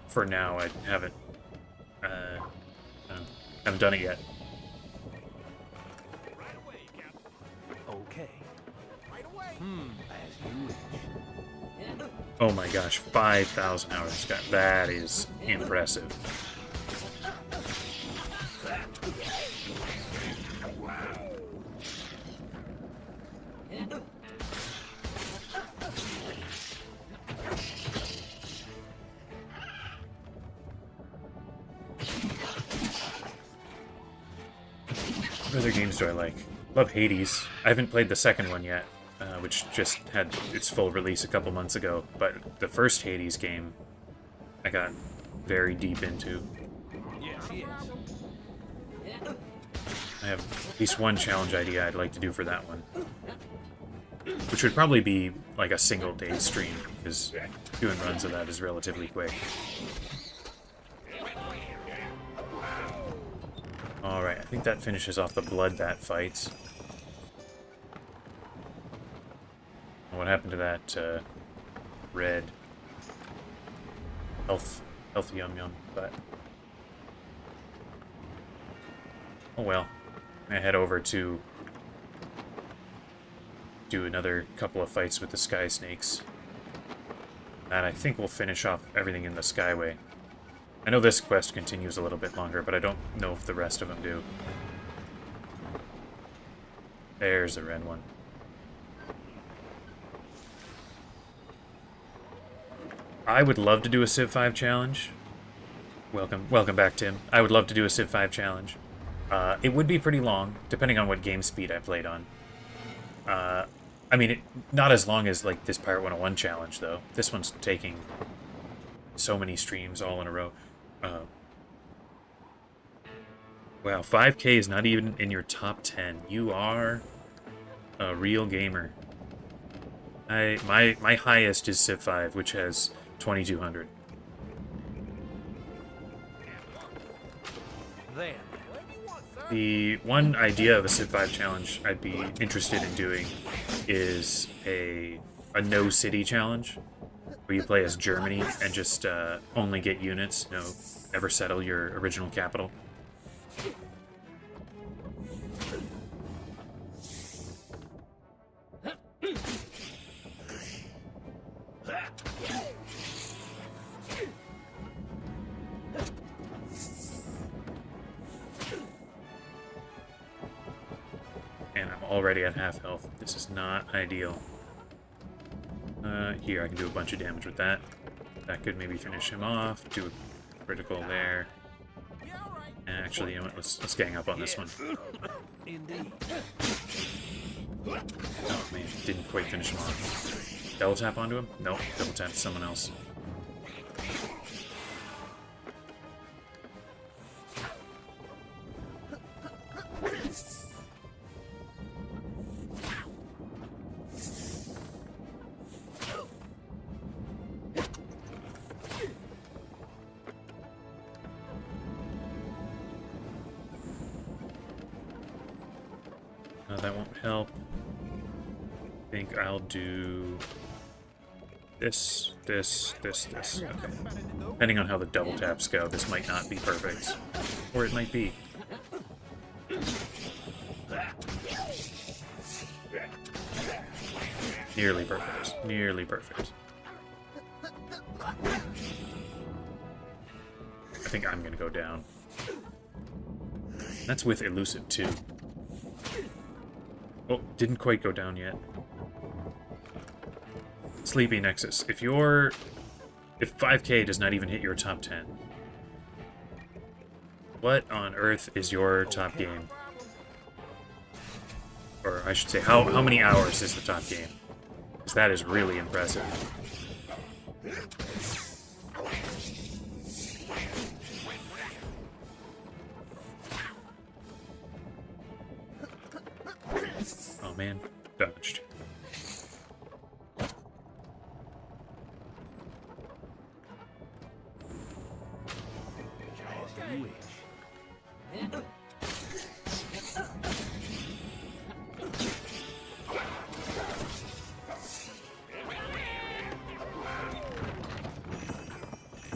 for now I haven't done it yet. Okay. Right away. As you wish. Oh my gosh, 5,000 hours. That is impressive. What other games do I like? Love Hades. I haven't played the second one yet, which just had its full release a couple months ago, but the first Hades game I got very deep into. Yes, yes. I have at least one challenge idea I'd like to do for that one, which would probably be like a single day stream, because doing runs of that is relatively quick. Alright, I think that finishes off the bloodbath fights. What happened to that red. Health yum yum, but... Oh well. I'm gonna head over to do another couple of fights with the Sky Snakes. And I think we'll finish off everything in the Skyway. I know this quest continues a little bit longer, but I don't know if the rest of them do. There's the red one. I would love to do a Civ 5 challenge. Welcome back, Tim. I would love to do a Civ 5 challenge. It would be pretty long, depending on what game speed I played on. I mean, not as long as, like, this Pirate 101 challenge, though. This one's taking so many streams all in a row. Wow, 5K is not even in your top 10. You are a real gamer. My highest is Civ 5, which has 2,200. Then. The one idea of a Civ 5 challenge I'd be interested in doing is a no city challenge, where you play as Germany and just only get units, never settle your original capital. And I'm already at half health. This is not ideal. Here, I can do a bunch of damage with that. That could maybe finish him off. Do a critical there. And actually, you know what? Let's gang up on this one. Indeed. Oh man, didn't quite finish him off. Double tap onto him? Nope, double tap to someone else. That won't help. I think I'll do this. Okay. Depending on how the double taps go, this might not be perfect. Or it might be. Nearly perfect. Nearly perfect. I think I'm gonna go down. That's with elusive too. Oh, didn't quite go down yet. Sleepy Nexus. If 5K does not even hit your top 10, what on earth is your top game? Or I should say, how many hours is the top game? Because that is really impressive. Oh man, dodged.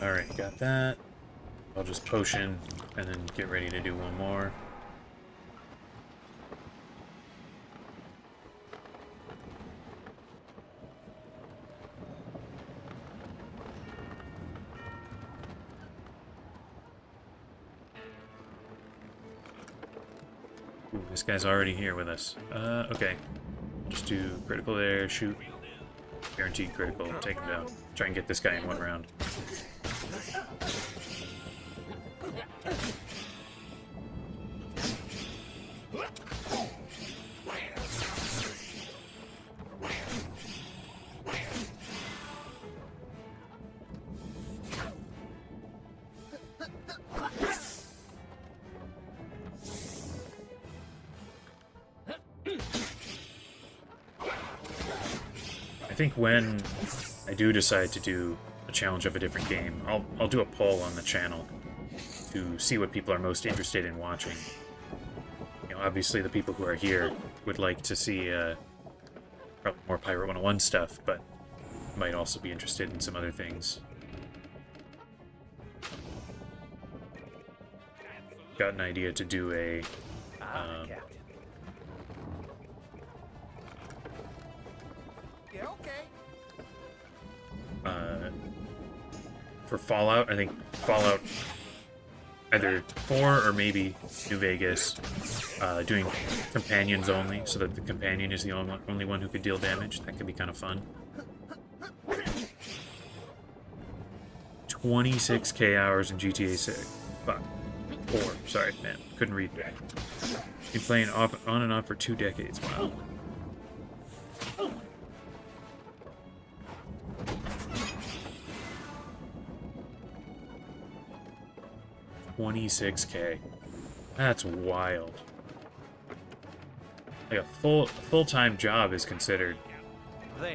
Alright, got that. I'll just potion and then get ready to do one more. Ooh, this guy's already here with us. Okay. Just do critical there, shoot. Guaranteed critical, take him down. Try and get this guy in one round. I think when I do decide to do a challenge of a different game, I'll do a poll on the channel to see what people are most interested in watching. You know, obviously the people who are here would like to see probably more Pirate 101 stuff, but might also be interested in some other things. Got an idea to do a for Fallout. I think Fallout either 4 or maybe New Vegas, doing companions only, so that the companion is the only one who could deal damage. That could be kind of fun. 26k hours in GTA 6. 4. Sorry, man. Couldn't read that. Been playing on and off for 2 decades. Wow. $26K. That's wild. Like a full-time job is considered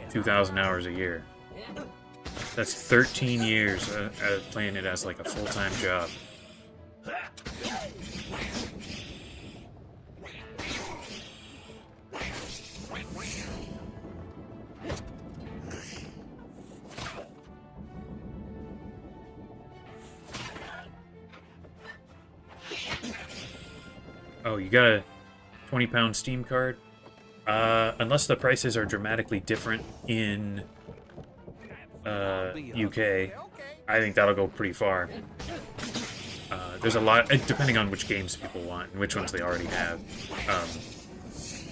2,000 hours a year. That's 13 years playing it as like a full-time job. Oh, you got a 20-pound Steam card? Unless the prices are dramatically different in UK, I think that'll go pretty far. There's a lot, depending on which games people want and which ones they already have.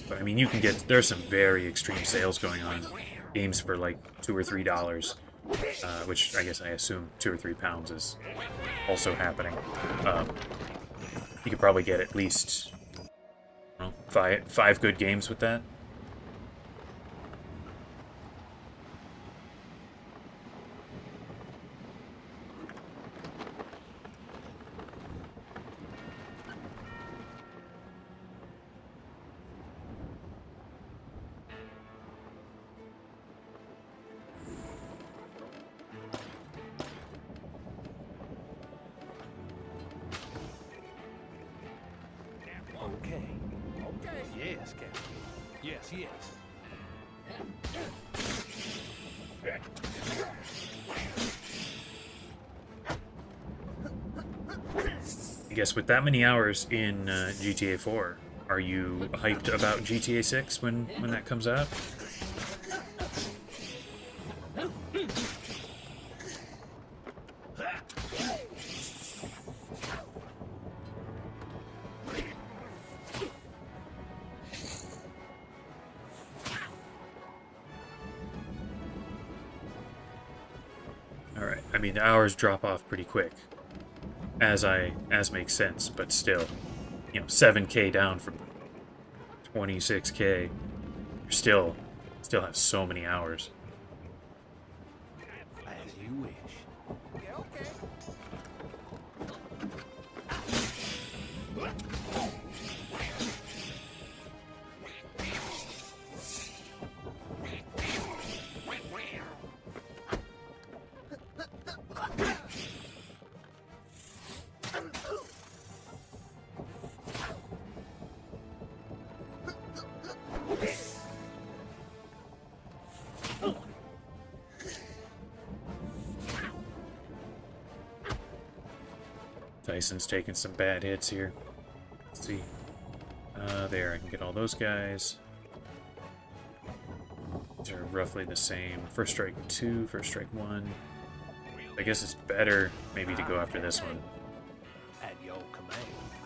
But I mean, you can get, there's some very extreme sales going on. Games for like $2 or $3, which I guess I assume 2 or 3 pounds is also happening. You could probably get at least, I don't know, five good games with that. Yes, Captain. Yes, yes. I guess with that many hours in GTA 4, are you hyped about GTA 6 when that comes out? Alright, I mean the hours drop off pretty quick. As makes sense, but still, you know, 7K down from 26K, you still have so many hours. As you wish. Yeah, okay. Tyson's taking some bad hits here. Let's see. There, I can get all those guys. These are roughly the same. First strike 2, first strike 1. I guess it's better maybe to go after this one. At your command,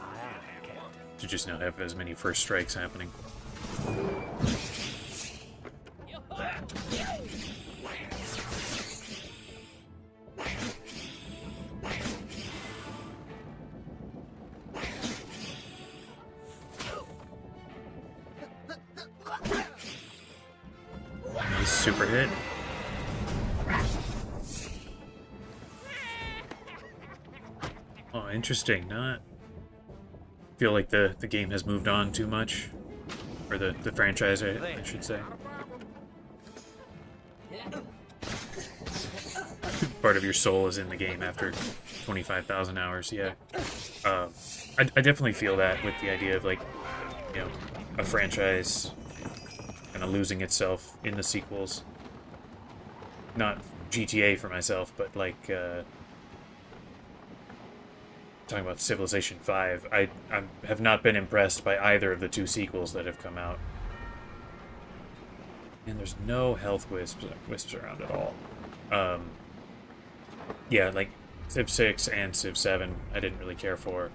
aye, Captain. To just not have as many first strikes happening. Nice super hit. Oh, interesting. Not feel like the game has moved on too much, or the franchise, I should say. Part of your soul is in the game after 25,000 hours. Yeah, I definitely feel that with the idea of, like, you know, a franchise kind of losing itself in the sequels. not GTA for myself, but like talking about Civilization 5, I have not been impressed by either of the 2 sequels that have come out. And there's no health wisps around at all. Yeah, like Civ 6 and Civ 7, I didn't really care for.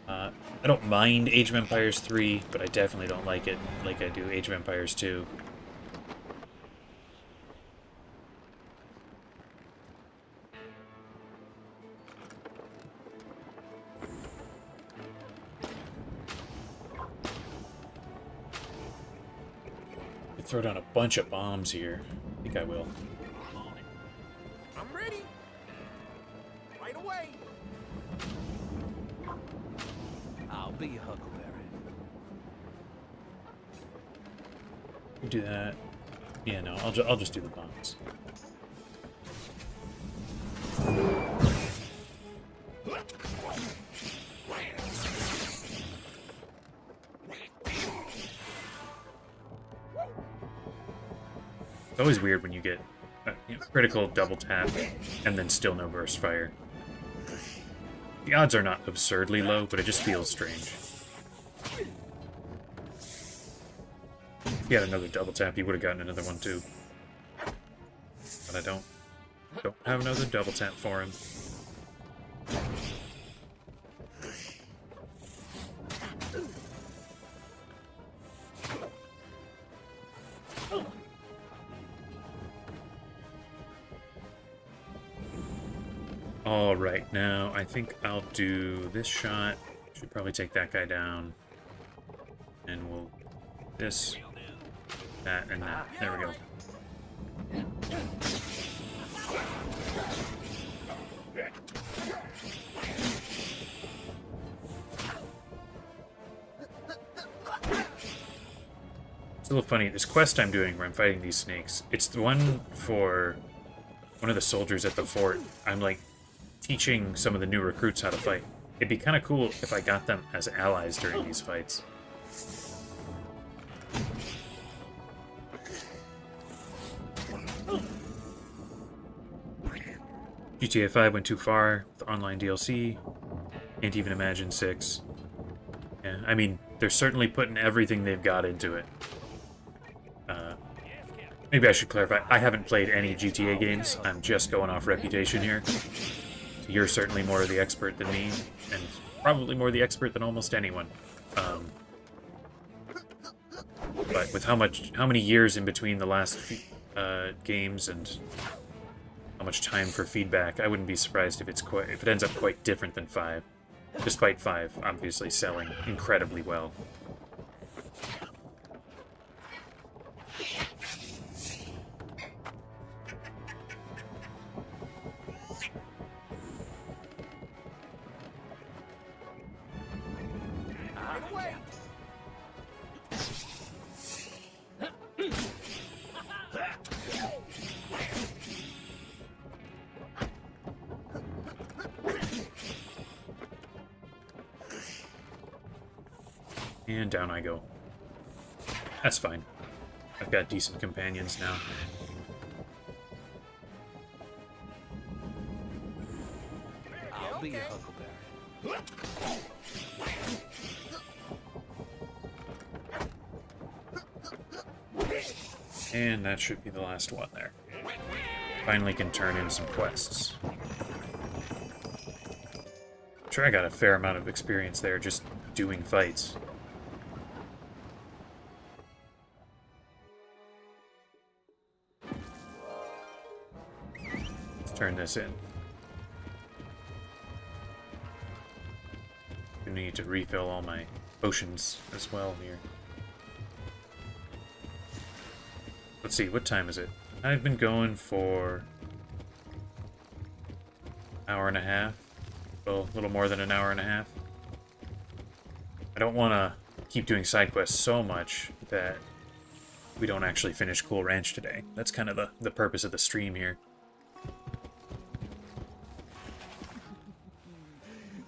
I don't mind Age of Empires 3, but I definitely don't like it like I do Age of Empires 2. Throw down a bunch of bombs here. I think I will. I'm ready. Right away. I'll be Huckleberry. You do that. Yeah, no, I'll just do the bombs. It's always weird when you get a critical double tap and then still no burst fire. The odds are not absurdly low, but it just feels strange. If he had another double tap, he would have gotten another one too. But I don't have another double tap for him. Alright, now I think I'll do this shot. Should probably take that guy down. And we'll... this, that, and that. There we go. It's a little funny, this quest I'm doing where I'm fighting these snakes, it's the one for one of the soldiers at the fort. I'm like teaching some of the new recruits how to fight. It'd be kind of cool if I got them as allies during these fights. GTA 5 went too far with online DLC. Can't even imagine 6. Yeah, I mean, they're certainly putting everything they've got into it. Maybe I should clarify, I haven't played any GTA games. I'm just going off reputation here. You're certainly more of the expert than me, and probably more the expert than almost anyone. But with how many years in between the last games and how much time for feedback, I wouldn't be surprised if it ends up quite different than 5. Despite 5 obviously selling incredibly well. And down I go. That's fine. I've got decent companions now. I'll be a Huckleberry. And that should be the last one there. Finally can turn in some quests. I'm sure I got a fair amount of experience there just doing fights. Let's turn this in. I need to refill all my potions as well here. Let's see, what time is it? I've been going for an hour and a half. Well, a little more than an hour and a half. I don't want to keep doing side quests so much that we don't actually finish Cool Ranch today. That's kind of the purpose of the stream here.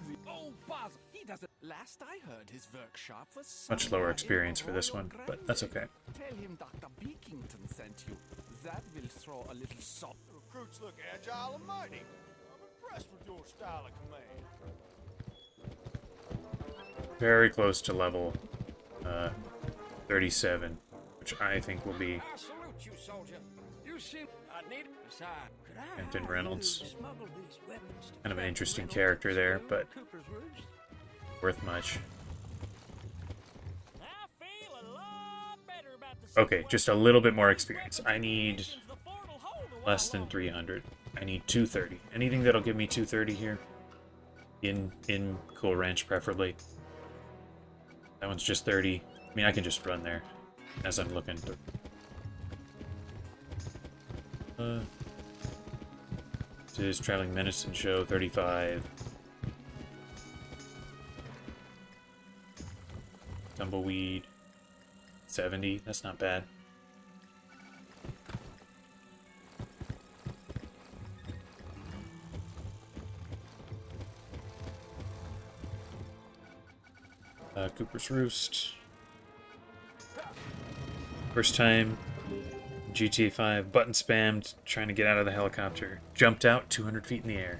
The old boss, he doesn't. Last I heard, his workshop was Much lower experience for this one, but that's okay. Tell him Dr. Beakington sent you. That will throw a little salt. The recruits look agile and mighty. I'm impressed with your style of command. Very close to level 37, which I think will be I salute you, soldier. You seem I need beside. Could I Hampton Reynolds. smuggle these weapons to Kind of an Captain interesting Reynolds' character there, facility but at Cooper's Roost? worth much. I feel a lot better about the Okay, just a little bit more experience. I need less than 300. I need 230. Anything that'll give me 230 here. In Cool Ranch, preferably. That one's just 30. I mean, I can just run there as I'm looking. This is Traveling Medicine Show, 35. Tumbleweed, 70. That's not bad. Cooper's Roost. First time GTA 5, button spammed, trying to get out of the helicopter. Jumped out 200 feet in the air.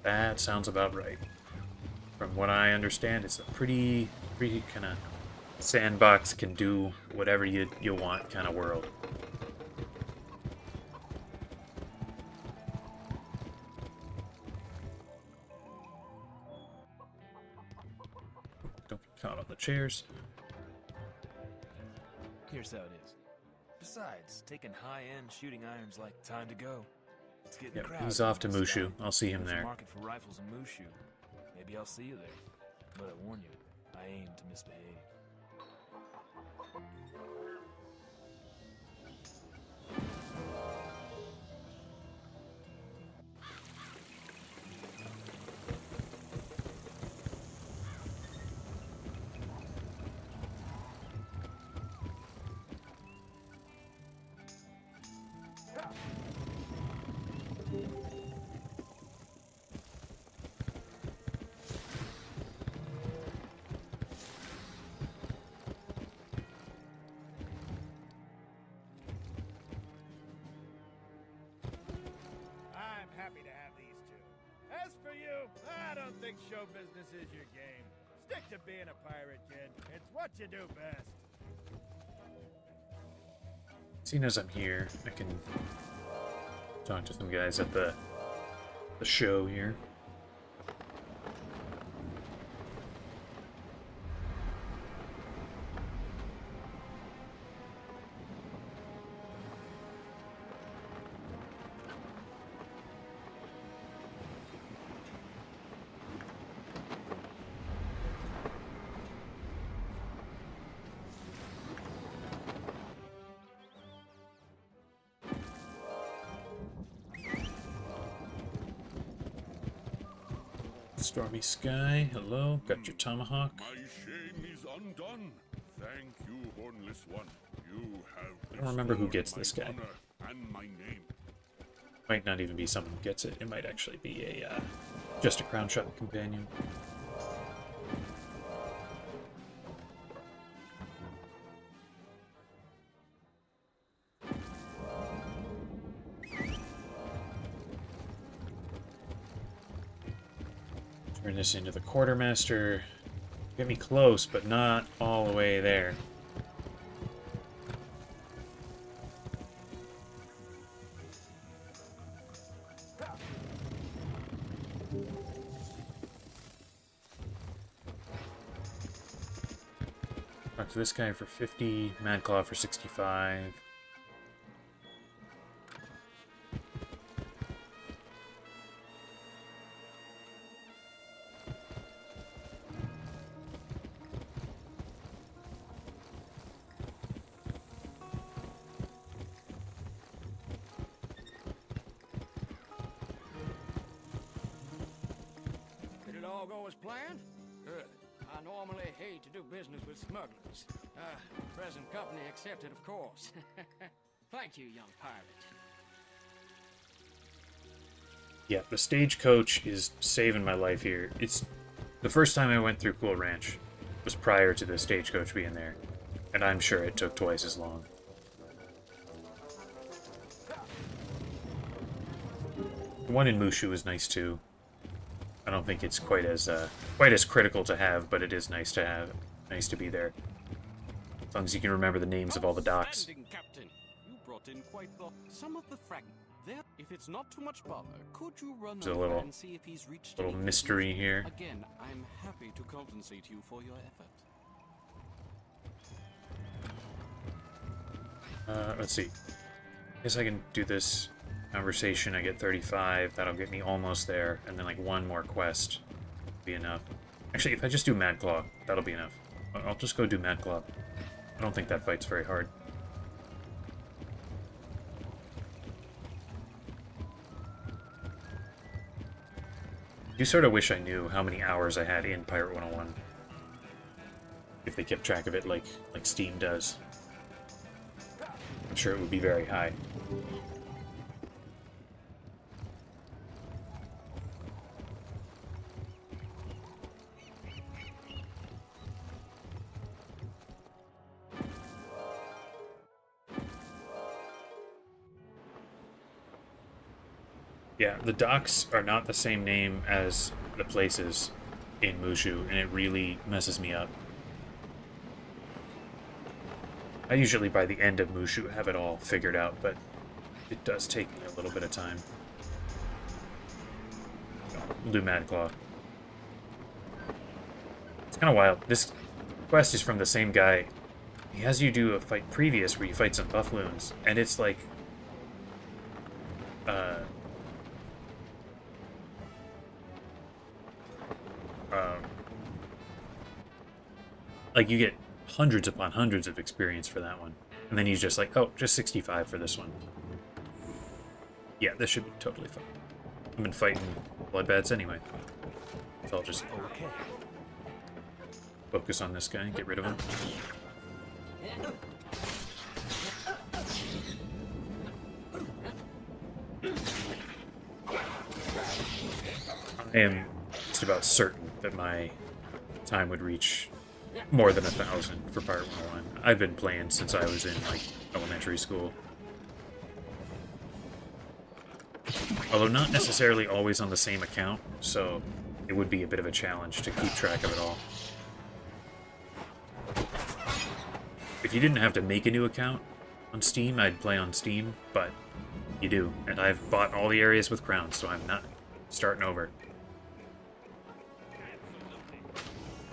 That sounds about right. From what I understand, it's a pretty kind of sandbox, can do whatever you want kind of world. Don't get caught on the chairs. Here's how it is. Besides, taking high-end shooting irons like time to go. Let's get in the Yep, crowd. he's off to Mushu. I'll see him There's a there. market for rifles in Mushu. Maybe I'll see you there. But I warn you, I aim to misbehave. I'm happy to have these two. As for you, I don't think show business is your game. Stick to being a pirate, kid. It's what you do best. Seeing as I'm here, I can talk to some guys at the show here. Stormy Sky, hello. Got your tomahawk. My shame is undone. Thank you, Hornless One. You have I don't remember who gets restored this my guy. honor and my name. Might not even be someone who gets it. It might actually be a just a crown shot companion. Turn this into the quartermaster. Get me close, but not all the way there. Talk to this guy for 50, Madclaw for 65. Did it all go as planned? Good. I normally hate to do business with smugglers. Present company accepted, of course. Thank you, young pirate. Yeah, the stagecoach is saving my life here. It's The first time I went through Cool Ranch was prior to the stagecoach being there, and I'm sure it took twice as long. The one in Mushu is nice too. I don't think it's quite as critical to have, but it is nice to have. Nice to be there. As long as you can remember the names of all the docks. Captain, you brought in quite some of the fragments. There, if it's not too much bother, could you run There's a over little, and see if he's reached little any mystery here. Again, I'm happy to compensate you for your effort. Let's see. Guess I can do this conversation. I get 35. That'll get me almost there. And then like one more quest will be enough. Actually, if I just do Mad Claw, that'll be enough. I'll just go do Mad Claw. I don't think that fight's very hard. I do sort of wish I knew how many hours I had in Pirate 101. If they kept track of it like Steam does. I'm sure it would be very high. Yeah, the docks are not the same name as the places in Mushu, and it really messes me up. I usually, by the end of Mushu, have it all figured out, but it does take me a little bit of time. We'll do Mad Claw. It's kind of wild. This quest is from the same guy. He has you do a fight previous where you fight some buffaloons, and it's like... like, you get hundreds upon hundreds of experience for that one. And then he's just like, oh, just 65 for this one. Yeah, this should be totally fine. I've been fighting bloodbaths anyway. So I'll just focus on this guy, get rid of him. I am just about certain that my time would reach more than 1,000 for Pirate 101. I've been playing since I was in, like, elementary school. Although not necessarily always on the same account, so it would be a bit of a challenge to keep track of it all. If you didn't have to make a new account on Steam, I'd play on Steam, but you do. And I've bought all the areas with crowns, so I'm not starting over.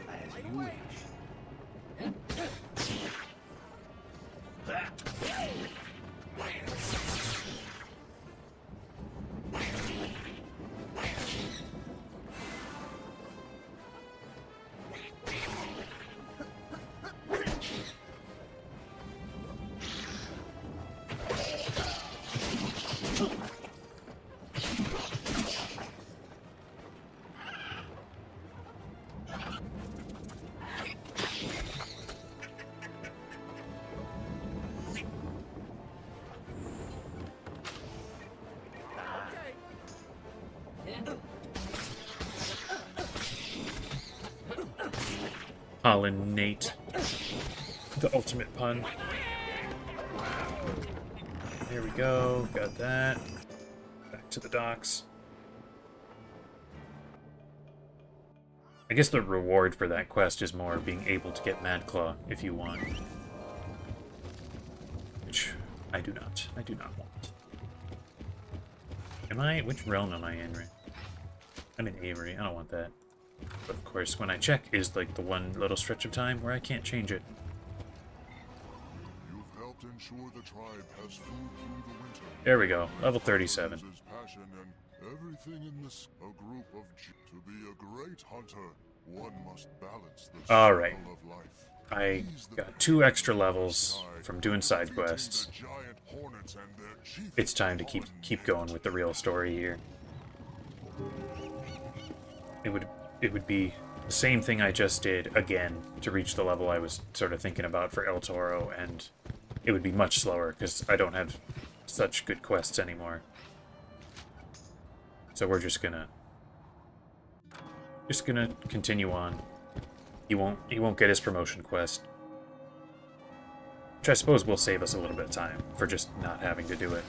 As you wish. Pollinate. The ultimate pun. There we go. Got that. Back to the docks. I guess the reward for that quest is more being able to get Mad Claw if you want. Which I do not. I do not want. Am I? Which realm am I in, right? I'm in Avery. I don't want that. But of course, when I check is like the one little stretch of time where I can't change it. You've helped ensure the tribe has food through the winter. There we go. Level 37. Passion and everything in this a group of to be a great hunter, one must balance the All right. cycle of life. I got 2 extra levels from doing side quests. It's time to keep going with the real story here. It would be the same thing I just did again to reach the level I was sort of thinking about for El Toro, and it would be much slower because I don't have such good quests anymore. So we're just gonna Just gonna continue on. He won't get his promotion quest. Which I suppose will save us a little bit of time for just not having to do it.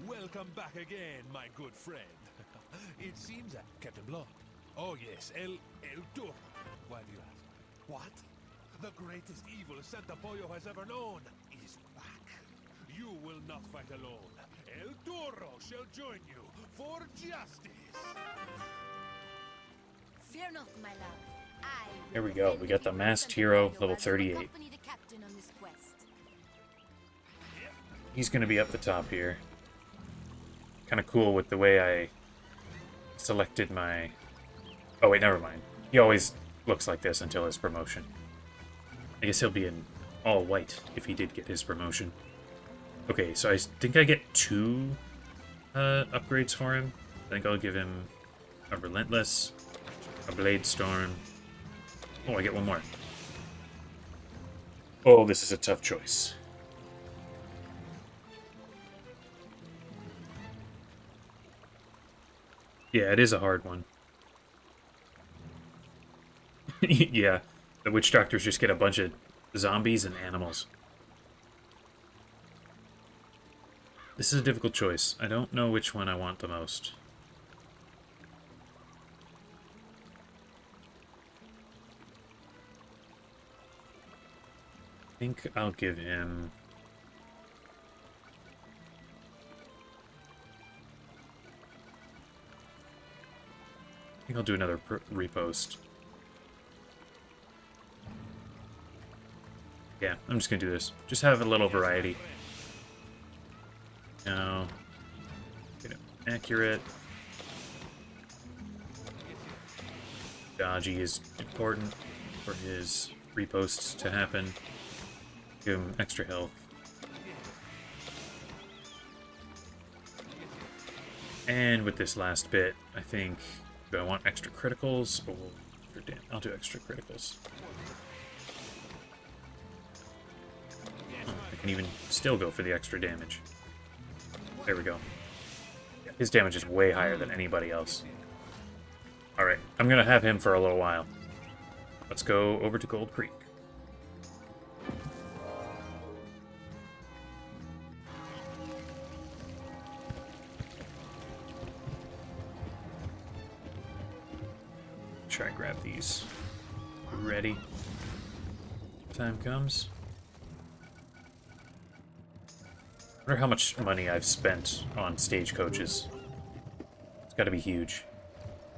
Welcome back again, my good friend. It seems that Captain Blood. Oh yes, El Toro. Why do you ask? What? The greatest evil Santa Pollo has ever known is back. You will not fight alone. El Toro shall join you for justice. Fear not, my love. There we go. We got the Masked Hero, level 38. Accompany the captain on this quest. He's gonna be up the top here. Kind of cool with the way I selected my... Oh wait, never mind. He always looks like this until his promotion. I guess he'll be in all white if he did get his promotion. Okay, so I think I get 2 upgrades for him. I think I'll give him a Relentless, a Blade Storm. Oh, I get 1 more. Oh, this is a tough choice. Yeah, it is a hard one. Yeah, the witch doctors just get a bunch of zombies and animals. This is a difficult choice. I don't know which one I want the most. I think I'll give him... I think I'll do another repost. Yeah, I'm just gonna do this. Just have a little variety. Now, get it accurate. Dodgy is important for his reposts to happen. Give him extra health. And with this last bit, I think, do I want extra criticals? Or I'll do extra criticals. Oh, I can even still go for the extra damage. There we go. His damage is way higher than anybody else. Alright, I'm gonna have him for a little while. Let's go over to Gold Creek. Try and grab these. Ready. Time comes. I wonder how much money I've spent on stagecoaches. It's got to be huge.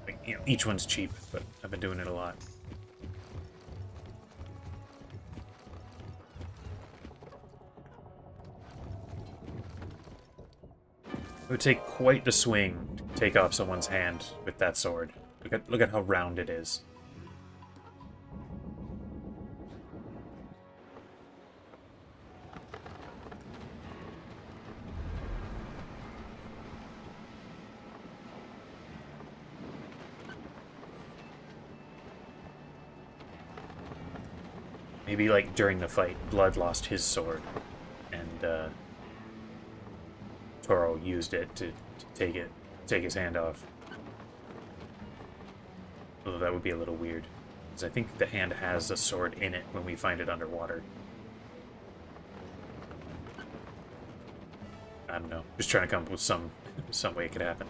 Like, you know, each one's cheap, but I've been doing it a lot. It would take quite the swing to take off someone's hand with that sword. Look at how round it is. Maybe, like, during the fight, Blood lost his sword, and, Toro used it to take his hand off. Although that would be a little weird, because I think the hand has a sword in it when we find it underwater. I don't know. Just trying to come up with some way it could happen.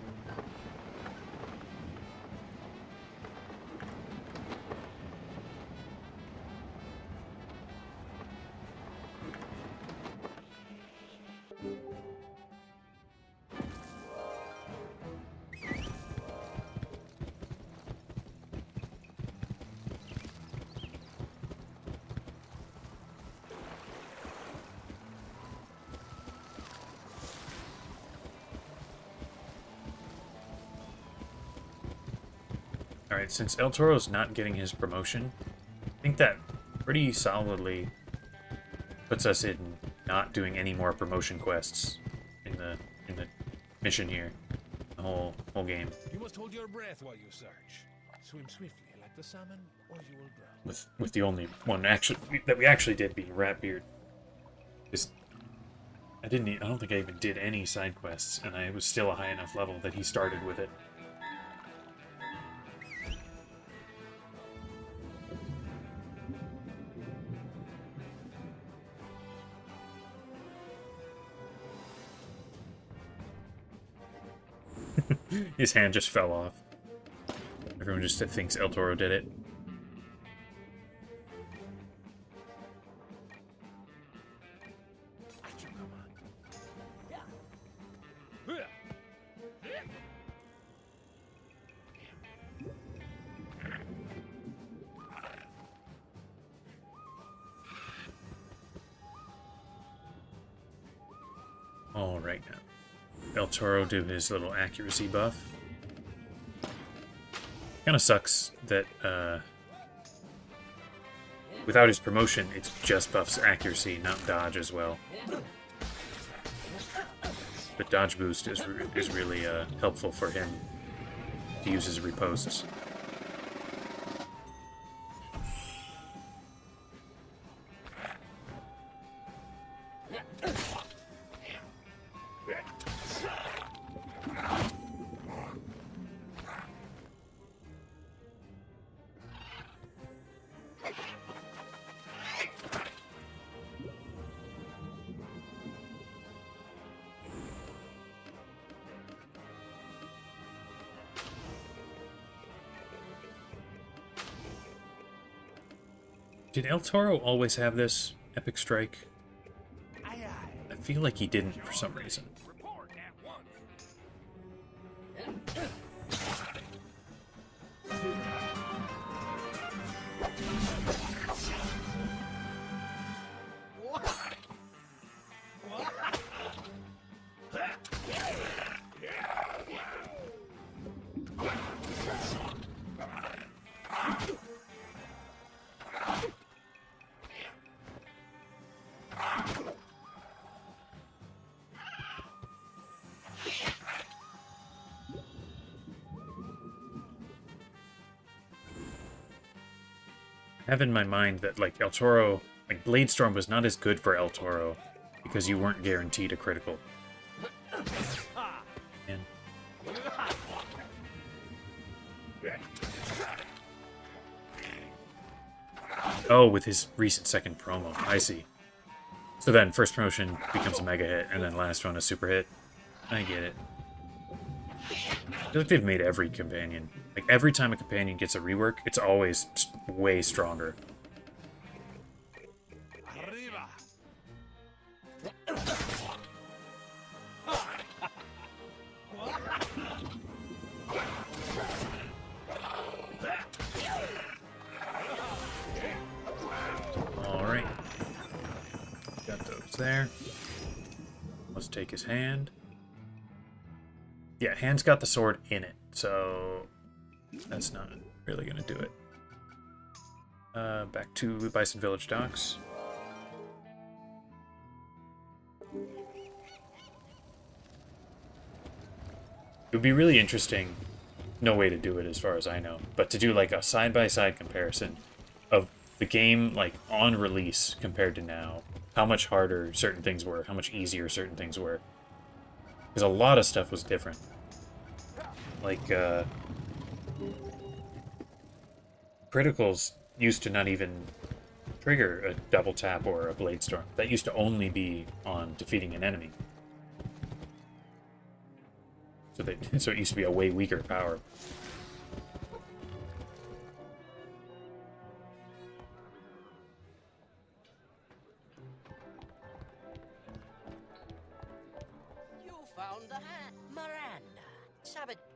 Alright, since El Toro's not getting his promotion, I think that pretty solidly puts us in not doing any more promotion quests in the mission here. The whole game. You must hold your breath while you search. Swim swiftly like the salmon, or you will drown. With the only one that we actually did being Ratbeard. Just I don't think I even did any side quests, and I was still a high enough level that he started with it. His hand just fell off. Everyone just thinks El Toro did it. All right now. El Toro do his little accuracy buff. Kind of sucks that without his promotion, it just buffs accuracy, not dodge as well. The dodge boost is really helpful for him to use his riposts. Did El Toro always have this epic strike? I feel like he didn't for some reason. I have in my mind that, like, El Toro, like, Blade Storm was not as good for El Toro because you weren't guaranteed a critical. And oh, with his recent second promo. I see. So then first promotion becomes a mega hit, and then last one a super hit. I get it. I feel like they've made every companion. Like, every time a companion gets a rework, it's always way stronger. Alright. Got those there. Let's take his hand. Yeah, hand's got the sword in it, so that's not really gonna do it. Back to Bison Village docks. It would be really interesting, no way to do it as far as I know, but to do like a side-by-side comparison of the game like on release compared to now. How much harder certain things were, how much easier certain things were. Because a lot of stuff was different. Like, criticals used to not even trigger a double tap or a blade storm. That used to only be on defeating an enemy. So it used to be a way weaker power.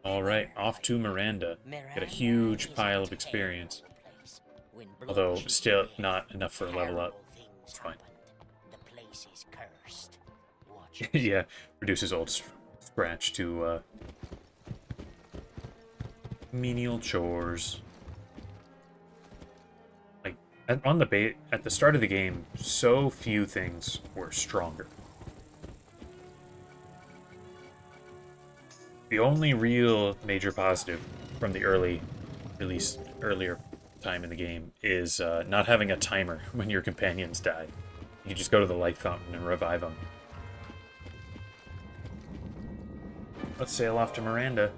Alright, off to Miranda. Get a huge pile of experience. Although, still not enough for a level up. It's fine. Yeah, reduces old Scratch to, menial chores. Like, at the start of the game, so few things were stronger. The only real major positive from the earlier time in the game is not having a timer when your companions die. You just go to the light fountain and revive them. let's sail off to Miranda.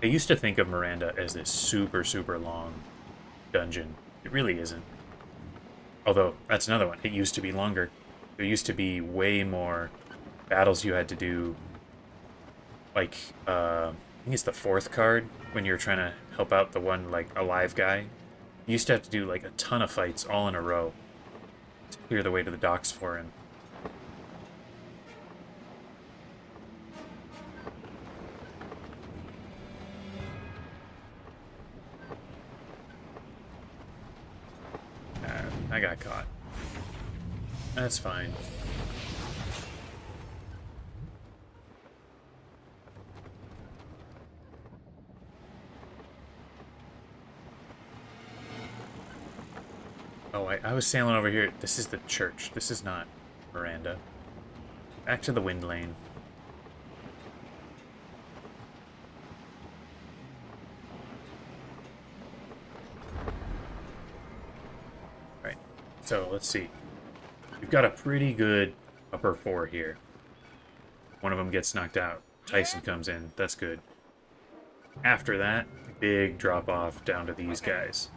I used to think of Miranda as this super, super long dungeon. It really isn't. Although, that's another one. It used to be longer. There used to be way more battles you had to do. Like, I think it's the 4th card, when you're trying to help out the one, like, alive guy. You used to have to do, like, a ton of fights all in a row to clear the way to the docks for him. I got caught. That's fine. Oh, I was sailing over here. This is the church. This is not Miranda. Back to the wind lane. Right. So, let's see. We've got a pretty good upper 4 here. One of them gets knocked out. Tyson comes in. That's good. After that, big drop off down to these guys.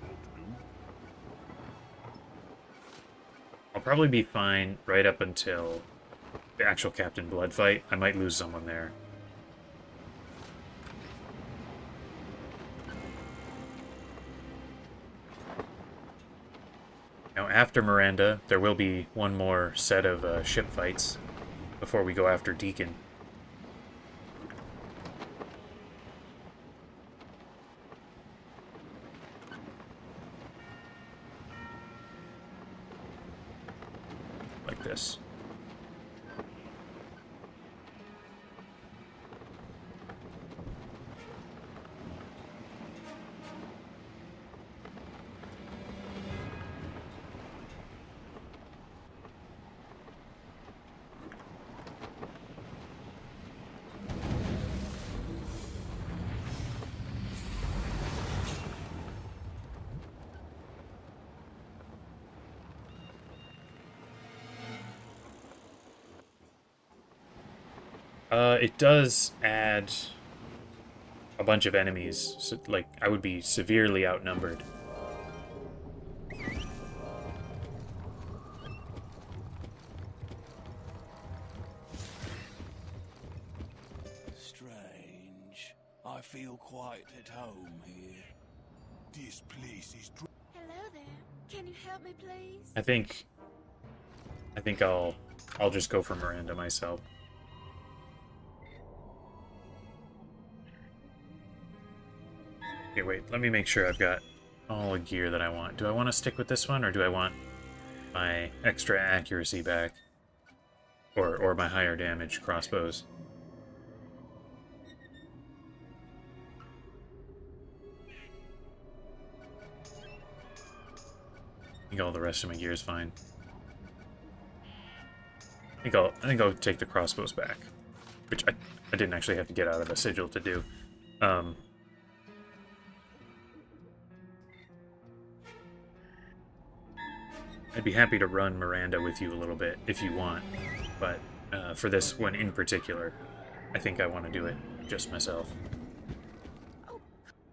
I'll probably be fine right up until the actual Captain Blood fight. I might lose someone there. Now, after Miranda, there will be one more set of ship fights before we go after Deacon. Like this. It does add a bunch of enemies. So, like, I would be severely outnumbered. Strange. I feel quite at home here. This place is... Hello there. Can you help me, please? I think I'll just go for Miranda myself. Here, wait, let me make sure I've got all the gear that I want. Do I want to stick with this one, or do I want my extra accuracy back? Or my higher damage crossbows? I think all the rest of my gear is fine. I think I'll take the crossbows back, which I didn't actually have to get out of a sigil to do. I'd be happy to run Miranda with you a little bit if you want, but for this one in particular, I think I want to do it just myself.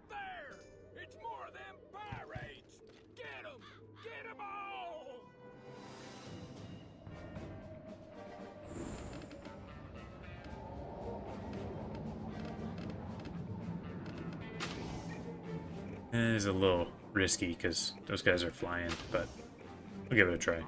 There! It's more of them pirates! Get 'em! Get 'em all! It is a little risky because those guys are flying, but we'll give it a try.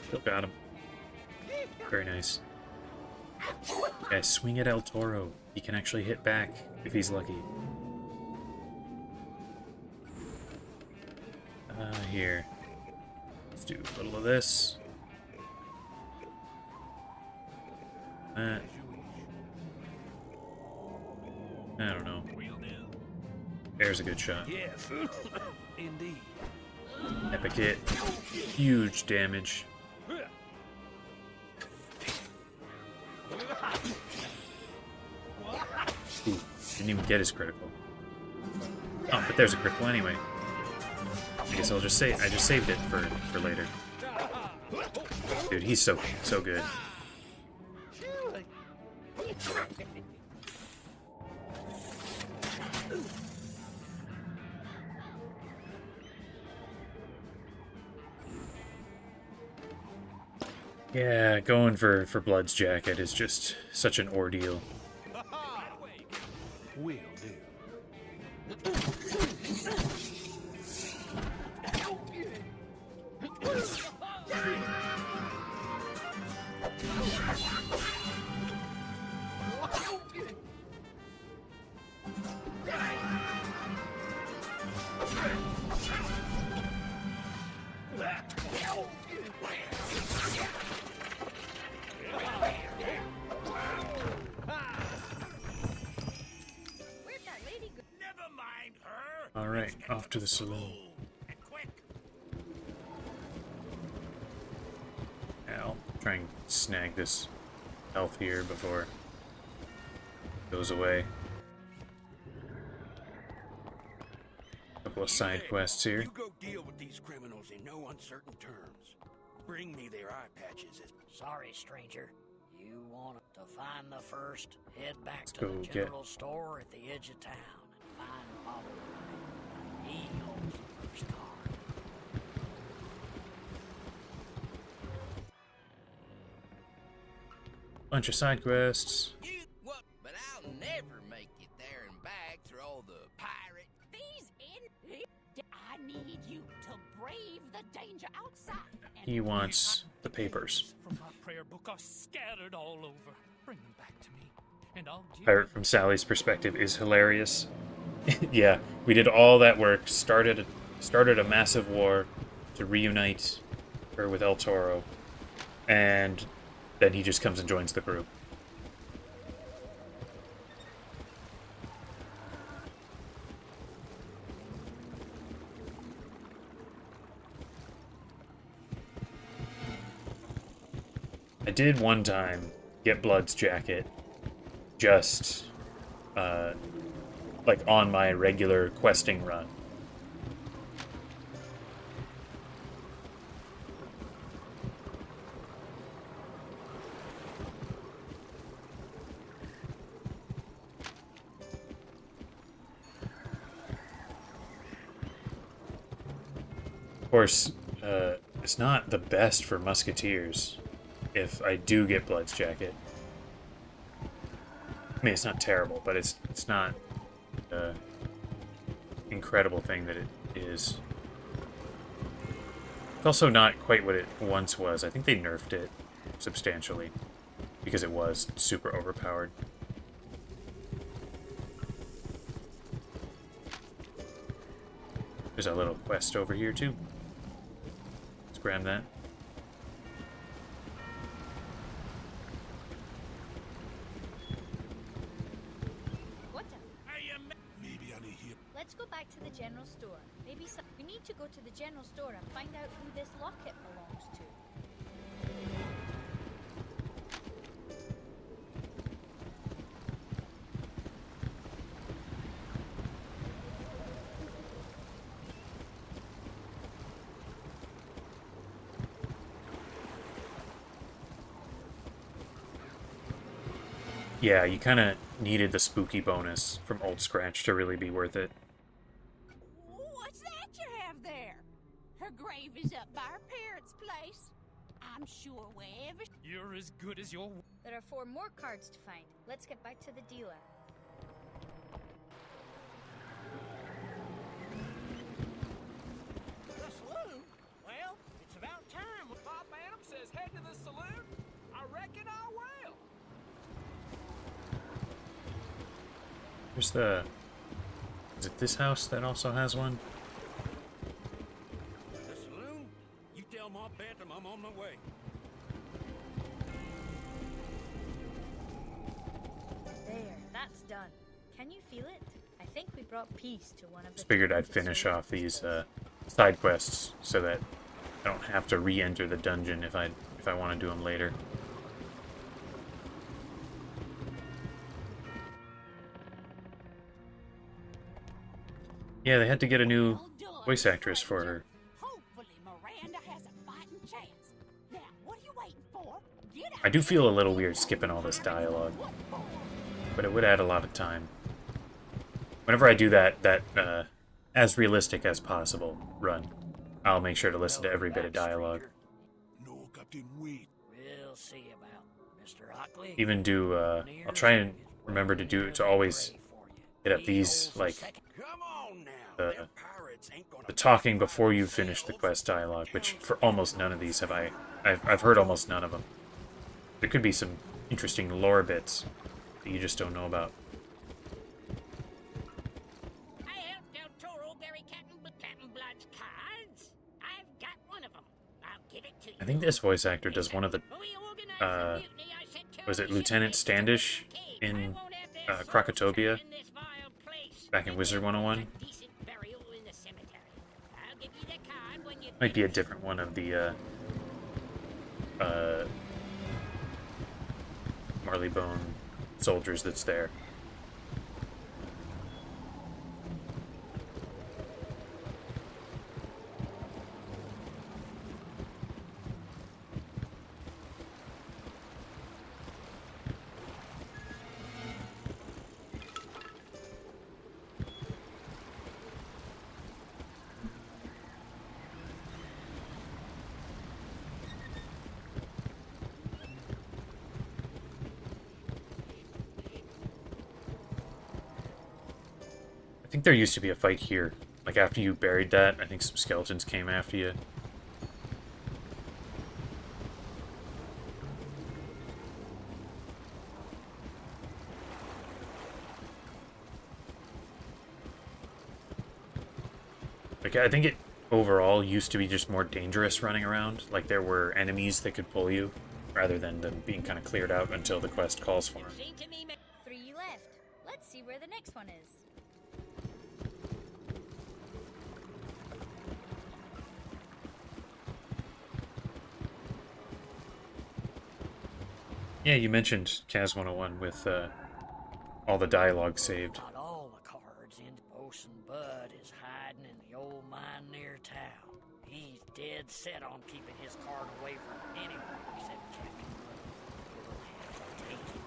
Still got him. Very nice. Yeah, swing at El Toro. He can actually hit back if he's lucky. Here. Let's do a little of this. that. I don't know. There's a good shot. Yes, indeed. Epic hit. Huge damage. Ooh, didn't even get his critical. Oh, but there's a critical anyway. I guess I'll just say I just saved it for later. Dude, he's so good. Yeah, going for Blood's jacket is just such an ordeal. Will do. Alright, off to the saloon. Yeah, I'll try and snag this health here before it goes away. Couple of side quests here. You go deal with these criminals in no uncertain terms. Bring me their eye patches. Sorry, stranger. You want to find the first? Head back Let's to go the get- general store at the edge of town and find Father Ryan. He owns the first car. Bunch of side quests. But I'll never make it there and back through all the pirate. These in. I need you to brave the danger outside. He wants the papers. From my prayer book are scattered all over. Bring them back to me, and I'll give Pirate from Sally's perspective is hilarious. Yeah, we did all that work, started a massive war to reunite her with El Toro, and then he just comes and joins the group. I did one time get Blood's jacket, just like on my regular questing run. Of course, it's not the best for musketeers if I do get Blood's jacket. I mean, it's not terrible, but it's not the incredible thing that it is. It's also not quite what it once was. I think they nerfed it substantially because it was super overpowered. There's a little quest over here too. Let's grab that. Maybe I need help. Let's go back to the general store. Maybe we need to go to the general store and find out who this locket belongs to. Yeah, you kind of needed the spooky bonus from Old Scratch to really be worth it. What's that you have there? Her grave is up by her parents' place. I'm sure wherever. You're as good as your. There are 4 more cards to find. Let's get back to the dealer. The saloon? Well, it's about time. Bob Adam says head to the saloon. I reckon I will. Where's the... Is it this house that also has one? The saloon? You tell Ma Bantam I'm on my way. That's done. Can you feel it? I think we brought peace to one of the... Just figured I'd finish off these side quests so that I don't have to re-enter the dungeon if I want to do them later. Yeah, they had to get a new voice actress for her. I do feel a little weird skipping all this dialogue, but it would add a lot of time. Whenever I do that as realistic as possible run, I'll make sure to listen to every bit of dialogue. No, Captain, wait. We'll see about Mr. Hockley. Even do, I'll try and remember to always hit up these, like, the talking before you finish the quest dialogue, which for almost none of these have I've heard almost none of them. There could be some interesting lore bits that you just don't know about. I helped El Toro bury Captain Blood's cards. I've got one of them. I'll give it to you. I think this voice actor does one of the, was it Lieutenant Standish in Krakatobia back in Wizard 101? Might be a different one of the Marleybone soldiers that's there. I think there used to be a fight here. Like, after you buried that, I think some skeletons came after you. Like, I think it overall used to be just more dangerous running around. Like, there were enemies that could pull you, rather than them being kind of cleared out until the quest calls for them. 3 left. Let's see where the next one is. Yeah, you mentioned Kaz 101 with all the dialogue saved. Got all the cards in. Bosun Bud is hiding in the old mine near town. He's dead set on keeping his card away from anyone except Captain Blood. You'll have to take it.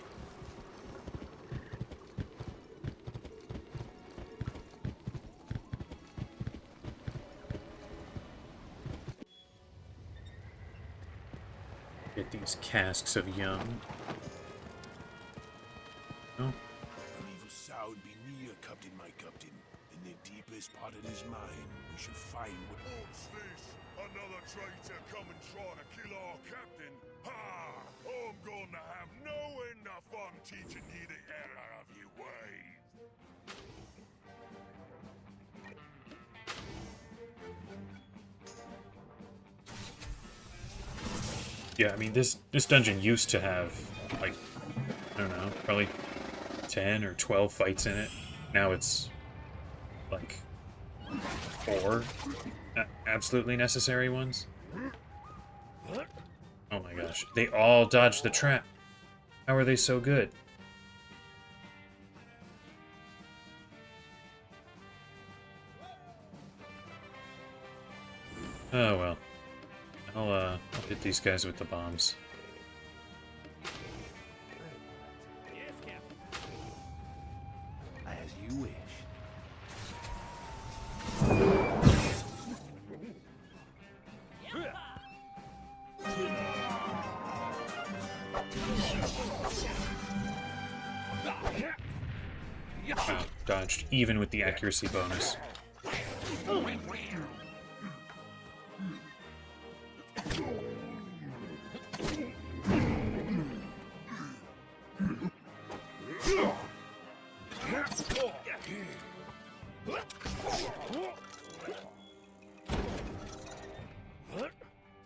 Get these casks of young. Oh. An evil sound be near, my captain. In the deepest part of his mind, we should find what... What's this? Another traitor come and try to kill our captain? Ha! I'm gonna have no end of fun teaching you the error of your ways. Yeah, I mean, this dungeon used to have, like, I don't know, probably 10 or 12 fights in it. Now it's, like, 4 absolutely necessary ones. Oh my gosh. They all dodged the trap. How are they so good? Oh well. I'll hit these guys with the bombs. Yes, Captain. As you wish. Wow, dodged even with the accuracy bonus.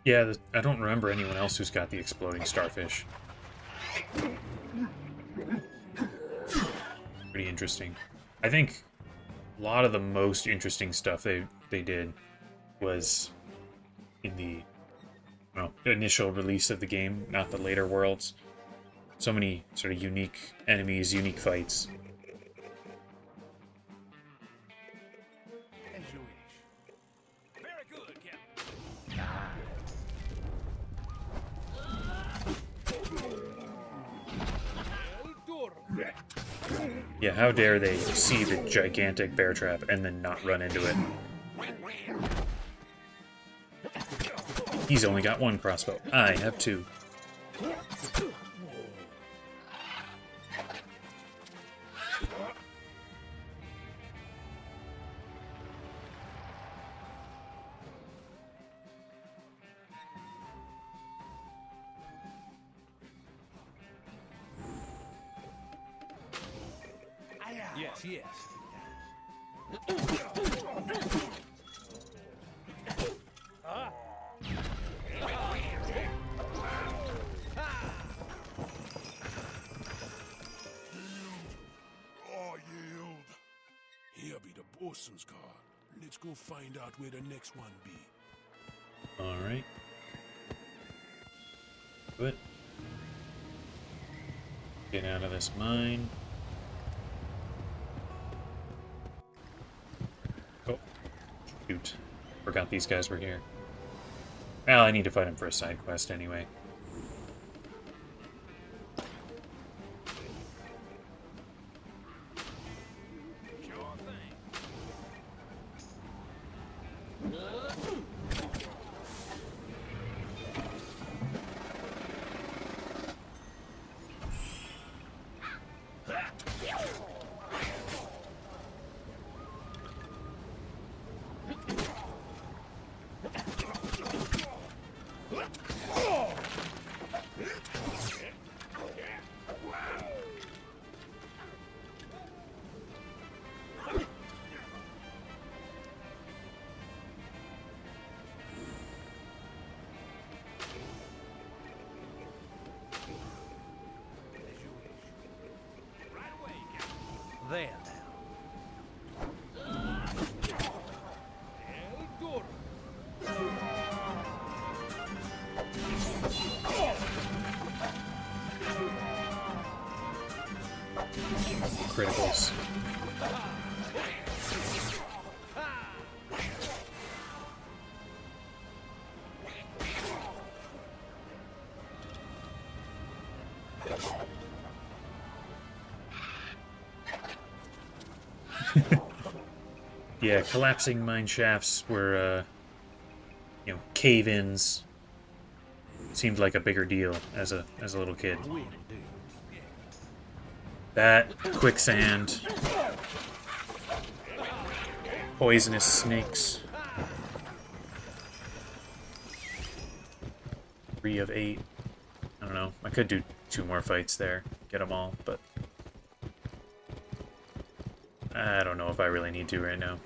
Yeah, I don't remember anyone else who's got the exploding starfish. pretty interesting. I think a lot of the most interesting stuff they did was in the initial release of the game, not the later worlds. So many sort of unique enemies, unique fights. As you wish. Very good, Captain. Yeah, how dare they see the gigantic bear trap and then not run into it. He's only got one crossbow. I have two. Yes, yes. Oh, yield. Here be the bosun's car. Let's go find out where the next one be. Alright. Good. Get out of this mine. Oh. Shoot. Forgot these guys were here. Well, I need to fight him for a side quest anyway. There now. El Duro. Criticals. Yeah, collapsing mine shafts were, you know, cave-ins. Seemed like a bigger deal as a little kid. That, quicksand, poisonous snakes. 3 of 8. I don't know. I could do 2 more fights there, get them all, but I don't know if I really need to right now.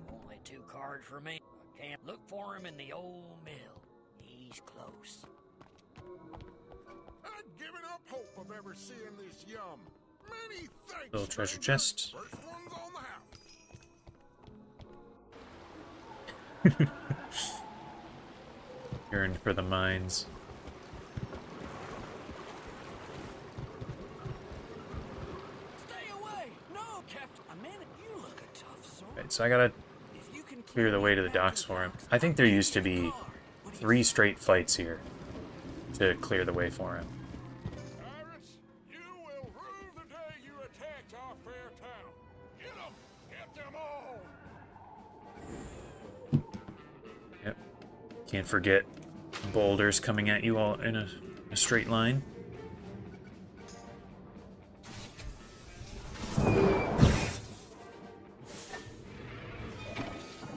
Only 2 cards remain. I can't look for him in the old mill. He's close. I'd given up hope of ever seeing this yum. Many thanks. Little treasure chest. First one's on the house. Yearned for the mines. Stay away! No, Captain. A minute. You look a tough sort. Right, so I gotta clear the way to the docks for him. I think there used to be 3 straight fights here to clear the way for him. Pirates, you will rue the day you attacked our fair town. Get them! Get them all! Yep. Can't forget boulders coming at you all in a straight line.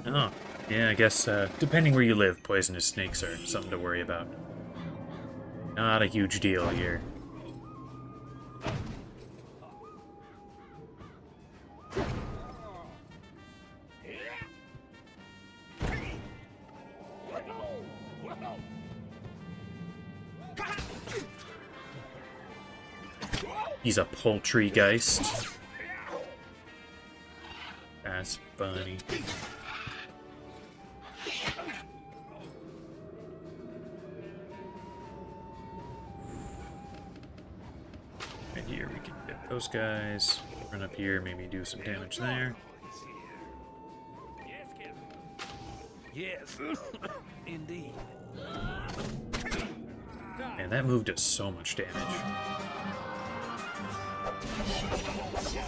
Oh, yeah, I guess, depending where you live, poisonous snakes are something to worry about. Not a huge deal here. He's a poultrygeist. That's funny. Right here, we can get those guys. Run up here, maybe do some damage there. Yes, indeed. Man, that move does so much damage.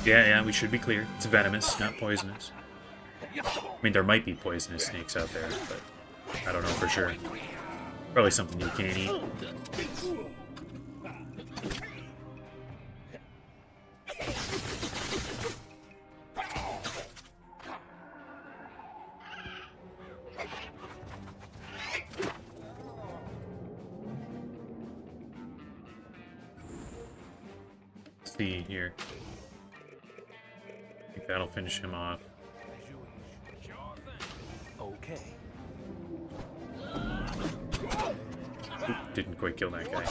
Yeah, we should be clear. It's venomous, not poisonous. I mean, there might be poisonous snakes out there, but I don't know for sure. Probably something you can't eat. Let's see here. I think that'll finish him off. Okay. Oop, didn't quite kill that guy.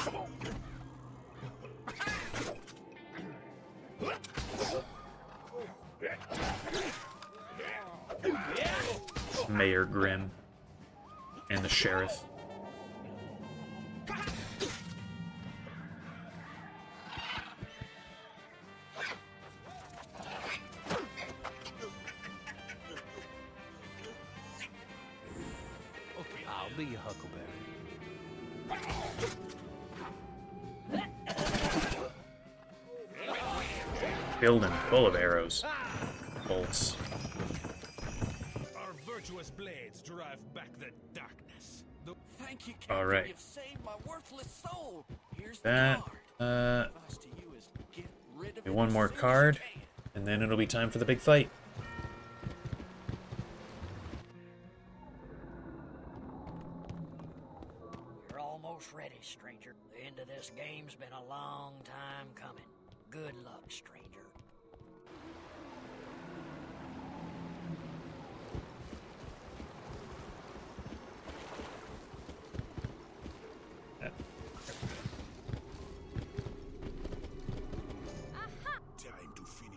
Mayor Grimm and the sheriff. I'll be your huckleberry. Building full of arrows. Bolts. Our virtuous blades drive back the darkness. Thank you, All Captain. right. You've saved my worthless soul. Here's That, the card. Advice to you is get rid of do it one as more soon as card, you can. and then it'll be time for the big fight. You're almost ready, stranger. The end of this game's been a long time coming. Good luck, stranger.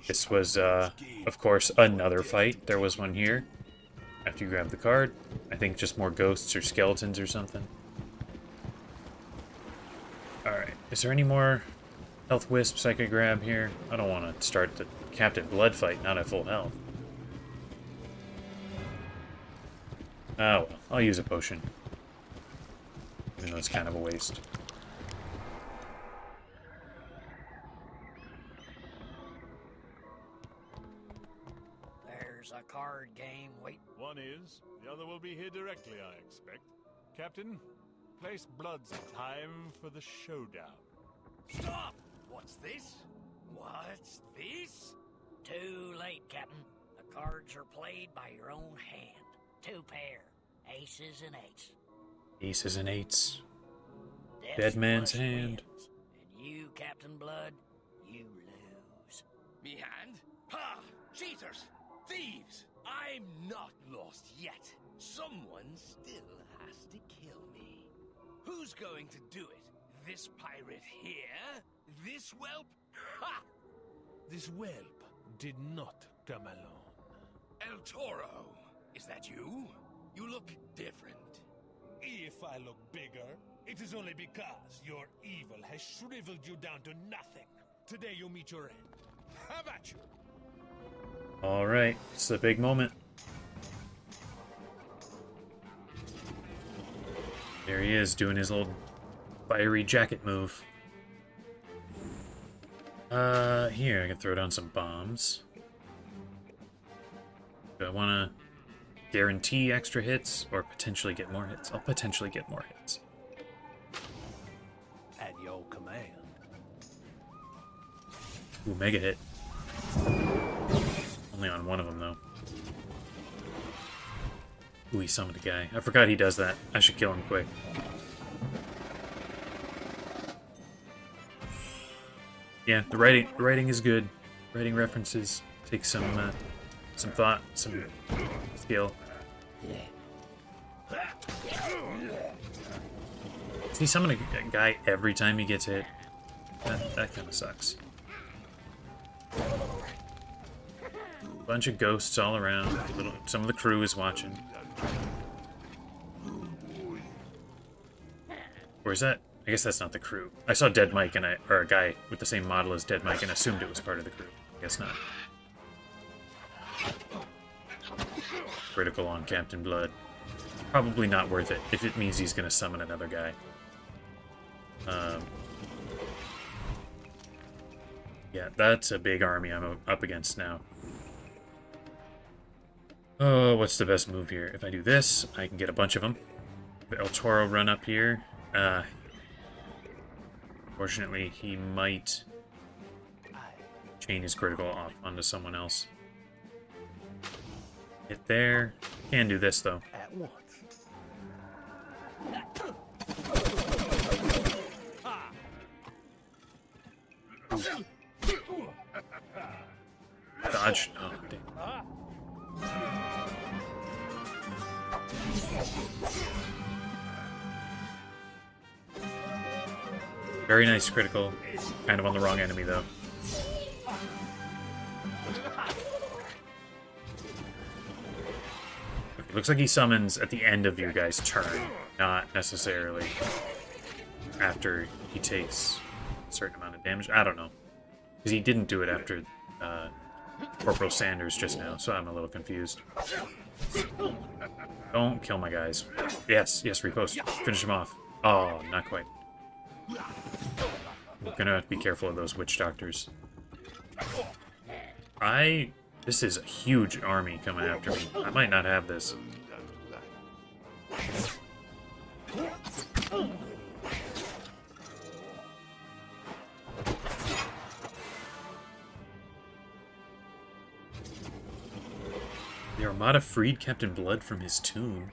This was, of course, another fight. There was one here. After you grab the card. I think just more ghosts or skeletons or something. Alright. Is there any more health wisps I could grab here? I don't want to start the Captain Blood fight not at full health. Oh, well. I'll use a potion. Even though it's kind of a waste. There's a card game wait. One is, the other will be here directly, I expect. Captain, place bloods. Time for the showdown. Stop! What's this? What's this? Too late, Captain. The cards are played by your own hand. 2 pair. Aces and eights. Aces and eights. Death's Dead man's Rush hand. wins. And you, Captain Blood, you lose. Me hand? Ha! Cheaters! Thieves! I'm not lost yet. Someone still has to kill me. Who's going to do it? This pirate here? This whelp? Ha! This whelp did not come alone. El Toro! Is that you? You look different. If I look bigger, it is only because your evil has shriveled you down to nothing. Today you meet your end. Have at you! Alright, it's the big moment. There he is, doing his little fiery jacket move. Here, I can throw down some bombs. Do I want to guarantee extra hits, or potentially get more hits? I'll potentially get more hits. At your command. Ooh, mega hit. Only on one of them, though. Ooh, he summoned a guy. I forgot he does that. I should kill him quick. Yeah, the writing is good. Writing references take some thought, some skill. Does he summon a guy every time he gets hit? That kind of sucks. Bunch of ghosts all around. Some of the crew is watching. Or is that? I guess that's not the crew. I saw Dead Mike or a guy with the same model as Dead Mike and assumed it was part of the crew. I guess not. Critical on Captain Blood. Probably not worth it if it means he's going to summon another guy. Yeah, that's a big army I'm up against now. Oh, what's the best move here? If I do this, I can get a bunch of them. The El Toro run up here. Fortunately, he might chain his critical off onto someone else. Hit there. Can do this, though. At once. Dodge. Oh, dang. Very nice critical. Kind of on the wrong enemy, though. Okay, looks like he summons at the end of your guy's turn, not necessarily after he takes a certain amount of damage. I don't know. Because he didn't do it after Corporal Sanders just now, so I'm a little confused. Don't kill my guys. Yes, repost. Finish him off. Oh, not quite. I'm gonna have to be careful of those witch doctors. This is a huge army coming after me. I might not have this. The Armada freed Captain Blood from his tomb.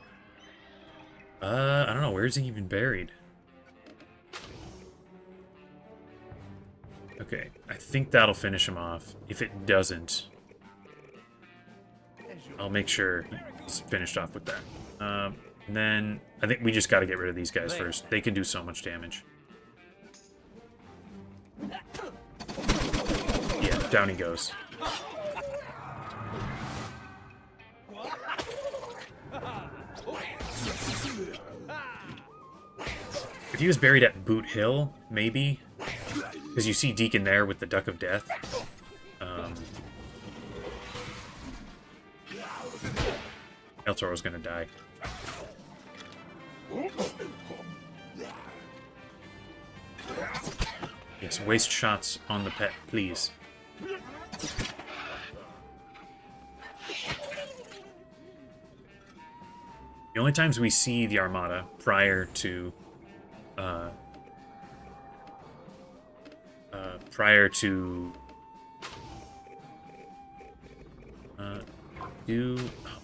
I don't know. Where is he even buried? Okay, I think that'll finish him off. If it doesn't, I'll make sure he's finished off with that. And then I think we just got to get rid of these guys first. They can do so much damage. Yeah, down he goes. If he was buried at Boot Hill, maybe. Because you see Deacon there with the Duck of Death. El Toro's gonna die. Yes, waste shots on the pet, please. The only times we see the Armada prior to oh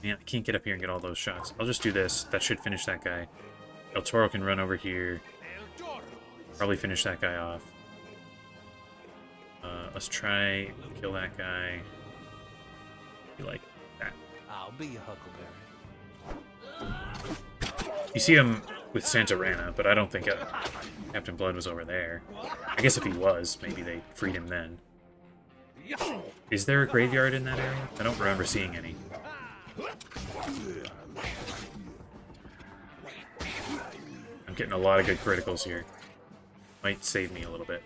man, I can't get up here and get all those shots. I'll just do this. That should finish that guy. El Toro can run over here. Probably finish that guy off. Let's try kill that guy. Be like that. I'll be a huckleberry. You see him with Santarana, but I don't think Captain Blood was over there. I guess if he was, maybe they freed him then. Is there a graveyard in that area? I don't remember seeing any. I'm getting a lot of good criticals here. Might save me a little bit.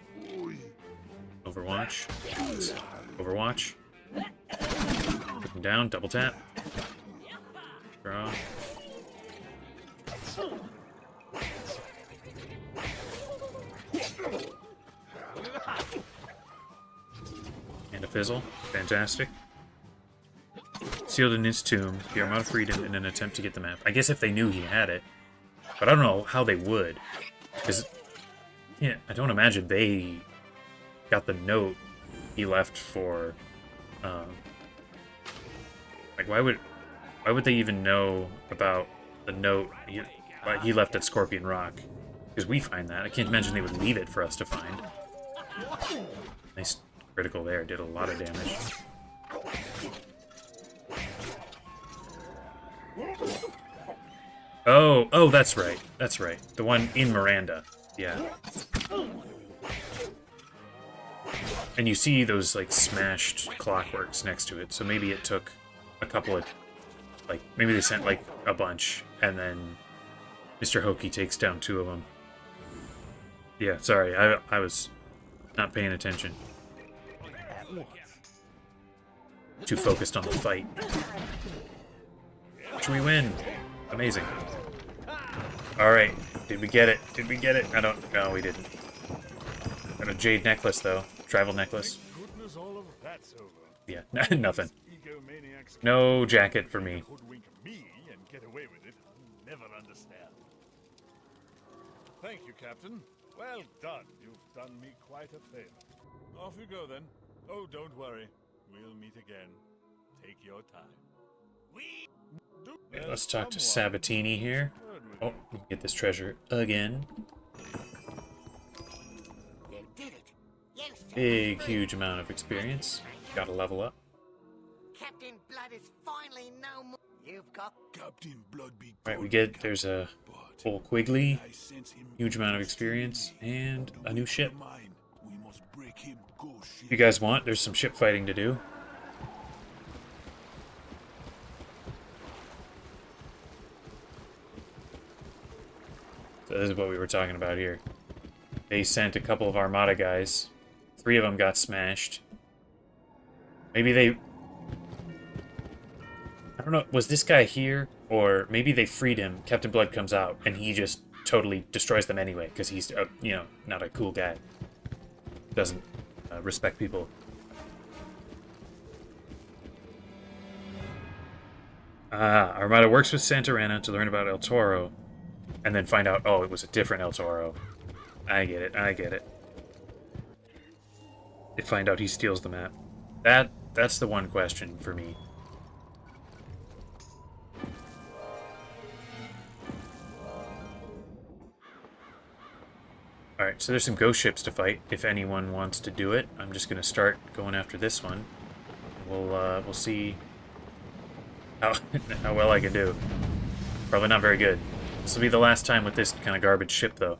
Overwatch. Overwatch. Put him down, double tap. Draw. And a fizzle. Fantastic. Sealed in his tomb. The Armada freed him in an attempt to get the map. I guess if they knew he had it. But I don't know how they would. Because, yeah, I don't imagine they got the note he left for, like, why would they even know about the note he left at Scorpion Rock? Because we find that. I can't imagine they would leave it for us to find. Nice critical there. Did a lot of damage. Oh, that's right. That's right. The one in Miranda. Yeah. And you see those, like, smashed clockworks next to it, so maybe it took a couple of... Like, maybe they sent, like, a bunch, and then Mr. Hokey takes down 2 of them. Yeah, sorry, I was not paying attention. Too focused on the fight. Should we win? Amazing. Alright, did we get it? Did we get it? I don't... No, we didn't. Got a jade necklace, though. Travel necklace. Goodness, all of that's over. Yeah, nothing. Egomaniacs No jacket for me. hoodwink me and get away with it. I'll never understand. Thank you, Captain. Well done. You've done me quite a favor. Off you go, then. Oh, don't worry. We'll meet again. Take your time. Okay, let's talk to Sabatini here. Oh, we can get this treasure again. Big, huge amount of experience. Gotta level up. Captain Blood is finally no more. You've got Captain Blood be Right, we get, there's a full Quigley, huge amount of experience, and a new ship. If you guys want, there's some ship fighting to do. So this is what we were talking about here. They sent a couple of Armada guys. 3 of them got smashed. Maybe they... I don't know, was this guy here? Or maybe they freed him, Captain Blood comes out, and he just totally destroys them anyway, because he's, you know, not a cool guy. Doesn't respect people. Armada works with Santorana to learn about El Toro, and then find out, oh, it was a different El Toro. I get it, I get it. They find out he steals the map. That's the one question for me. Alright, so there's some ghost ships to fight, if anyone wants to do it. I'm just gonna start going after this one. We'll see how, how well I can do. Probably not very good. This will be the last time with this kind of garbage ship, though.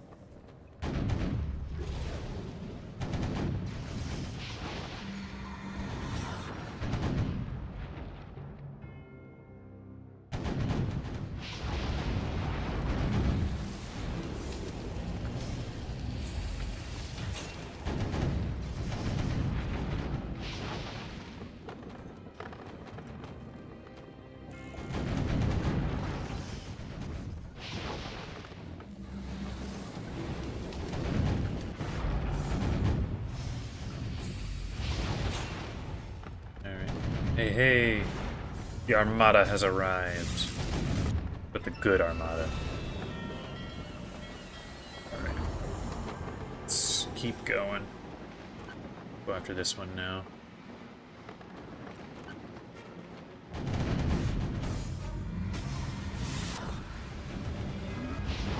Hey, hey, the Armada has arrived. But the good Armada. Alright. Let's keep going. Go after this one now.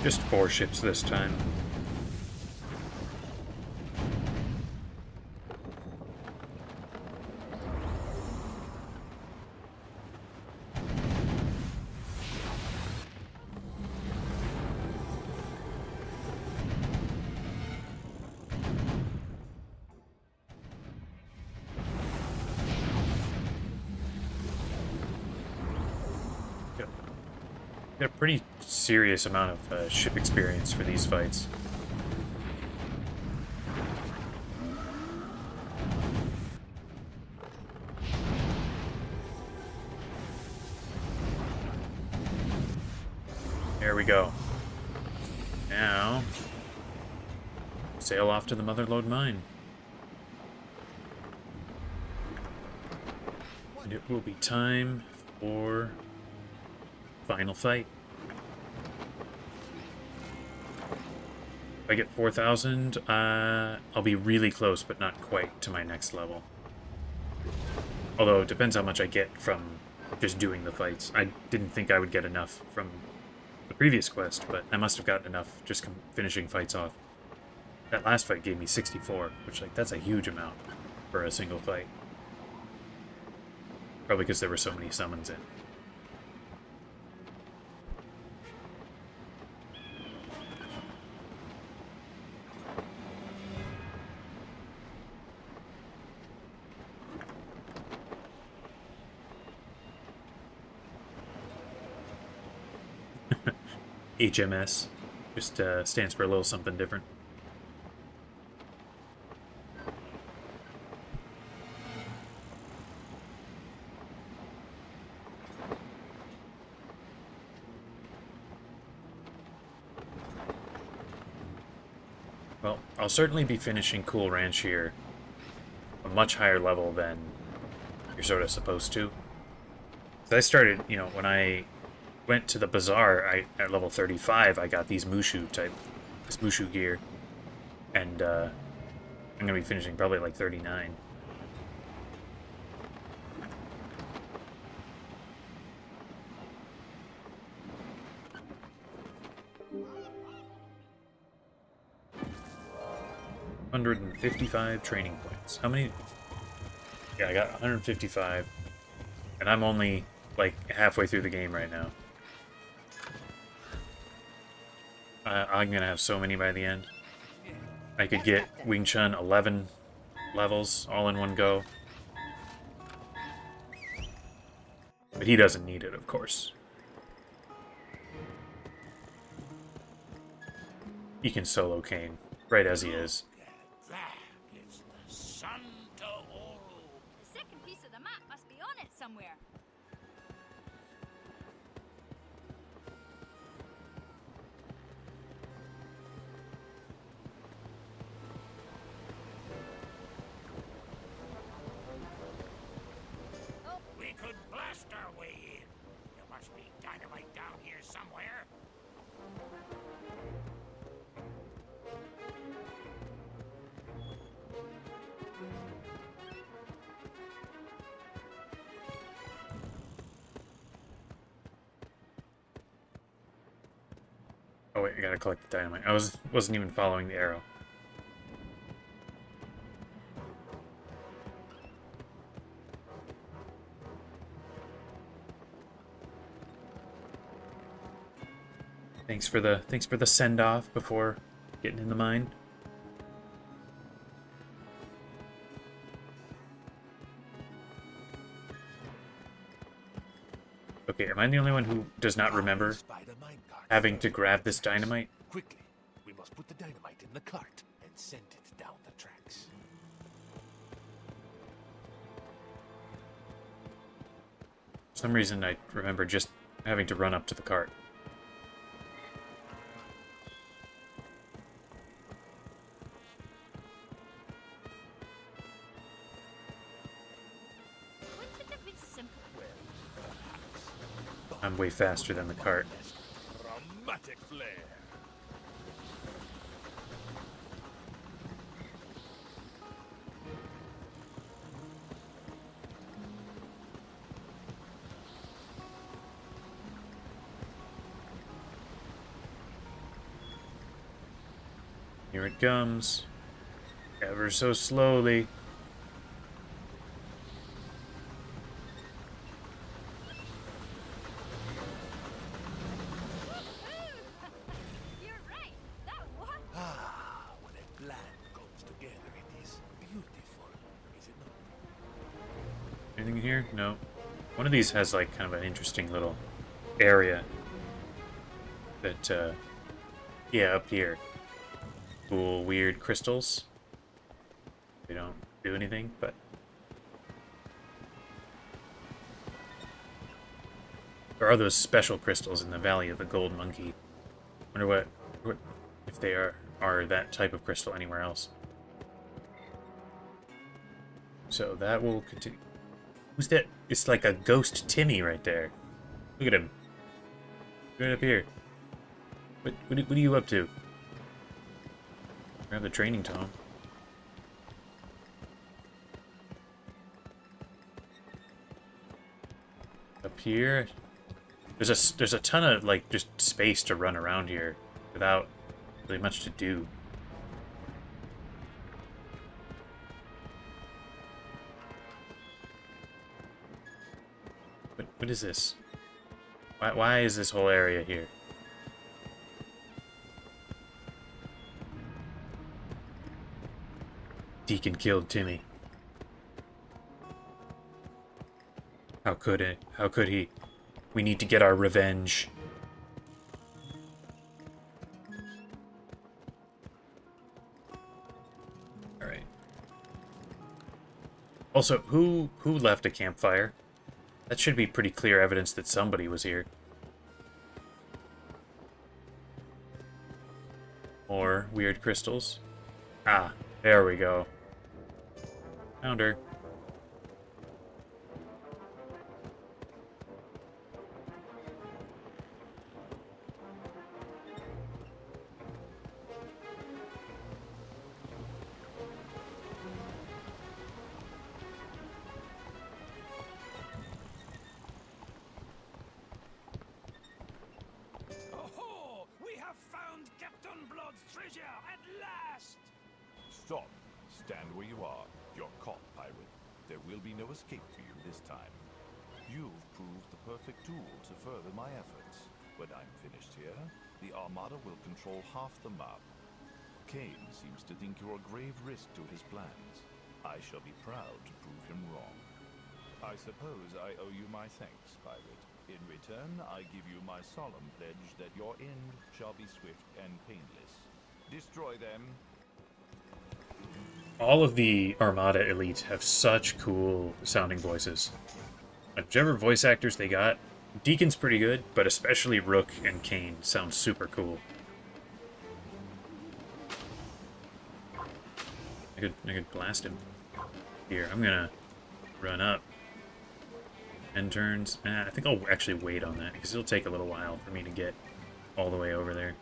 Just 4 ships this time. Got a pretty serious amount of ship experience for these fights. There we go. Now, sail off to the Motherlode Mine. And it will be time for final fight. If I get 4,000, I'll be really close, but not quite to my next level. Although, it depends how much I get from just doing the fights. I didn't think I would get enough from the previous quest, but I must have gotten enough just finishing fights off. That last fight gave me 64, which, like, that's a huge amount for a single fight. Probably because there were so many summons in. HMS. Just stands for a little something different. Well, I'll certainly be finishing Cool Ranch here a much higher level than you're sort of supposed to. So I started, you know, when I went to the bazaar, at level 35, I got this Mushu gear, and I'm gonna be finishing probably like 39. $155 training points. How many? Yeah, I got 155, and I'm only like halfway through the game right now. I'm gonna have so many by the end. I could get Wing Chun 11 levels all in one go. But he doesn't need it, of course. He can solo Kane, right as he is. That is the sun to Oru. The second piece of the map must be on it somewhere. We could blast our way in. There must be dynamite down here somewhere. Oh wait, I gotta collect the dynamite. I wasn't even following the arrow. Thanks for the send off before getting in the mine. Okay, am I the only one who does not remember having to grab this dynamite? Quickly, we must put the dynamite in the cart and send it down the tracks. For some reason I remember just having to run up to the cart. Wouldn't it be simple? I'm way faster than the cart. Dramatic flair. Here it comes. Ever so slowly. You're right. That was. Ah, when a plan comes together, it is beautiful, is it not? Anything in here? No. One of these has like kind of an interesting little area that, yeah, up here. Cool, weird crystals. They don't do anything, but... There are those special crystals in the Valley of the Gold Monkey. Wonder what if they are that type of crystal anywhere else. So that will continue. Who's that? It's like a ghost Timmy right there. Look at him. Right up here. What are you up to? Grab the training tome. Up here. There's a ton of like just space to run around here without really much to do. What is this? Why is this whole area here? Deacon killed Timmy. How could he? We need to get our revenge. Also, who left a campfire? That should be pretty clear evidence that somebody was here. More weird crystals. Ah, there we go. Found her. Oh, we have found Captain Blood's treasure at last! Stop. Stand where you are. You're caught, pirate. There will be no escape for you this time. You've proved the perfect tool to further my efforts. When I'm finished here, the Armada will control half the map. Kane seems to think you're a grave risk to his plans. I shall be proud to prove him wrong. I suppose I owe you my thanks, pirate. In return, I give you my solemn pledge that your end shall be swift and painless. Destroy them. All of the Armada Elite have such cool sounding voices. Whichever voice actors they got, Deacon's pretty good, but especially Rook and Kane sound super cool. I could blast him. Here, I'm gonna run up. 10 turns. I think I'll actually wait on that, because it'll take a little while for me to get all the way over there.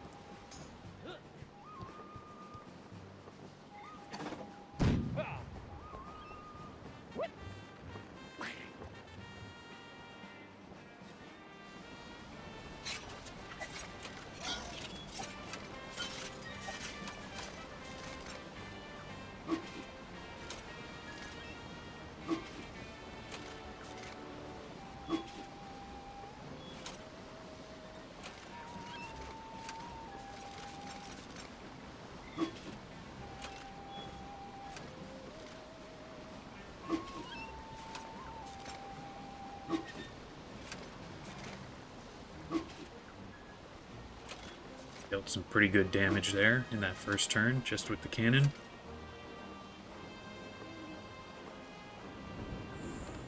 Dealt some pretty good damage there in that first turn, just with the cannon.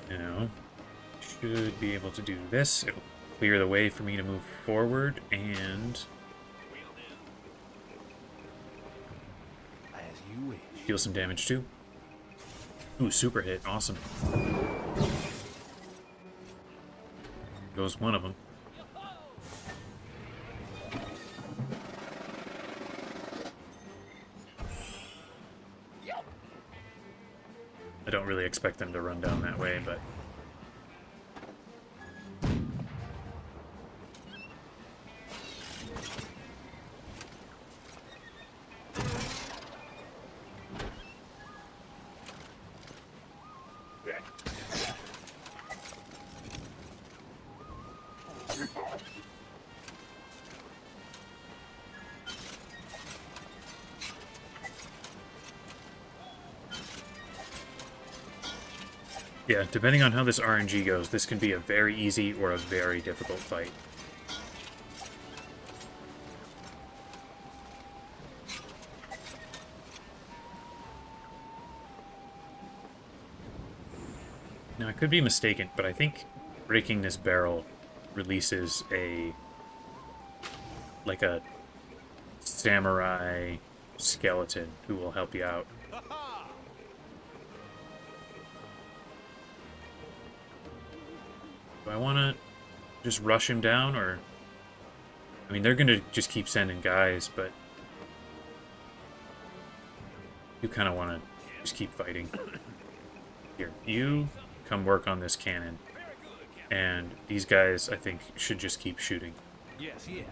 Now, should be able to do this. It'll clear the way for me to move forward, and As you wish. deal some damage too. Ooh, super hit. Awesome. Goes one of them. I don't really expect them to run down that way, but... Yeah, depending on how this RNG goes, this can be a very easy or a very difficult fight. Now, I could be mistaken, but I think breaking this barrel releases like a samurai skeleton who will help you out. Do I want to just rush him down, or... I mean, they're going to just keep sending guys, but... You kind of want to just keep fighting. Here, you come work on this cannon. And these guys, I think, should just keep shooting. Yes, yes.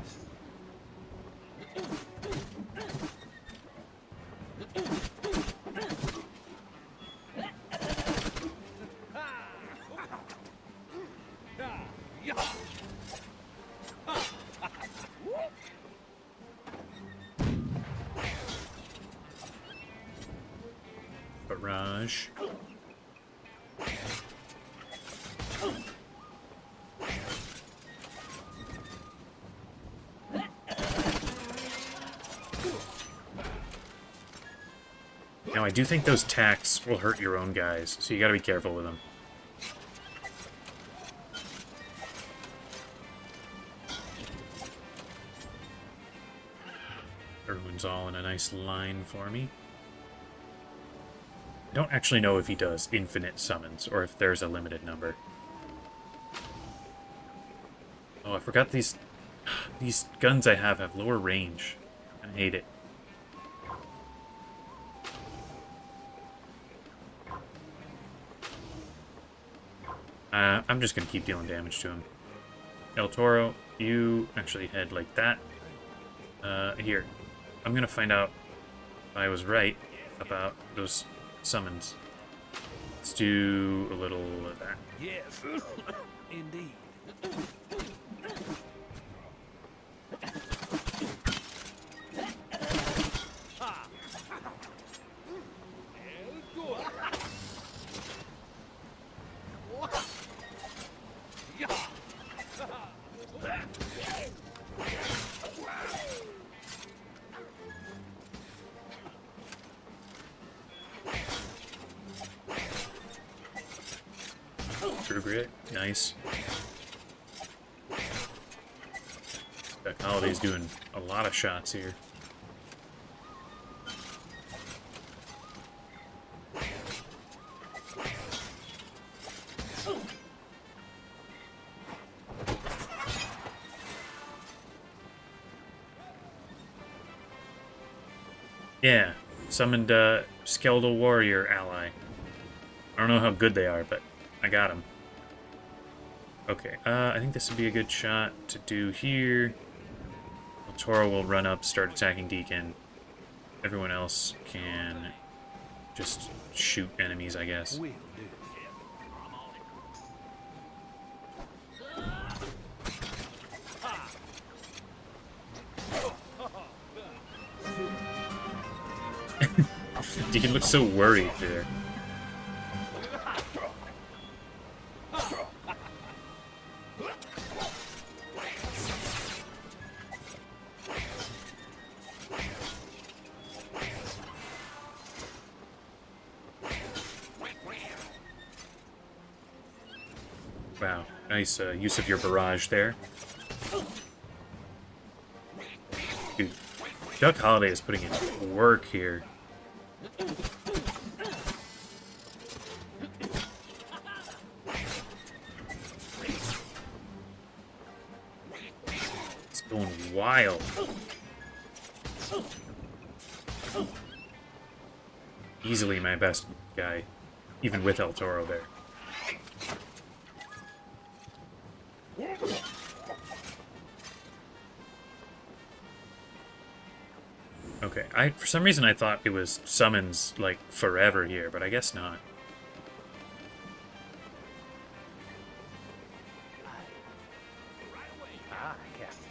Barrage. I do think those tacks will hurt your own guys, so you gotta be careful with them. Everyone's all in a nice line for me. I don't actually know if he does infinite summons, or if there's a limited number. Oh, I forgot these guns I have lower range. I hate it. I'm just gonna keep dealing damage to him. El Toro, you actually head like that. Here. I'm gonna find out if I was right about those summons. Let's do a little of that. Yes, indeed. True Grit, nice. That Holiday's doing a lot of shots here. Yeah, summoned Skeletal Warrior ally. I don't know how good they are, but I got them. Okay, I think this would be a good shot to do here. El Toro will run up, start attacking Deacon. Everyone else can just shoot enemies, I guess. Will do. Deacon looks so worried there. Wow, nice use of your barrage there. Dude, Duck Holiday is putting in work here. It's going wild. Easily my best guy, even with El Toro there. Okay, for some reason I thought it was summons, like, forever here, but I guess not. Ah, Captain.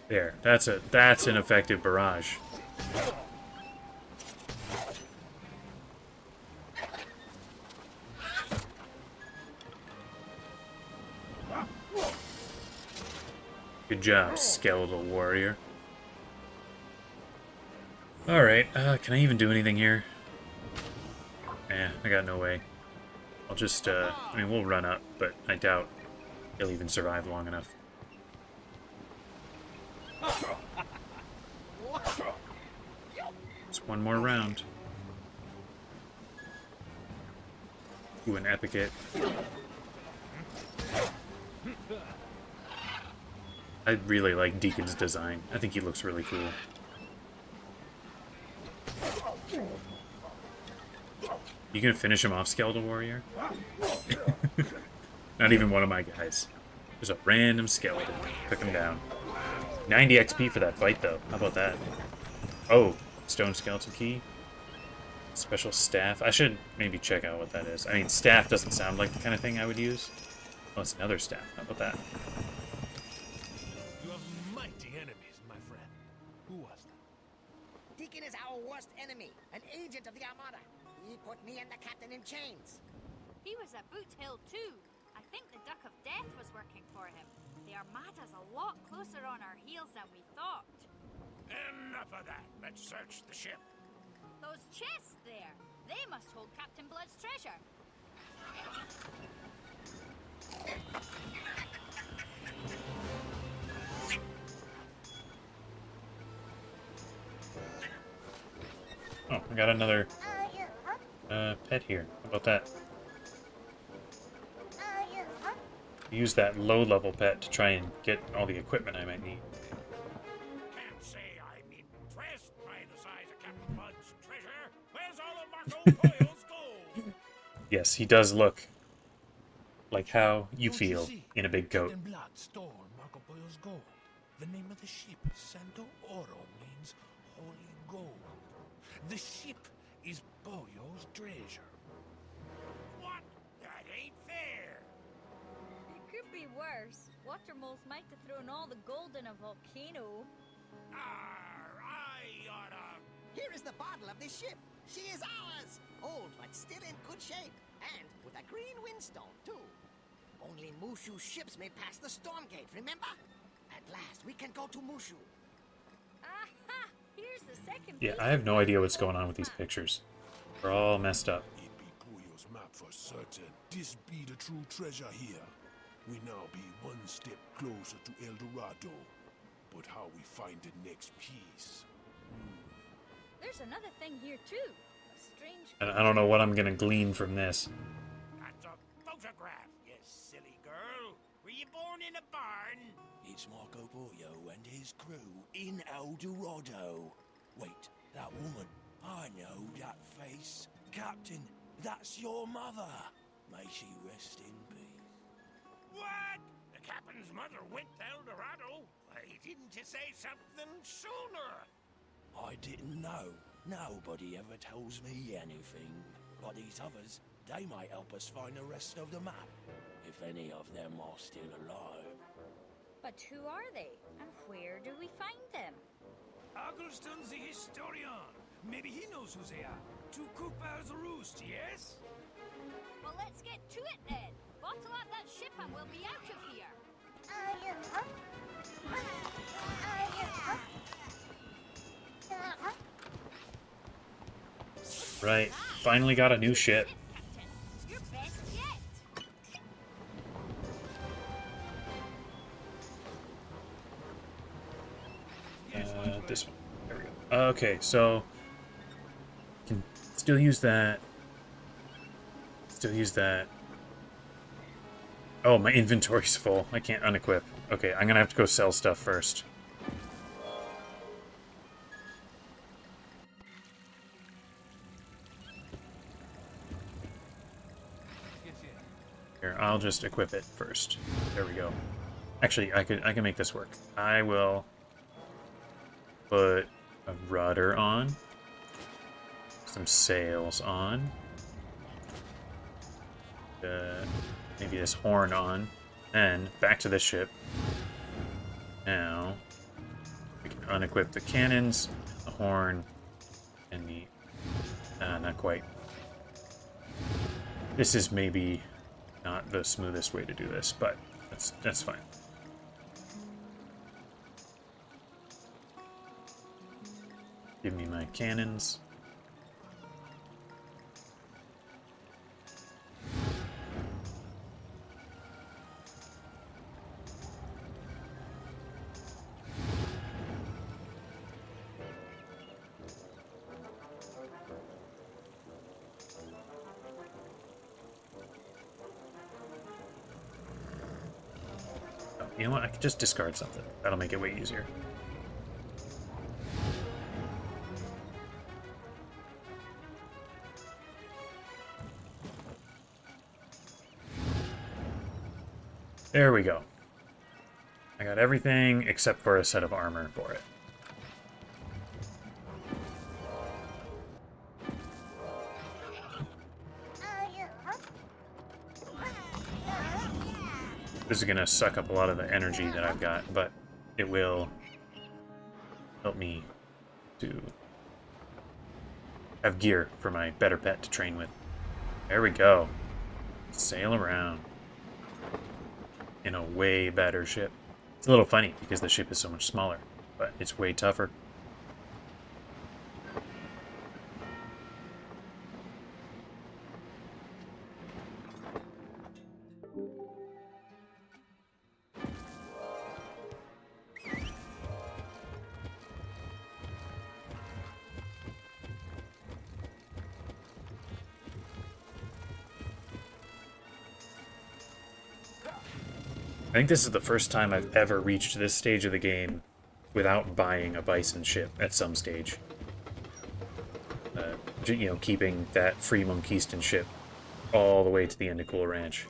There, that's an effective barrage. Good job, Skeletal Warrior. Alright, can I even do anything here? I got no way. I'll just, I mean, we'll run up, but I doubt he'll even survive long enough. It's one more round. Ooh, an epic hit. I really like Deacon's design. I think he looks really cool. You gonna finish him off, Skeletal Warrior? Not even one of my guys. There's a random skeleton. Took him down. 90 XP for that fight, though. How about that? Oh, Stone Skeleton Key. Special Staff. I should maybe check out what that is. I mean, Staff doesn't sound like the kind of thing I would use. Oh, it's another Staff. How about that? You have mighty enemies, my friend. Who was that? Deacon is our worst enemy, an agent of the Armada. He put me and the captain in chains. He was at Boot Hill too. I think the Duck of Death was working for him. The Armada's a lot closer on our heels than we thought. Enough of that. Let's search the ship. Those chests there, they must hold Captain Blood's treasure. Oh, we got another pet here. How about that? Use that low-level pet to try and get all the equipment I might need. Can't say I'm impressed by the size of Captain Blood's treasure. Where's all of Marco Polo's gold? Yes, he does look like how you Don't feel see? in a big coat. Captain Blood stole Marco Polo's gold. The name of the ship, Santo Oro, means holy gold. The ship is Pollo's treasure. What? That ain't fair. It could be worse. Water moles might have thrown all the gold in a volcano. I oughta... Here is the bottle of this ship. She is ours. Old, but still in good shape. And with a green windstone, too. Only Mushu ships may pass the storm gate, remember? At last, we can go to Mushu. Aha! Here's the second Yeah, piece I have of no idea what's Marco going on with Polo's these map. pictures. They're all messed up. It be Pollo's map for certain. This be the true treasure here. We now be one step closer to El Dorado. But how we find the next piece? There's another thing here too. A strange. And I don't know what I'm gonna glean from this. That's a photograph, you silly girl. Were you born in a barn? It's Marco Polo and his crew in El Dorado. Wait, that woman. I know that face. Captain, that's your mother. May she rest in peace. What? The captain's mother went to El Dorado? Why didn't you say something sooner? I didn't know. Nobody ever tells me anything. But these others, they might help us find the rest of the map. If any of them are still alive. But who are they? And where do we find them? Aggleston the historian. Maybe he knows who they are. To Cooper's Roost, yes? Well, let's get to it then. Bottle up that ship and we'll be out of here. Right, finally got a new ship. Your best yet. This one. There we go. Okay, so can still use that. Still use that. Oh, my inventory's full. I can't unequip. Okay, I'm gonna have to go sell stuff first. Here, I'll just equip it first. There we go. Actually, I can make this work. I will put a rudder on, some sails on, maybe this horn on, and back to the ship. Now we can unequip the cannons, the horn, and the not quite. This is maybe not the smoothest way to do this, but that's fine. Give me my cannons. Oh, you know what? I could just discard something. That'll make it way easier. There we go. I got everything except for a set of armor for it. This is going to suck up a lot of the energy that I've got, but it will help me to have gear for my better pet to train with. There we go. sail around in a way better ship. It's a little funny because the ship is so much smaller, but it's way tougher. I think this is the first time I've ever reached this stage of the game without buying a bison ship at some stage. You know, keeping that free Monkeyston ship all the way to the end of Cool Ranch.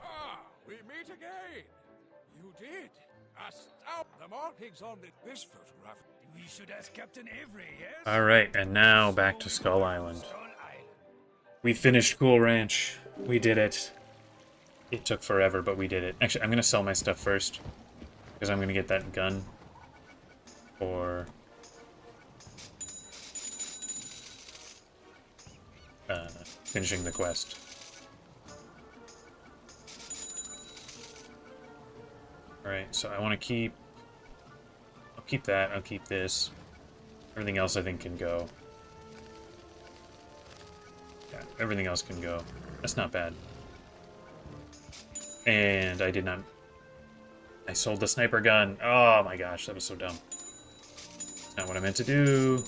Ah, we meet again. You did. The markings on this photograph. We should ask Captain Avery, yes? Alright, and now back to Skull Island. We finished Cool Ranch. We did it. It took forever, but we did it. Actually, I'm going to sell my stuff first, because I'm going to get that gun for finishing the quest. Alright, so I want to keep... I'll keep that, I'll keep this. Everything else I think can go. Yeah, everything else can go. That's not bad. And I did not... I sold the sniper gun. Oh my gosh, that was so dumb. Not what I meant to do.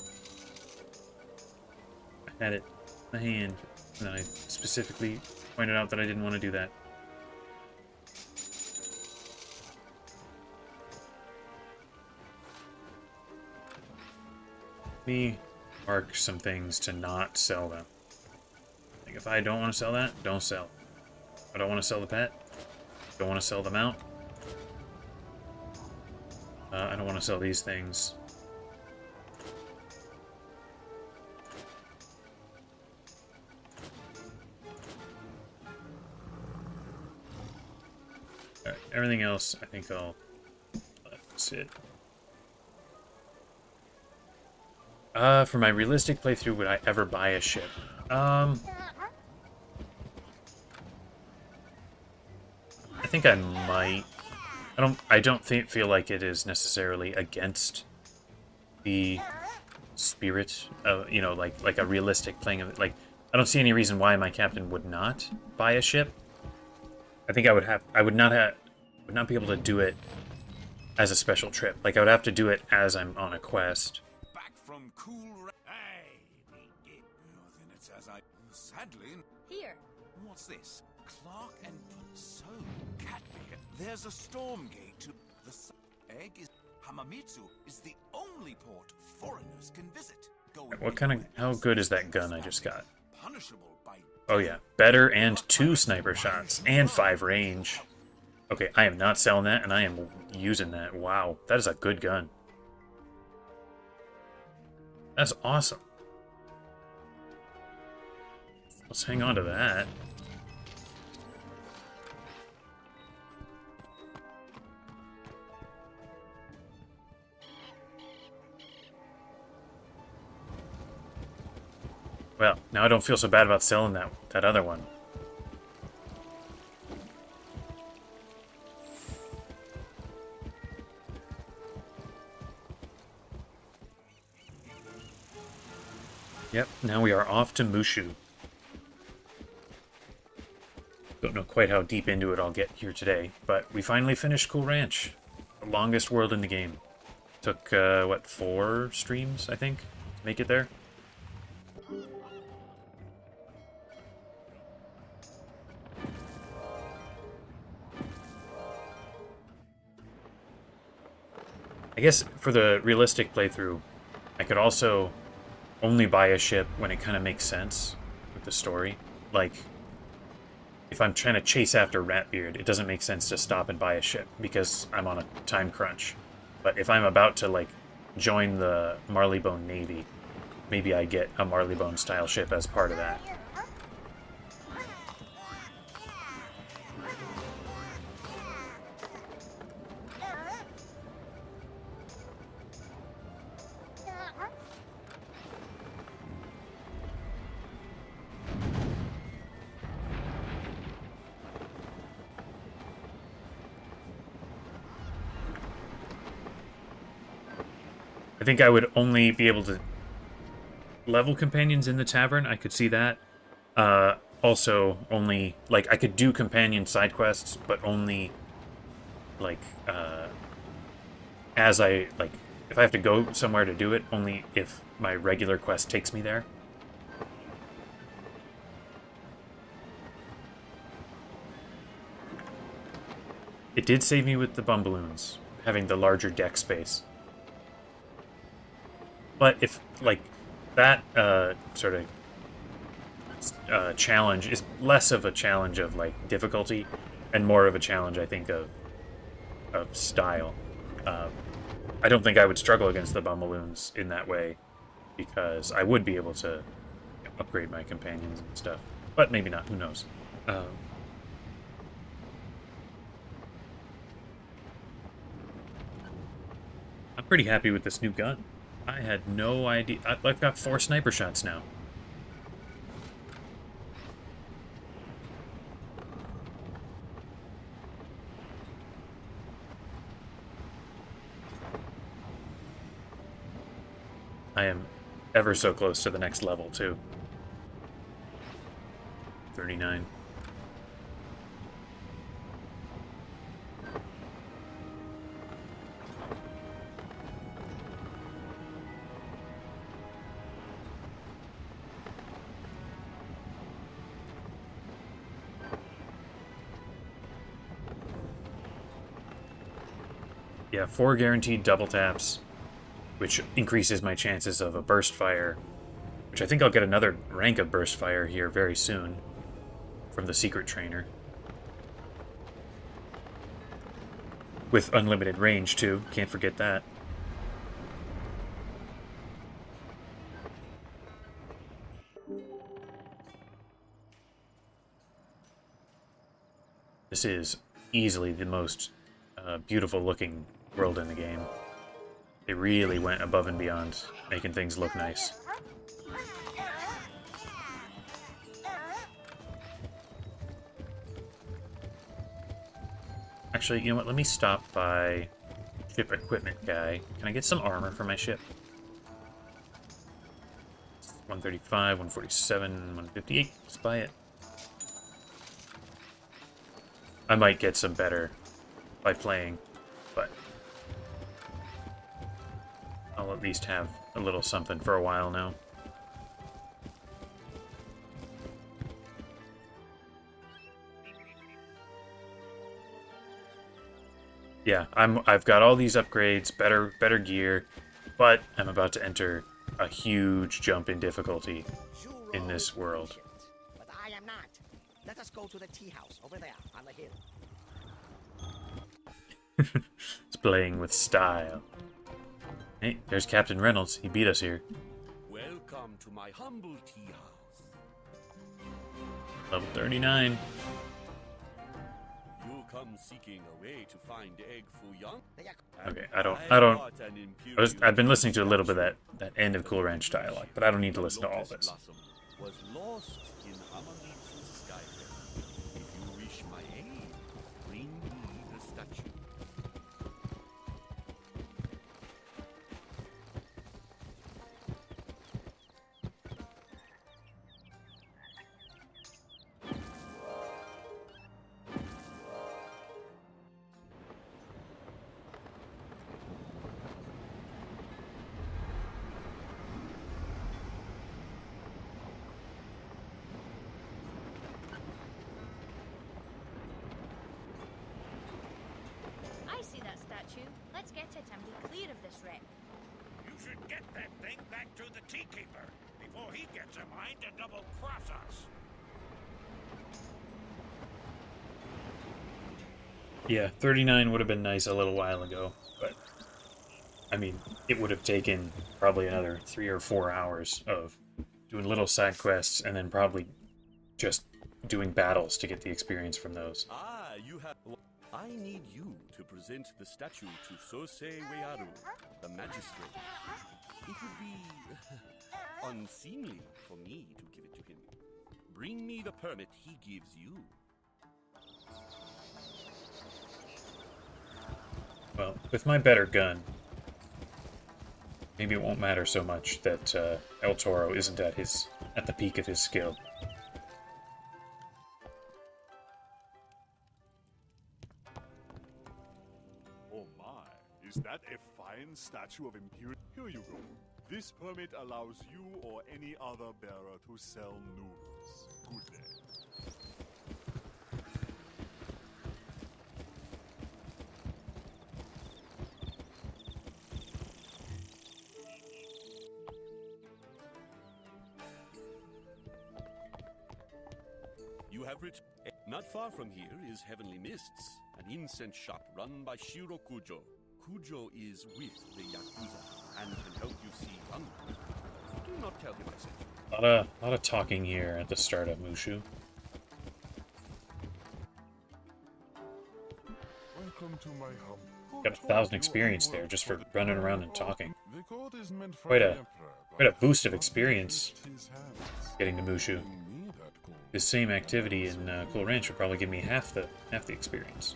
I had it in my hand, and then I specifically pointed out that I didn't want to do that. Me mark some things to not sell them. Like if I don't want to sell that, don't sell. If I don't want to sell the pet, don't want to sell the mount. I don't want to sell these things. Alright, everything else I think I'll let sit. For my realistic playthrough, would I ever buy a ship? I think I might. I don't feel like it is necessarily against the spirit of, you know, like a realistic playing of it. Like, I don't see any reason why my captain would not buy a ship. I think I would not be able to do it as a special trip. Like, I would have to do it as I'm on a quest. From cool. Hey, then it's as I. Sadly. Here. What's this? Clark and so Catbeard. There's a storm gate to the egg. Is Hamamitsu is the only port foreigners can visit. What kind of? How good is that gun I just got? Punishable by. Oh yeah, better and 2 sniper shots and 5 range. Okay, I am not selling that, and I am using that. Wow, that is a good gun. That's awesome. Let's hang on to that. Well, now I don't feel so bad about selling that other one. Yep, now we are off to Mushu. Don't know quite how deep into it I'll get here today, but we finally finished Cool Ranch. The longest world in the game. Took, what, 4 streams, I think, to make it there? I guess for the realistic playthrough, I could also only buy a ship when it kind of makes sense with the story. Like, if I'm trying to chase after Ratbeard, it doesn't make sense to stop and buy a ship because I'm on a time crunch. But if I'm about to, like, join the Marleybone Navy, maybe I get a Marleybone style ship as part of that. I think I would only be able to level companions in the tavern. I could see that. Also, only, like, I could do companion side quests, but only, like, as I, like, if I have to go somewhere to do it, only if my regular quest takes me there. It did save me with the bumballoons, having the larger deck space. But if, like, that sort of challenge is less of a challenge of, like, difficulty and more of a challenge, I think, of style. I don't think I would struggle against the bumballoons in that way, because I would be able to upgrade my companions and stuff. But maybe not, who knows. I'm pretty happy with this new gun. I had no idea. I've got 4 sniper shots now. I am ever so close to the next level, too. 39. Yeah, 4 guaranteed double taps, which increases my chances of a burst fire, which I think I'll get another rank of burst fire here very soon from the secret trainer. With unlimited range, too. Can't forget that. This is easily the most beautiful looking world in the game. They really went above and beyond, making things look nice. Actually, you know what? Let me stop by ship equipment guy. Can I get some armor for my ship? 135, 147, 158. Let's buy it. I might get some better by playing, but I'll at least have a little something for a while now. Yeah, I've got all these upgrades, better gear, but I'm about to enter a huge jump in difficulty in this world. But I am not. Let us go to the tea house over there on the hill. It's playing with style. Hey, there's Captain Reynolds. He beat us here. Welcome to my humble tea house. Level 39. You come seeking a way to find Egg Foo Young? Okay, I've been listening to a little bit of that end of Cool Ranch dialogue, but I don't need to listen to all this. Was lost in Hamamitsu's sky. If you wish my aid, bring me the statue. Let's get it and be clear of this wreck. You should get that thing back to the Teakeeper before he gets a mind to double-cross us. Yeah, 39 would have been nice a little while ago, but I mean, it would have taken probably another 3 or 4 hours of doing little side quests and then probably just doing battles to get the experience from those. Ah, you have... I need you to present the statue to Sosei Wearu, the magistrate. It would be unseemly for me to give it to him. Bring me the permit he gives you. Well, with my better gun, maybe it won't matter so much that El Toro isn't at the peak of his skill. Oh my, is that a fine statue of impurity? Here you go. This permit allows you or any other bearer to sell noodles. Good day. You have returned. Not far from here is Heavenly Mists, an incense shop run by Shiro Kujo. Kujo is with the Yakuza and can help you see Run. Do not tell him I sent you. A lot of talking here at the start of Mushu. Welcome to my home. Got 1,000 experience there just for running around and talking. Quite a boost of experience getting to Mushu. This same activity in Cool Ranch would probably give me half the experience.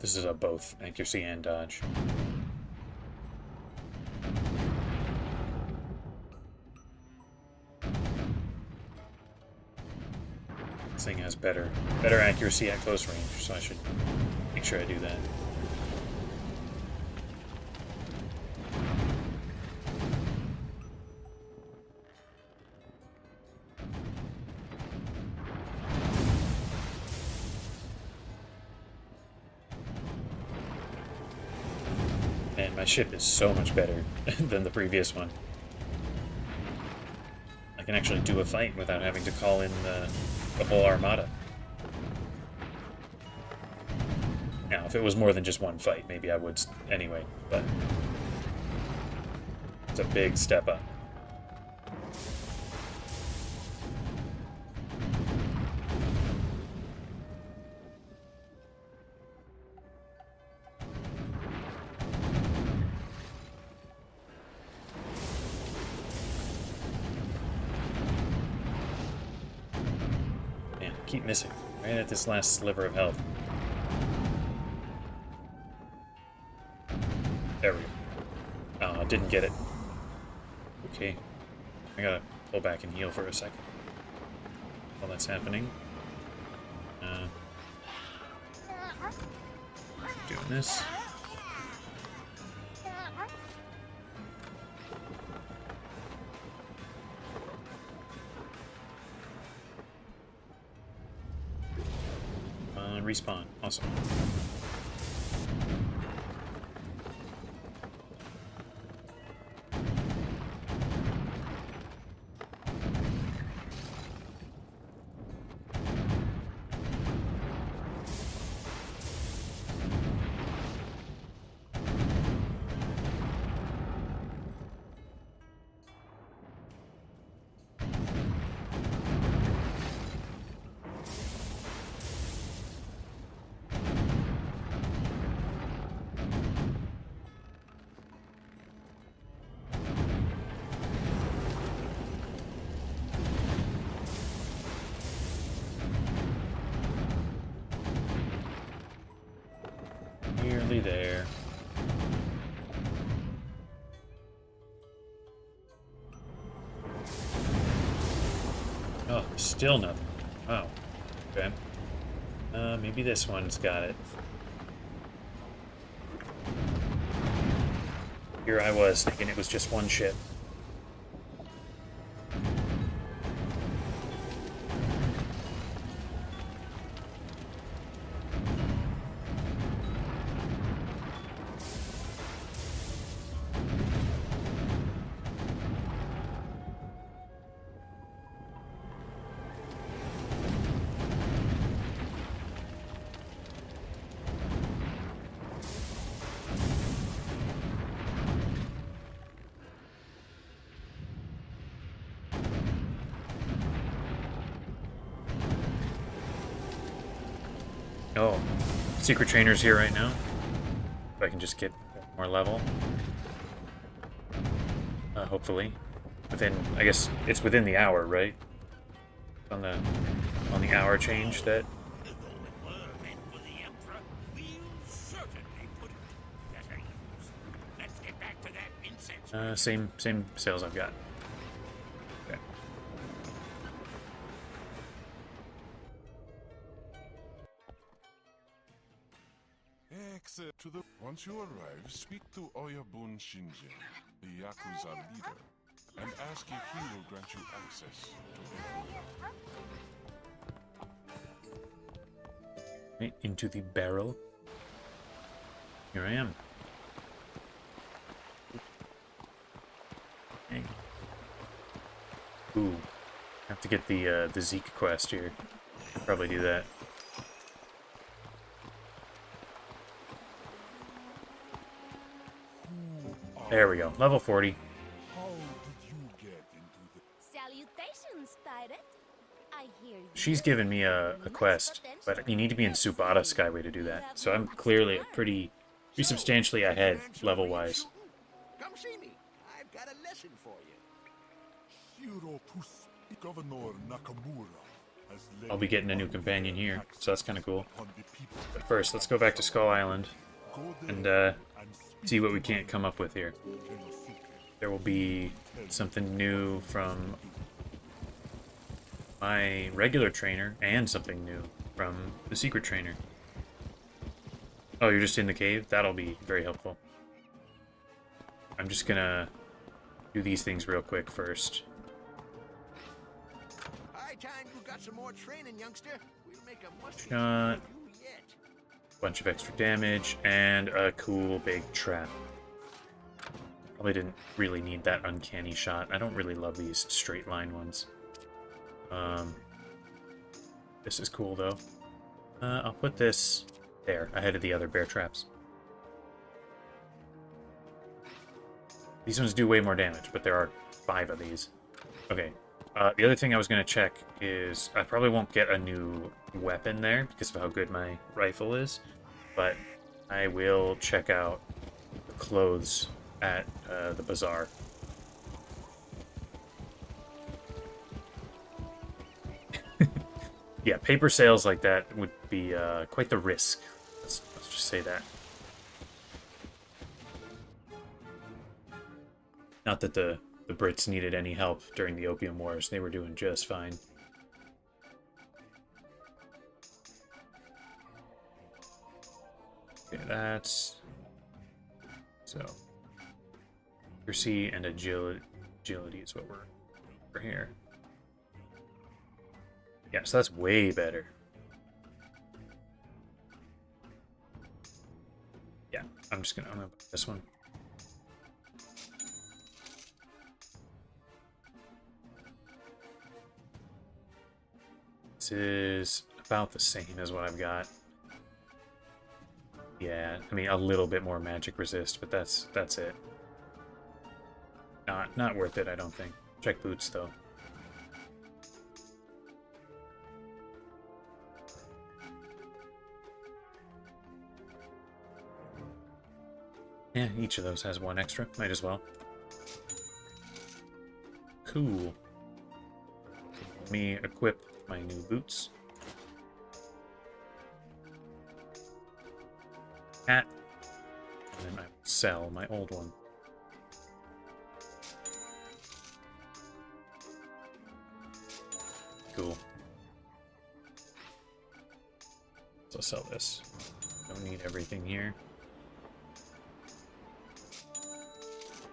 This is a both accuracy and dodge. This thing has better accuracy at close range, so I should make sure I do that. Man, my ship is so much better than the previous one. I can actually do a fight without having to call in the whole armada. Now, if it was more than just one fight, maybe I would anyway, but it's a big step up. Keep missing, right at this last sliver of health. There we go. Didn't get it. Okay. I gotta pull back and heal for a second while that's happening. Doing this. Respawn. Awesome. Nearly there. Oh, still nothing. Wow. Okay. Maybe this one's got it. Here I was thinking it was just one ship. Oh, secret trainer's here right now. If I can just get one more level. Hopefully. Within, I guess it's within the hour, right? On the hour change that. Same sales I've got. Okay. Exit to the. Once you arrive, speak to Oyabun Shinjin, the Yakuza leader, and ask if he will grant you access to everyone. Right into the barrel. Here I am. Okay. Ooh, have to get the Zeke quest here. Probably do that. There we go. Level 40. Salutations, pirate. I hear you. She's given me a quest, but you need to be in Subata Skyway to do that. So I'm clearly pretty substantially ahead level-wise. Come see me. I've got a lesson for you. Governor Nakamura has led I'll be getting a new companion here, so that's kind of cool. But first, let's go back to Skull Island and see what we can't come up with here. There will be something new from my regular trainer and something new from the secret trainer. Oh, you're just in the cave? That'll be very helpful. I'm just gonna do these things real quick first. High time you got some more training, youngster. We'll make a must Shot. Bunch of extra damage, and a cool big trap. Probably didn't really need that uncanny shot. I don't really love these straight line ones. This is cool, though. I'll put this there, ahead of the other bear traps. These ones do way more damage, but there are 5 of these. Okay. The other thing I was going to check is I probably won't get a new weapon there because of how good my rifle is, but I will check out the clothes at the bazaar. Yeah, paper sales like that would be quite the risk. Let's just say that. Not that the Brits needed any help during the Opium Wars. They were doing just fine. Okay, that's... So... accuracy and agility is what we're here. Yeah, so that's way better. Yeah, I'm gonna buy this one. This is about the same as what I've got. Yeah, I mean a little bit more magic resist, but that's it. Not worth it, I don't think. Check boots though. Yeah, each of those has 1 extra. Might as well. Cool. Let me equip my new boots. Hat. And then I will sell my old one. Cool. So I'll sell this. Don't need everything here.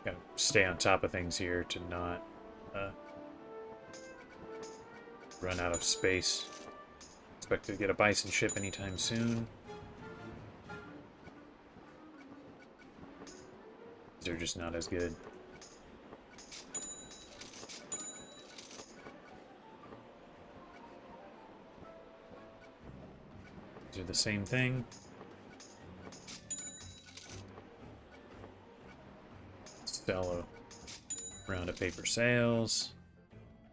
Gotta stay on top of things here to not run out of space. Expect to get a bison ship anytime soon. They're just not as good. These are the same thing. Sell a round of paper sales.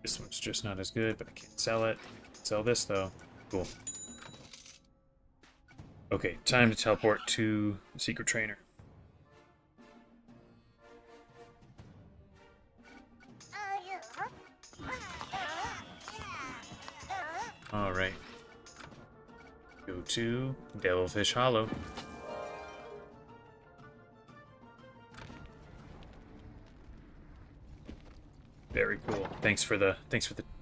This one's just not as good, but I can't sell it. I can sell this though. Cool. Okay, time to teleport to the secret trainer. Alright. Go to Devilfish Hollow. Very cool. Thanks for the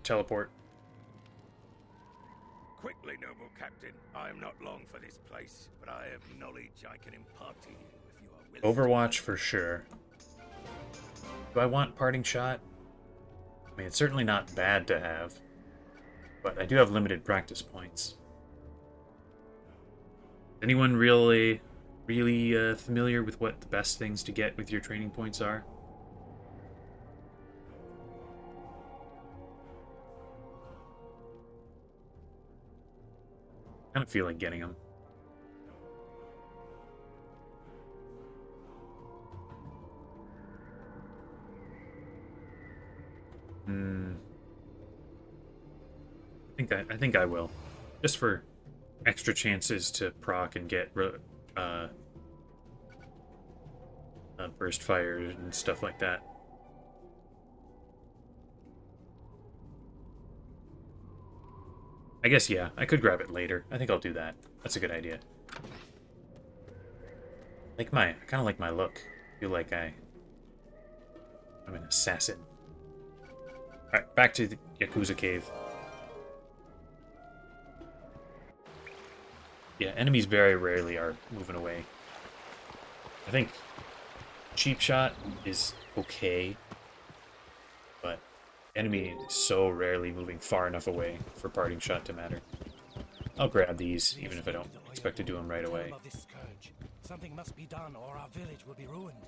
teleport. Quickly, noble captain. I am not long for this place, but I have knowledge I can impart to you if you are willing. Overwatch for sure. Do I want Parting Shot? I mean, it's certainly not bad to have, but I do have limited practice points. Anyone really familiar with what the best things to get with your training points are? I kind of feel like getting them. I think I will, just for extra chances to proc and get burst fire and stuff like that. I guess, yeah, I could grab it later. I think I'll do that. That's a good idea. I kind of like my look. I feel like I'm an assassin. Alright, back to the Yakuza cave. Yeah, enemies very rarely are moving away. I think cheap shot is okay, but enemy is so rarely moving far enough away for parting shot to matter. I'll grab these, even if I don't expect to do them right away. Something must be done, or our village will be ruined.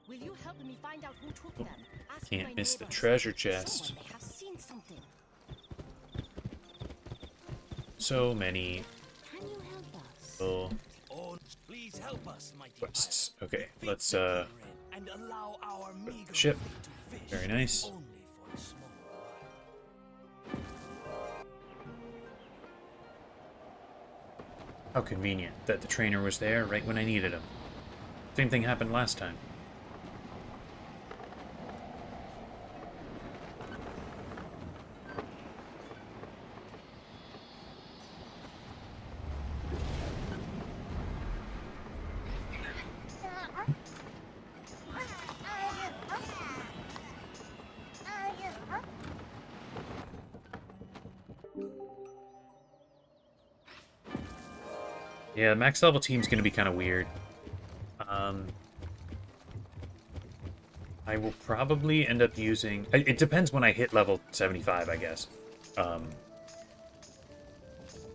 Will you help me find out who took them? Ask Can't my miss the neighbors. treasure chest. Someone may have seen something. So many Can you help us? little Oh, please help us, mighty quests. Okay, let's and allow our meager ship. fleet to fish Very nice. only for a small How convenient that the trainer was there right when I needed him. Same thing happened last time. Yeah, max level team's gonna be kind of weird. I will probably end up using... It depends when I hit level 75, I guess.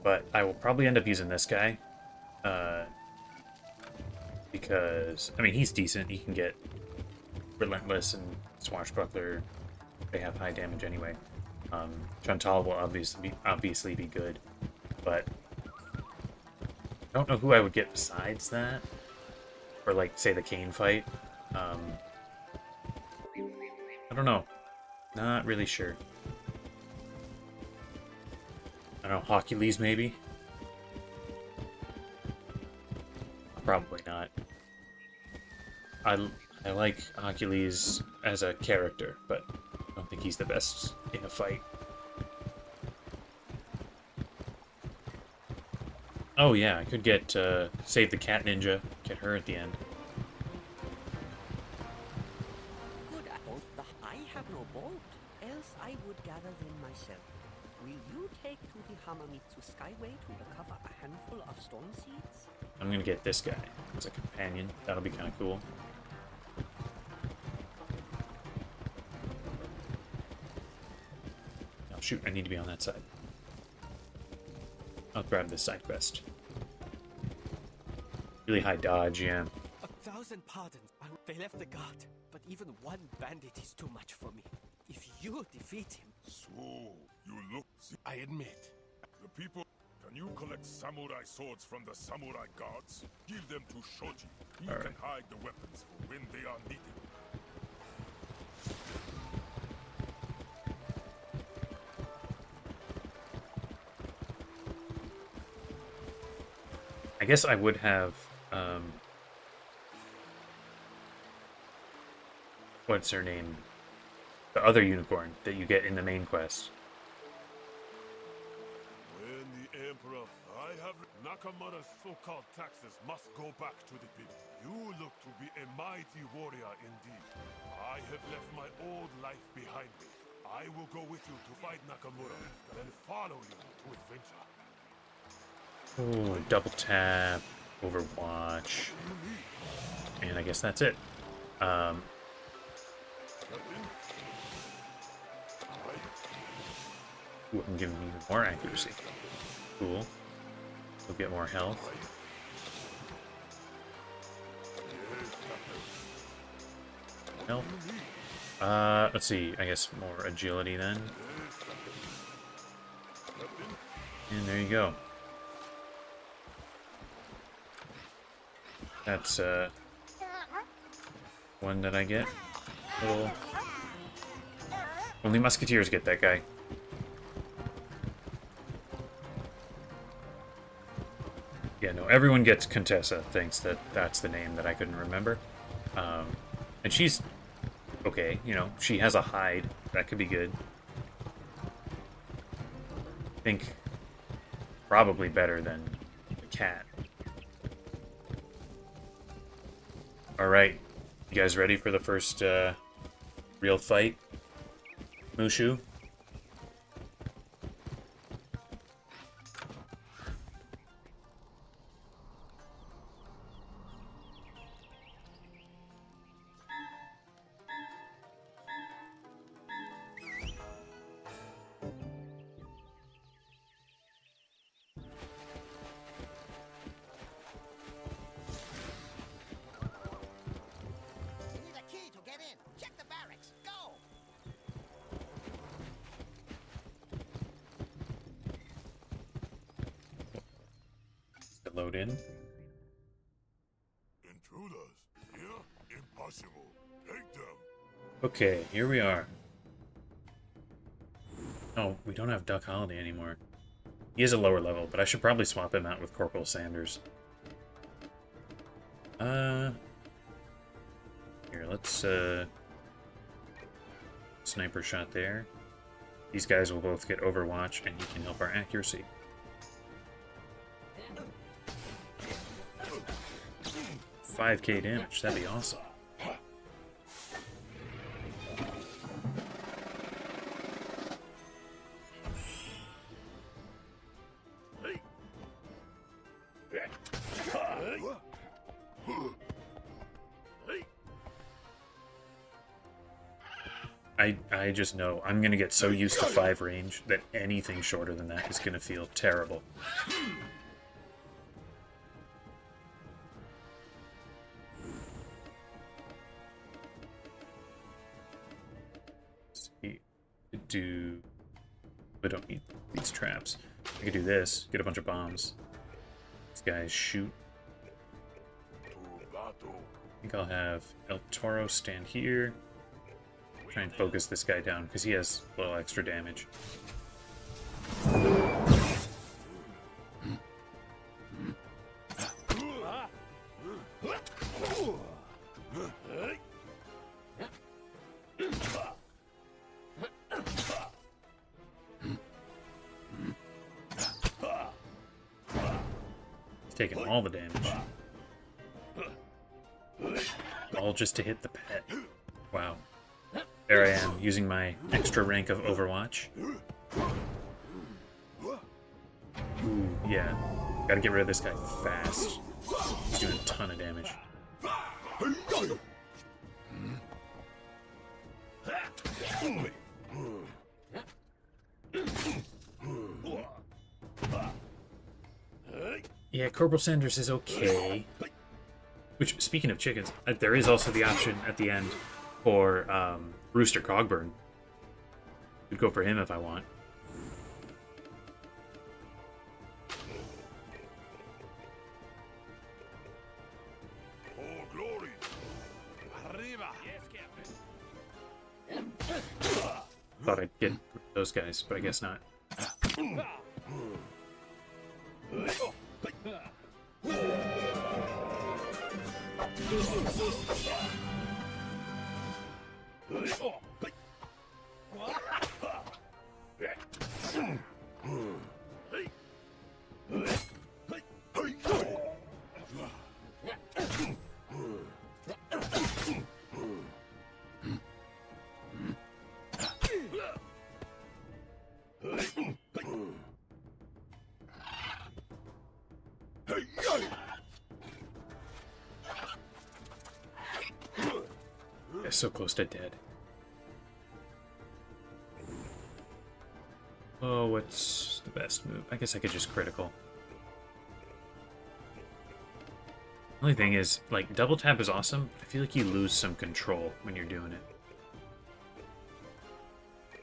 But I will probably end up using this guy. Because, I mean, he's decent. He can get Relentless and Swashbuckler. They have high damage anyway. Chantal will obviously be good. But I don't know who I would get besides that. Or, like, say, the Kane fight. I don't know. Not really sure. I don't know, Hercules maybe? Probably not. I like Hercules as a character, but I don't think he's the best in a fight. Oh yeah, I could get, save the cat ninja, get her at the end. Good. I have no boat, else I would gather them myself. Will you take to the Hamamitsu Skyway to recover a handful of storm seeds? I'm gonna get this guy as a companion. That'll be kind of cool. Oh shoot, I need to be on that side. I'll grab this side quest. Really high dodge, yeah. 1,000 pardons. They left the guard, but even one bandit is too much for me. If you defeat him... So, you look... I admit. The people... Can you collect samurai swords from the samurai guards? Give them to Shoji. He All right. can hide the weapons for when they are needed. I guess I would have, what's her name? The other unicorn that you get in the main quest. When the Emperor, I have Nakamura's so-called taxes must go back to the people. You look to be a mighty warrior indeed. I have left my old life behind me. I will go with you to fight Nakamura, then follow you to adventure. Ooh, double tap, Overwatch, and I guess that's it. Ooh, I'm giving me even more accuracy. Cool. We'll get more health. Health. Let's see. I guess more agility then. And there you go. That's one that I get. Little. Only musketeers get that guy. Yeah, no, everyone gets Contessa, thanks that that's the name that I couldn't remember. And she's okay, you know, she has a hide. That could be good. I think probably better than the cat. Alright, you guys ready for the first real fight? Mushu? Load in. Intruders, here? Impossible. Take them. Okay, here we are. Oh, we don't have Duck Holiday anymore. He is a lower level, but I should probably swap him out with Corporal Sanders. Here, let's, sniper shot there. These guys will both get Overwatch, and he can help our accuracy. $5K damage, that'd be awesome. I just know I'm gonna get so used to 5 range that anything shorter than that is gonna feel terrible. I don't need these traps. I could do this, get a bunch of bombs. These guys shoot. I think I'll have El Toro stand here. Try and focus this guy down because he has a little extra damage. Taking all the damage. All just to hit the pet. Wow. There I am, using my extra rank of Overwatch. Ooh, yeah. Gotta get rid of this guy fast. He's doing a ton of damage. Yeah, Corporal Sanders is okay. Which, speaking of chickens, there is also the option at the end for Rooster Cogburn. Could go for him if I want. For glory. Arriba. Yes, Captain. Thought I'd get those guys, but I guess not. They're so close to dead. Oh, what's the best move? I guess I could just critical. Only thing is, like, double tap is awesome. I feel like you lose some control when you're doing it.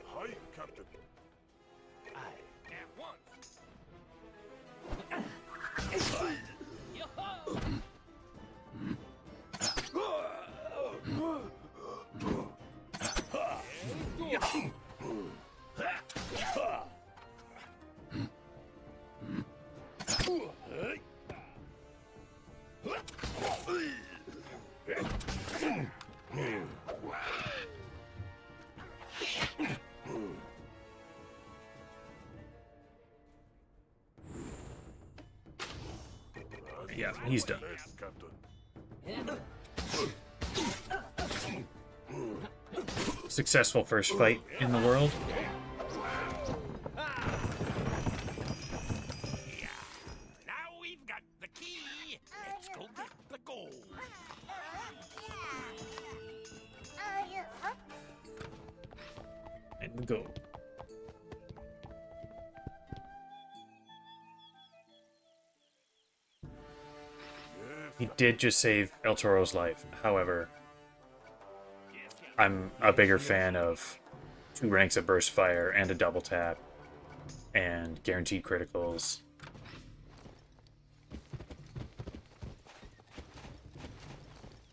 Hi, Captain. At once. Yeah, he's done. Successful first fight in the world. Now we've got the key. Let's go get the gold. And go. He did just save El Toro's life. However, I'm a bigger fan of 2 ranks of burst fire and a double tap and guaranteed criticals.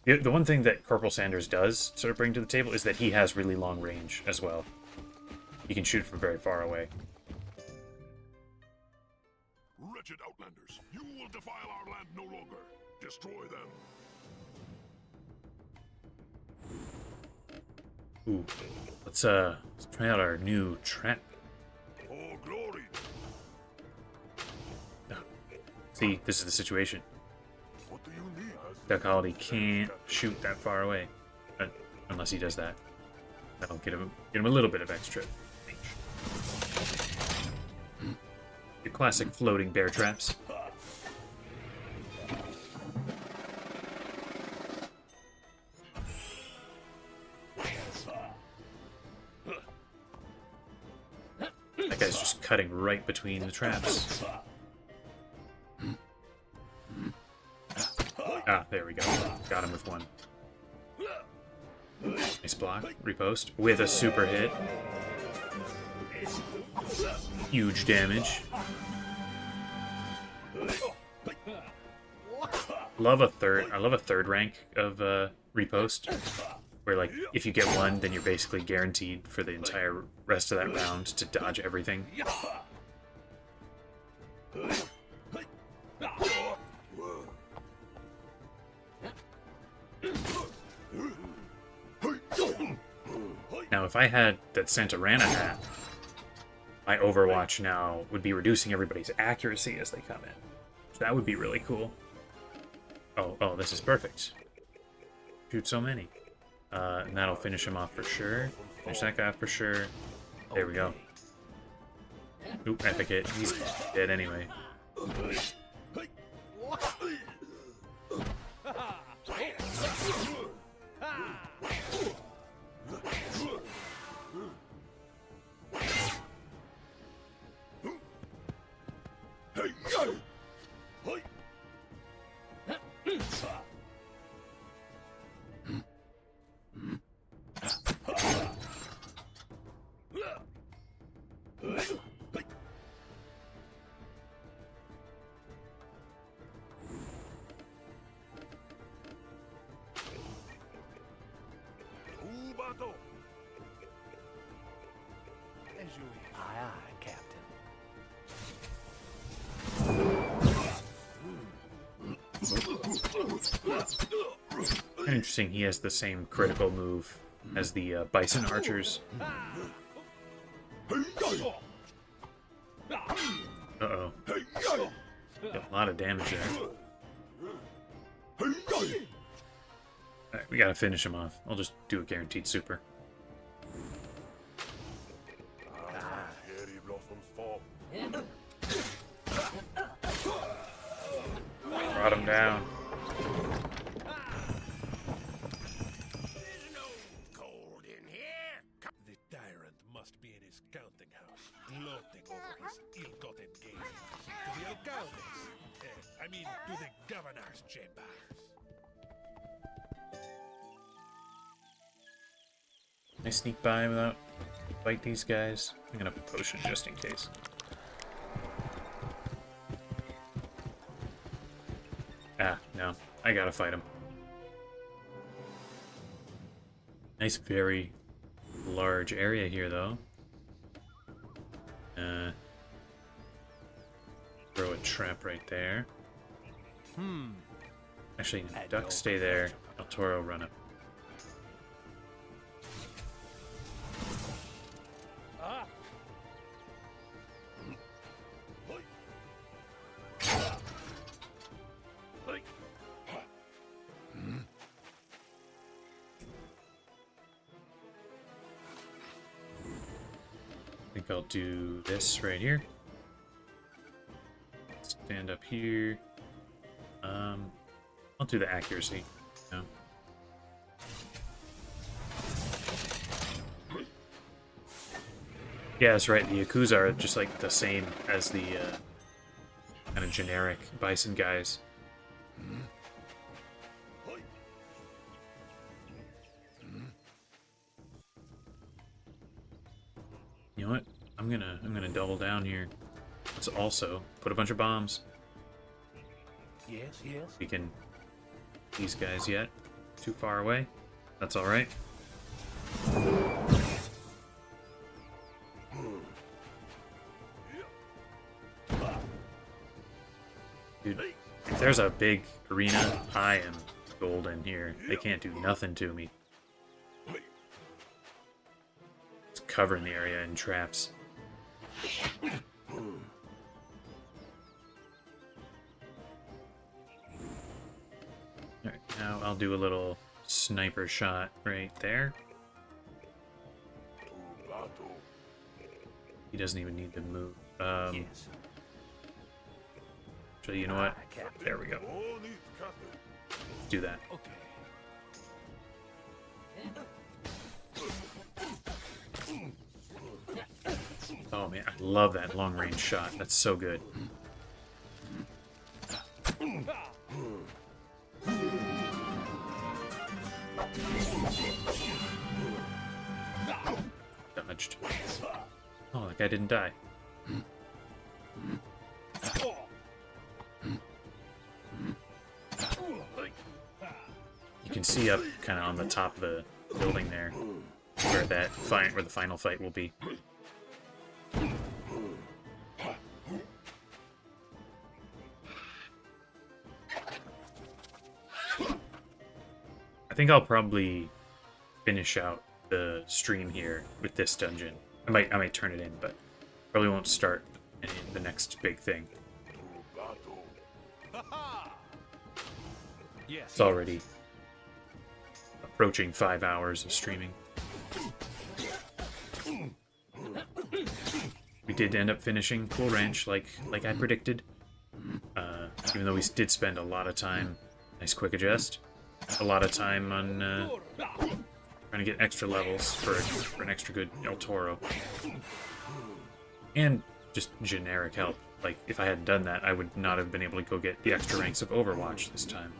The one thing that Corporal Sanders does sort of bring to the table is that he has really long range as well. He can shoot from very far away. Wretched outlanders, you will defile our land no longer. Destroy them. Ooh, let's try out our new trap. For glory. See, this is the situation. What do you need? Duck Holiday can't shoot that far away, unless he does that. That'll get him a little bit of extra range. Your classic floating bear traps. That guy's just cutting right between the traps. Ah, there we go. Got him with one. Nice block. Repost. With a super hit. Huge damage. I love a third rank of repost. Where, like, if you get one, then you're basically guaranteed for the entire rest of that round to dodge everything. Now, if I had that Santarana hat, my Overwatch now would be reducing everybody's accuracy as they come in. So that would be really cool. Oh, this is perfect. Shoot so many. And that'll finish him off for sure. Finish that guy off for sure. There we go. Oop, epic hit. He's dead anyway. Aye, aye, Captain. Interesting, he has the same critical move as the bison archers. Uh-oh. Got a lot of damage there. Alright, we gotta finish him off. I'll just do a guaranteed super. Brought him down. The tyrant must be in his counting house, gloating over his ill-gotten gains. To the alcaldes, I mean, to the governor's chambers. Can I sneak by without fight these guys? I'm gonna potion just in case. Ah, no. I gotta fight him. Nice, very large area here, though. Throw a trap right there. Actually, duck, stay there. El Toro, run up. I think I'll do this right here. Stand up here. I'll do the accuracy. No. Yeah, that's right. The Yakuza are just like the same as the kind of generic bison guys. You know what? I'm gonna double down here. Let's also put a bunch of bombs. Yes, yes. We can these guys yet. Too far away. That's alright. Dude, if there's a big arena, I am golden here. They can't do nothing to me. It's covering the area in traps. Alright, now I'll do a little sniper shot right there. He doesn't even need to move. Actually, you know what? There we go. Let's do that. Oh man, I love that long range shot. That's so good. Dodged. Oh, that guy didn't die. You can see up kind of on the top of the building there where where the final fight will be. I think I'll probably finish out the stream here with this dungeon. I might turn it in, but probably won't start in the next big thing. It's already approaching 5 hours of streaming. We did end up finishing Cool Ranch like I predicted. Even though we did spend a lot of time, nice quick adjust, a lot of time on trying to get extra levels for an extra good El Toro. And just generic help. Like, if I hadn't done that, I would not have been able to go get the extra ranks of Overwatch this time.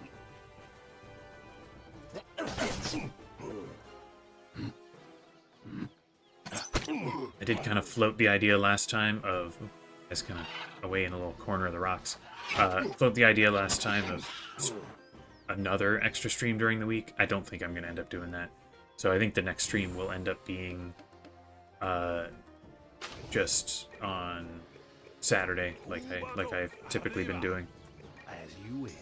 I did kind of float the idea last time of... That's kind of away in a little corner of the rocks. Float the idea last time of another extra stream during the week. I don't think I'm going to end up doing that. So I think the next stream will end up being just on Saturday, like I've typically been doing. As you wish.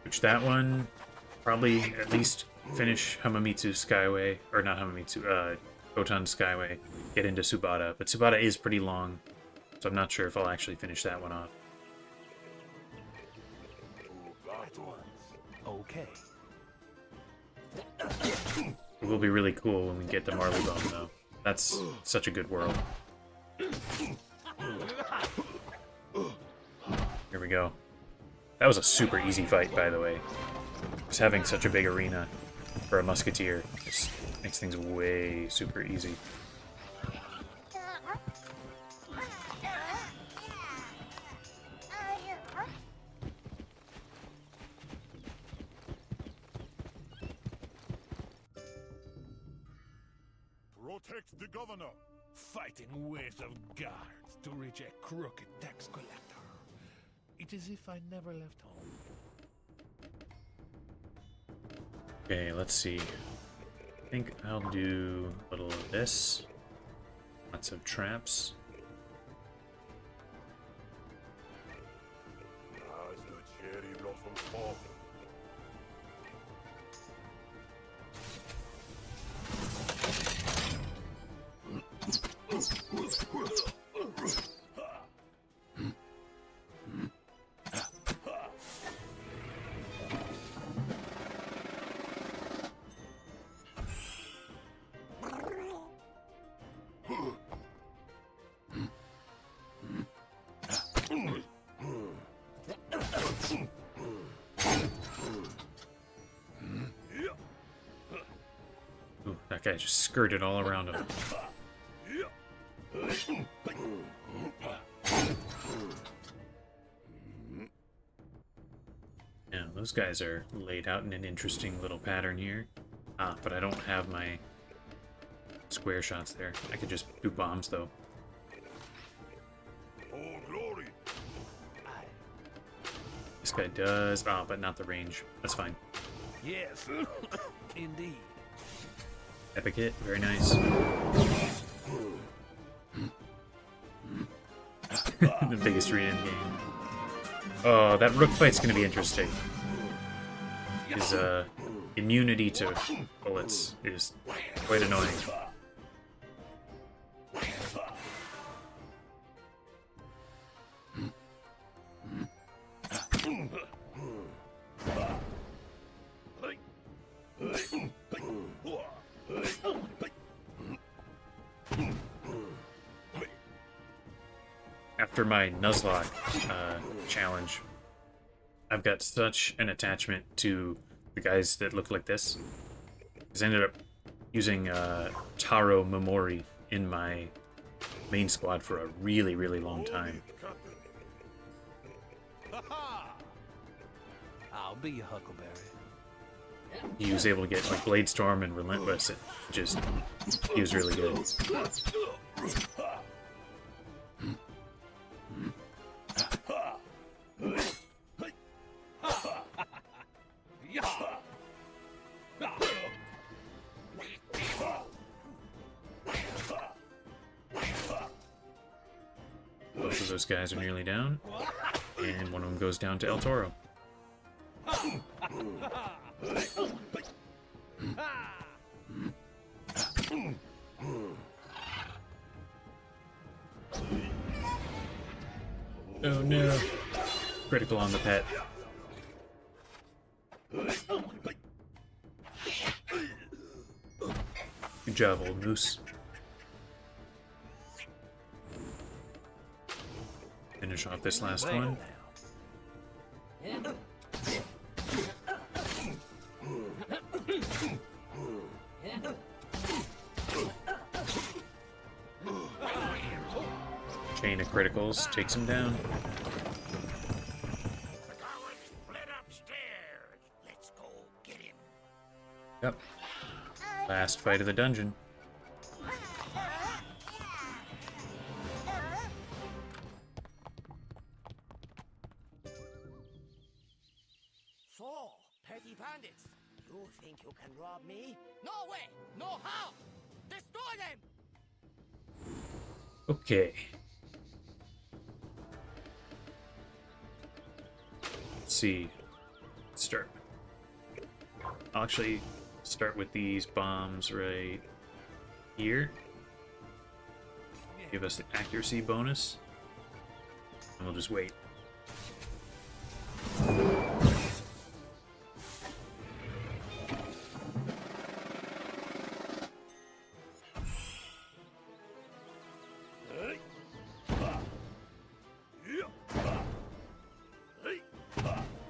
Which that one, probably at least finish Hamamitsu Skyway, or not Hamamitsu, Khotan Skyway, get into Subata. But Subata is pretty long, so I'm not sure if I'll actually finish that one off. Okay. It will be really cool when we get to Marleybone, though. That's such a good world. Here we go. That was a super easy fight, by the way. Just having such a big arena for a musketeer just makes things way super easy. Protect the governor. Fighting weight of guards to reach a crooked tax collector. It is if I never left home. Okay, let's see. I think I'll do a little of this. Lots of traps. As the cherry blossoms fall. Ooh, that guy just skirted all around him. Yeah, those guys are laid out in an interesting little pattern here. Ah, but I don't have my square shots there. I could just do bombs, though. For glory. This guy does... Ah, but not the range. That's fine. Yes, indeed. Epic hit. Very nice. The biggest arena in the game. Oh, that rook fight's gonna be interesting. His immunity to bullets is quite annoying. After my Nuzlocke challenge, I've got such an attachment to the guys that look like this. Because I ended up using Taro Momori in my main squad for a really, really long time. I'll be your Huckleberry. He was able to get like Blade Storm and Relentless. He was really good. Both of those guys are nearly down, and one of them goes down to El Toro. Oh no. Critical on the pet. Good job, old moose. Finish off this last one. Chain of criticals takes him down. last fight of the dungeon. So, petty bandits, you think you can rob me? No way! No how! Destroy them! Okay. Let's see. Start. I'll actually start with these bombs right here. Give us the accuracy bonus. And we'll just wait.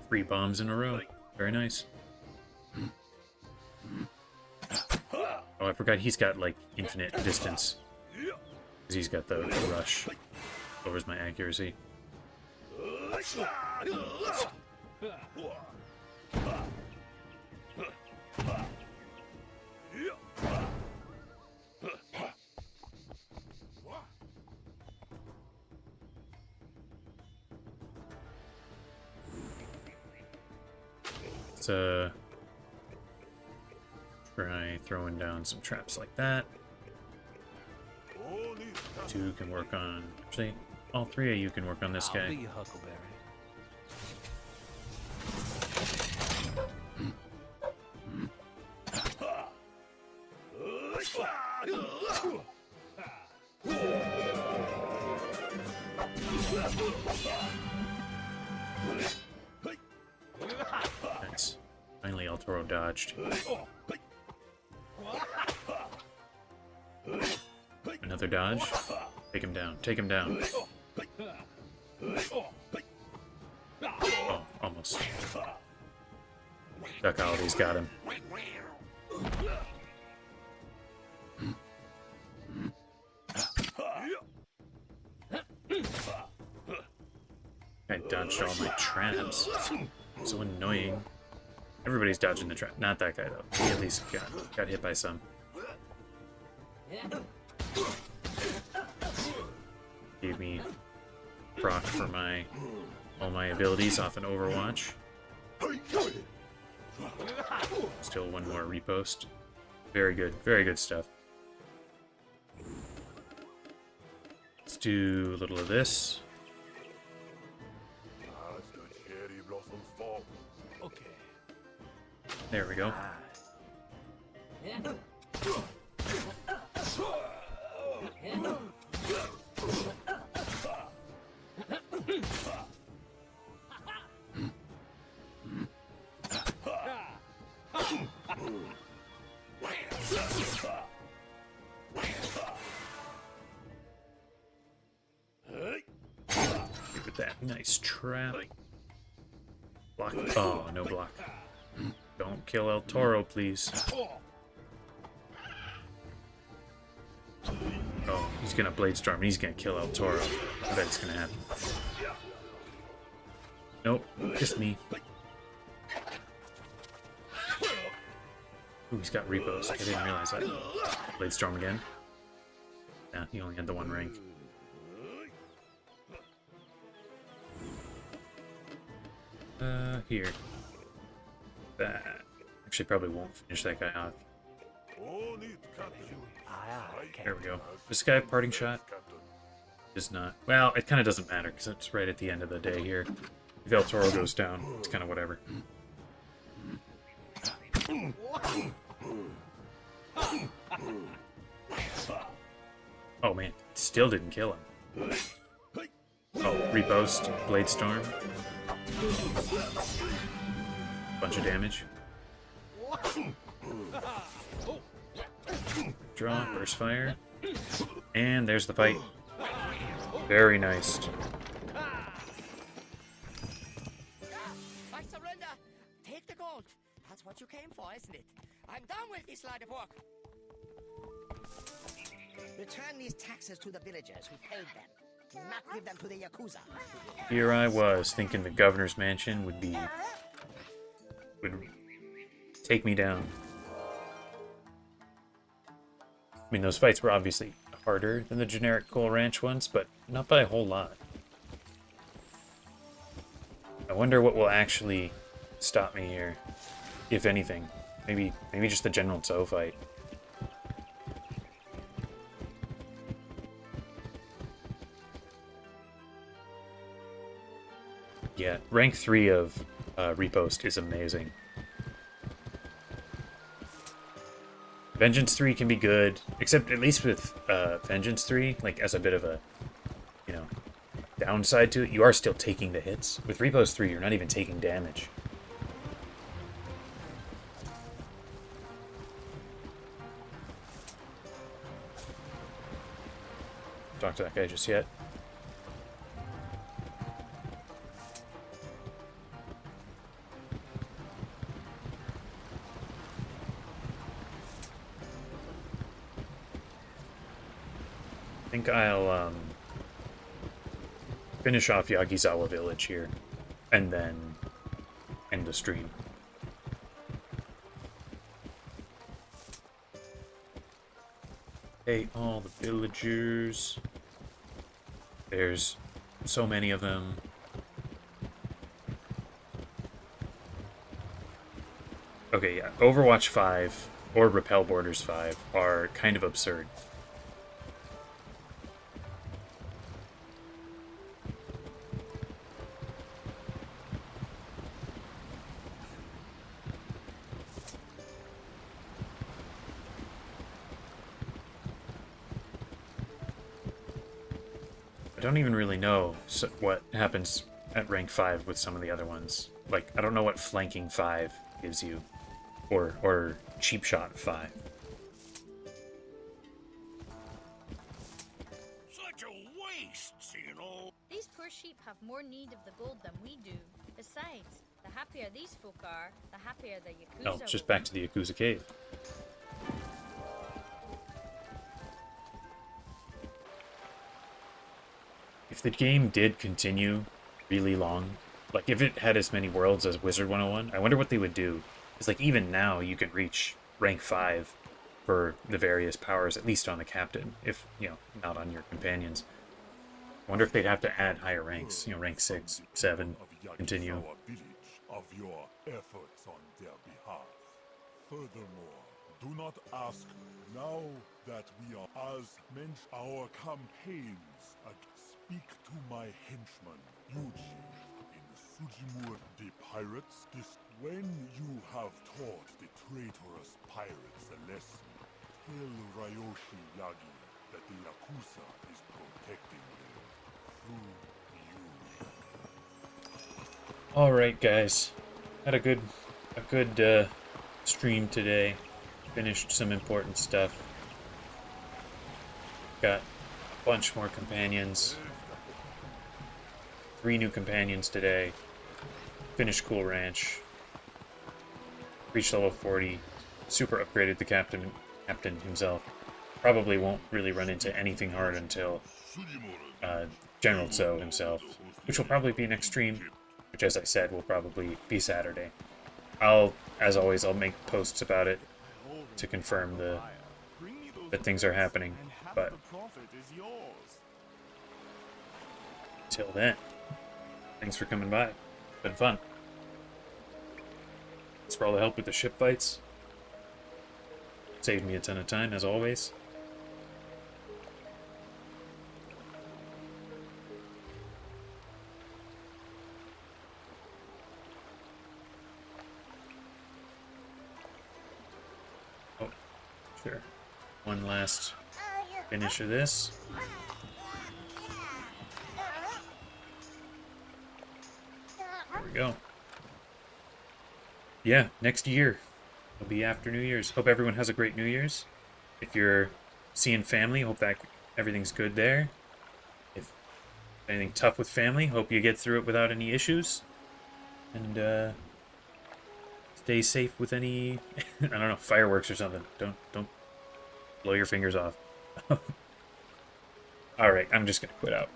Three bombs in a row. Very nice. Oh, I forgot he's got, like, infinite distance. Because he's got the rush. Lowers my accuracy. Let's try throwing down some traps like that. Two can work on... Actually, all three of you can work on this guy. I'll be your Huckleberry. Nice. Finally, El Toro dodged. Another dodge. Take him down. Take him down. Oh, almost. Duck Holiday's got him. I dodged all my traps. So annoying. Everybody's dodging the trap. Not that guy, though. He at least got hit by some. Gave me proc for all my abilities off an Overwatch. Still one more repost. Very good stuff. Let's do a little of this. There we go. Look at that nice trap. Block. Oh, no block. Don't kill El Toro, please. Oh, he's gonna Blade Storm and he's gonna kill El Toro. I bet it's gonna happen. Nope, just me. Ooh, he's got repost. I didn't realize that. Blade Storm again. Yeah, he only had the one rank. Here. That actually probably won't finish that guy off. There we go. This guy have parting shot? Does not. Well, it kind of doesn't matter because it's right at the end of the day here. If El Toro goes down, it's kind of whatever. Oh man, still didn't kill him. Oh, repost, Blade Storm. Bunch of damage. Draw, burst fire. And there's the fight. Very nice. I surrender. Take the gold. That's what you came for, isn't it? I'm done with this line of work. Return these taxes to the villagers who paid them. Do not give them to the Yakuza. Here I was, thinking the governor's mansion would take me down. I mean, those fights were obviously harder than the generic Coal Ranch ones, but not by a whole lot. I wonder what will actually stop me here, if anything. Maybe just the General Tso fight. Yeah, rank 3 of Repost is amazing. Vengeance 3 can be good, except at least with Vengeance 3, like as a bit of a, you know, downside to it, you are still taking the hits. With Repost 3, you're not even taking damage. Talk to that guy just yet. I think I'll finish off Yagizawa Village here, and then end the stream. Hey, all the villagers. There's so many of them. Okay, yeah, Overwatch 5 or Repel Borders 5 are kind of absurd. I don't even really know what happens at rank 5 with some of the other ones. Like, I don't know what flanking 5 gives you, or cheap shot 5. Such a waste, seeing all. These poor sheep have more need of the gold than we do. Besides, the happier these folk are, the happier the Yakuza. Oh, just back to the Yakuza cave. If the game did continue really long, like if it had as many worlds as Wizard 101, I wonder what they would do. It's like even now you can reach rank 5 for the various powers, at least on the captain, if, you know, not on your companions. I wonder if they'd have to add higher ranks, you know, rank 6, 7, continue. Of your efforts on their behalf. Furthermore, do not ask now that we are as mentioned our campaigns. Speak to my henchman, Yuji, in Sujimur the Pirates. When you have taught the traitorous pirates a lesson, tell Ryoshi Yagi that the Yakuza is protecting them through you. Alright guys, had a good stream today. Finished some important stuff. Got a bunch more companions. 3 new companions today. Finished Cool Ranch. Reached level 40. Super upgraded the captain himself. Probably won't really run into anything hard until General Tso himself, which will probably be next stream, which, as I said, will probably be Saturday. As always, I'll make posts about it to confirm that things are happening, but until then, thanks for coming by. It's been fun. Thanks for all the help with the ship fights. Saved me a ton of time, as always. Oh, sure. One last finish of this. There we go. Yeah, next year. It'll be after New Year's. Hope everyone has a great New Year's. If you're seeing family, hope that everything's good there. If anything tough with family, hope you get through it without any issues. And stay safe with any I don't know, fireworks or something. Don't blow your fingers off. Alright, I'm just gonna quit out.